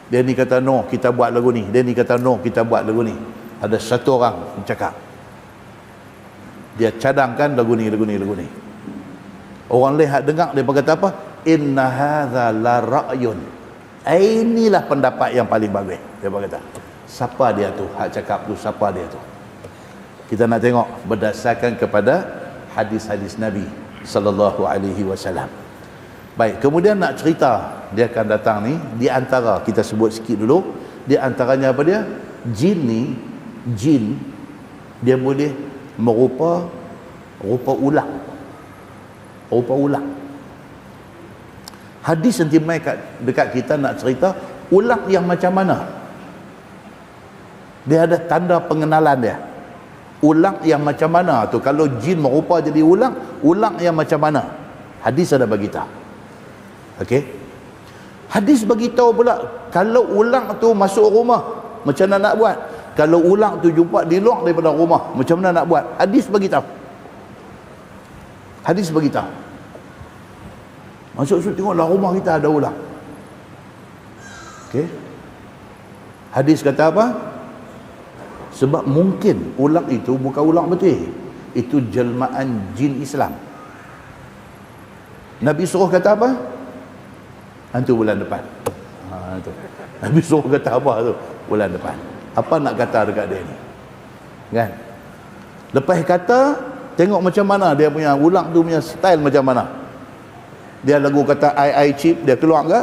Dia ni kata no, kita buat lagu ni. Dia ni kata no, kita buat lagu ni. Ada satu orang yang cakap, dia cadangkan lagu ni. Orang lihat dengar, dia kata apa? Inna hadza la ra'yun. Inilah pendapat yang paling bagus. Dia berkata, siapa dia tu? Hak cakap tu siapa dia tu? Kita nak tengok berdasarkan kepada hadis-hadis Nabi sallallahu alaihi wasallam. Baik, kemudian nak cerita dia akan datang ni, di antara kita sebut sikit dulu, di antaranya apa dia? Jin dia boleh merupa rupa ulang. Rupa ulang. Hadis yang timai dekat kita nak cerita ulang yang macam mana? Dia ada tanda pengenalan dia. Ulang yang macam mana tu? Kalau jin merupa jadi ulang yang macam mana? Hadis ada bagi tahu. Okey. Hadis bagi tahu pula kalau ulang tu masuk rumah, macam mana nak buat? Kalau ulang tu jumpa di luar daripada rumah, macam mana nak buat? Hadis bagi tahu. Hadis bagi tahu. Masuk tengoklah rumah kita ada ulang. Okey. Hadis kata apa? Sebab mungkin ulang itu bukan ulang betul. Itu jelmaan jin Islam. Nabi suruh kata apa? Hantu bulan depan. Tu. Nabi suruh kata apa tu? Bulan depan. Apa nak kata dekat dia ni? Kan? Lepas kata, tengok macam mana dia punya ulang tu punya style macam mana. Dia lagu kata I chip, dia keluar ke?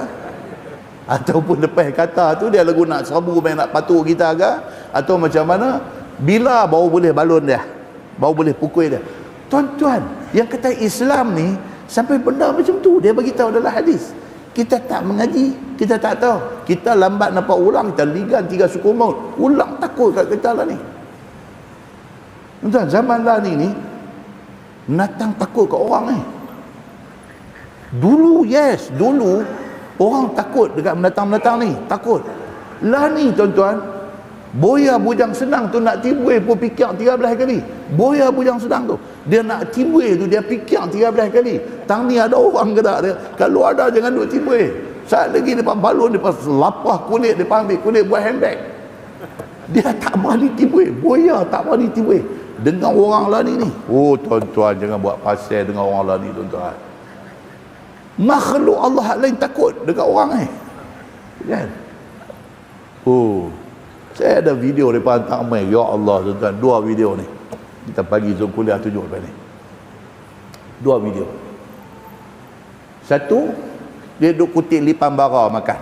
Ataupun lepas kata tu dia lagu nak serbu main nak patuh kita ke? Atau macam mana? Bila baru boleh balon dia? Baru boleh pukul dia? Tuan-tuan, yang kata Islam ni sampai benda macam tu dia bagi tahu dalam hadis. Kita tak mengaji, kita tak tahu. Kita lambat nampak ulang, kita ligan 3 suku maut. Ulang takut kat kita lah ni. Tuan-tuan, zaman lah ni natang takut kat orang ni. Dulu orang takut dekat menatang-menatang ni, takut. Lah ni tuan-tuan, boya bujang senang tu nak timbul pun fikir 13 kali. Boya bujang senang tu, dia nak timbul tu dia fikir 13 kali. Tang ni ada orang ke tak dia? Kalau ada jangan duk timbul. Saat lagi depan balon, depan lapah kulit, depan ambil kulit buat handbag. Dia tak berani timbul. Boya tak berani timbul. Dengan orang lah ni. Oh tuan-tuan, jangan buat pasal dengan orang lah ni tuan-tuan. Makhluk Allah lain takut dekat orang kan? Oh, saya ada video depan hantar main. Ya Allah tuan-tuan, 2 video ni kita bagi Zoom kuliah tunjuk lepas ni. 2 video. Satu, dia duk kutip lipan bara makan.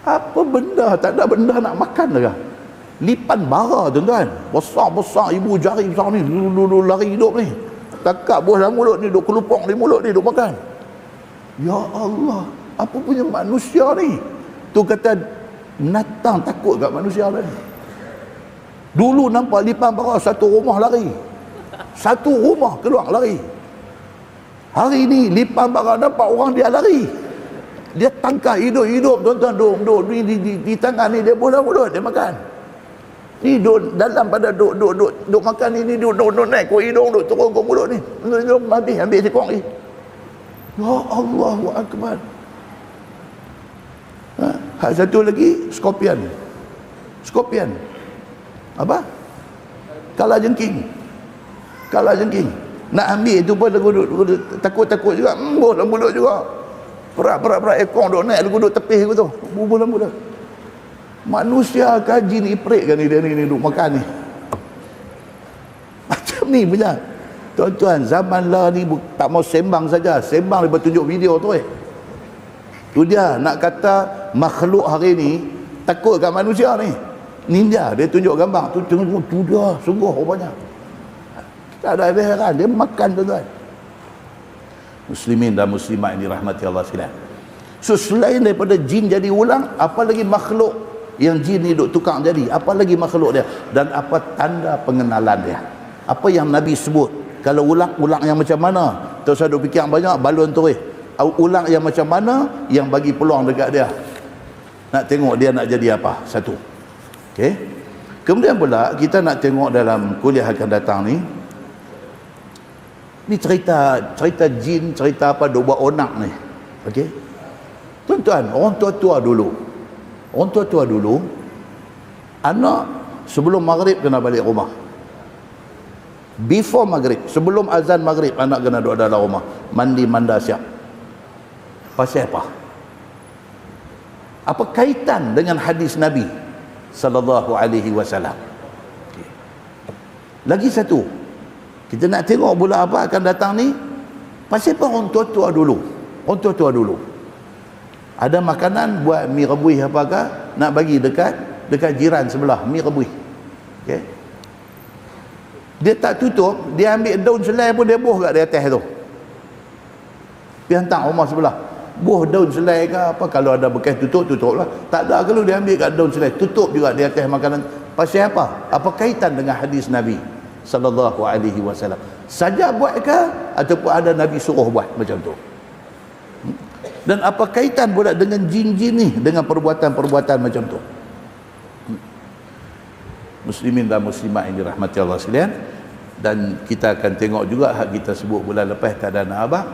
Apa benda? Tak ada benda nak makan dah. Lipan bara tuan-tuan, besar-besar, ibu jari besar ni, dulu lari hidup ni. Takak buah dalam mulut ni, duk kelupong di mulut ni, duk makan. Ya Allah, apa punya manusia ni? Tu kata natang takut kat manusia ni. Dulu nampak lipan bara satu rumah lari. Satu rumah keluar lari. Hari ni lipan bara nampak orang dia lari. Dia tangkap hidup-hidup tuan-tuan, duk di tangan ni dia bola mulut dia makan. Ni duk dalam pada duk makan ni duk naik ke hidung, duk turun ke mulut ni. Duk habis ambil sekong ni. Ya Allahu Akbar. Hak satu lagi skorpion. Apa? Kalajengking. Nak ambil itu pun takut-takut juga. Dalam mulut juga. Perak ekor duk naik, duduk tepih tu. Bubuh dalam mulut. Manusia kaji ni perik kan ni, dia ni duduk makan ni. Macam ni punya. Tuan-tuan, zaman lah ni tak mau sembang saja. Sembang lepas tunjuk video tu Tu dia nak kata makhluk hari ni takut kat manusia ni. Ninja, dia tunjuk gambar tu, tengok tu dia, sungguh rupanya. Tak ada heran, dia makan tuan-tuan. Muslimin dan muslimat ini rahmati Allah sekalian. So selain daripada jin jadi ulang, apa lagi makhluk yang jin ni duk tukang jadi? Apa lagi makhluk dia? Dan apa tanda pengenalan dia? Apa yang Nabi sebut? Kalau ulang yang macam mana? Terus ada fikir banyak, balon tu ulang yang macam mana yang bagi peluang dekat dia? Nak tengok dia nak jadi apa? Satu. Okey. Kemudian pula kita nak tengok dalam kuliah akan datang ni. Ni cerita jin, cerita apa duk buat onak ni. Okey. Tuan-tuan, orang tua-tua dulu anak sebelum maghrib kena balik rumah. Before maghrib, sebelum azan maghrib anak kena duduk dalam rumah, mandi manda siap. Pasal apa? Apa kaitan dengan hadis Nabi sallallahu alaihi wasallam? Lagi satu, kita nak tengok pula apa akan datang ni. Pasal apa orang tua-tua dulu ada makanan buat mi rebuih apakah nak bagi dekat jiran sebelah, mi rebuih. Okey, dia tak tutup, dia ambil daun selai pun dia buh kat di atas tu, pergi hantar rumah sebelah. Buh daun selai ke apa, kalau ada bekas tutup lah. Tak ada, kalau dia ambil kat daun selai tutup juga di atas makanan. Pasal apa? Apa kaitan dengan hadis Nabi sallallahu alaihi wasallam? Saja buat ke ataupun ada Nabi suruh buat macam tu? Dan apa kaitan pula dengan jin-jin ni dengan perbuatan-perbuatan macam tu? Muslimin dan muslimat yang dirahmati Allah sekalian, dan kita akan tengok juga hak kita sebut bulan lepas keadaan abang.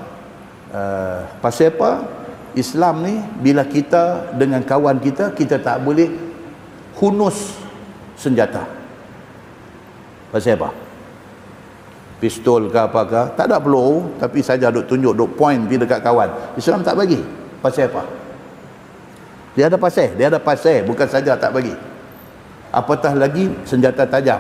Pasal apa Islam ni bila kita dengan kawan kita tak boleh hunus senjata. Pasal apa? Pistol ke apakah, tak ada peluru, tapi saja duk tunjuk, duk point pergi dekat kawan. Islam tak bagi. Pasal apa? Dia ada pasal, bukan saja tak bagi. Apatah lagi senjata tajam.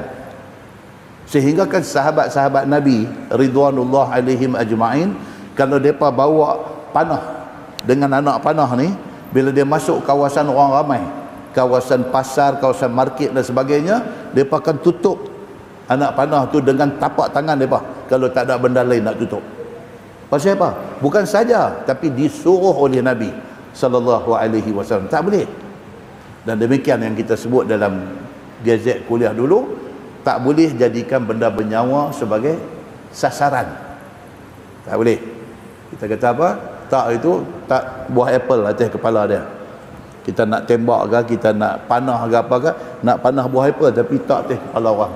Sehingga kan sahabat-sahabat Nabi ridwanullah alaihim ajma'in, kalau mereka bawa panah dengan anak panah ni, bila dia masuk kawasan orang ramai, kawasan pasar, kawasan market dan sebagainya, mereka akan tutup anak panah tu dengan tapak tangan mereka kalau tak ada benda lain nak tutup. Pasal apa? Bukan saja, tapi disuruh oleh Nabi sallallahu alaihi wasallam. Tak boleh. Dan demikian yang kita sebut dalam gazet kuliah dulu, tak boleh jadikan benda bernyawa sebagai sasaran. Tak boleh. Kita kata apa? Tak itu tak buah apple atas kepala dia. Kita nak tembak ke, kita nak panah ke apa ke, nak panah buah apple tapi tak atas kepala orang.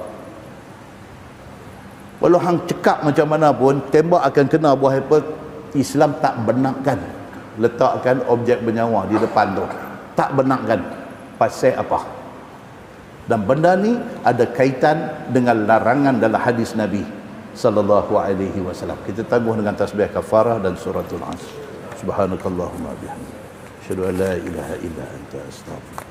Walau hang cekap macam mana pun, tembak akan kena buah apple. Islam tak benarkan letakkan objek bernyawa di depan tu. Tak benarkan. Pasal apa? Dan benda ni ada kaitan dengan larangan dalam hadis Nabi sallallahu alaihi wasallam. Kita tangguh dengan tasbih kafarah dan suratul Asr. Subhanakallahumma bihamdika asyhadu an la ilaha illa anta astaghfiruka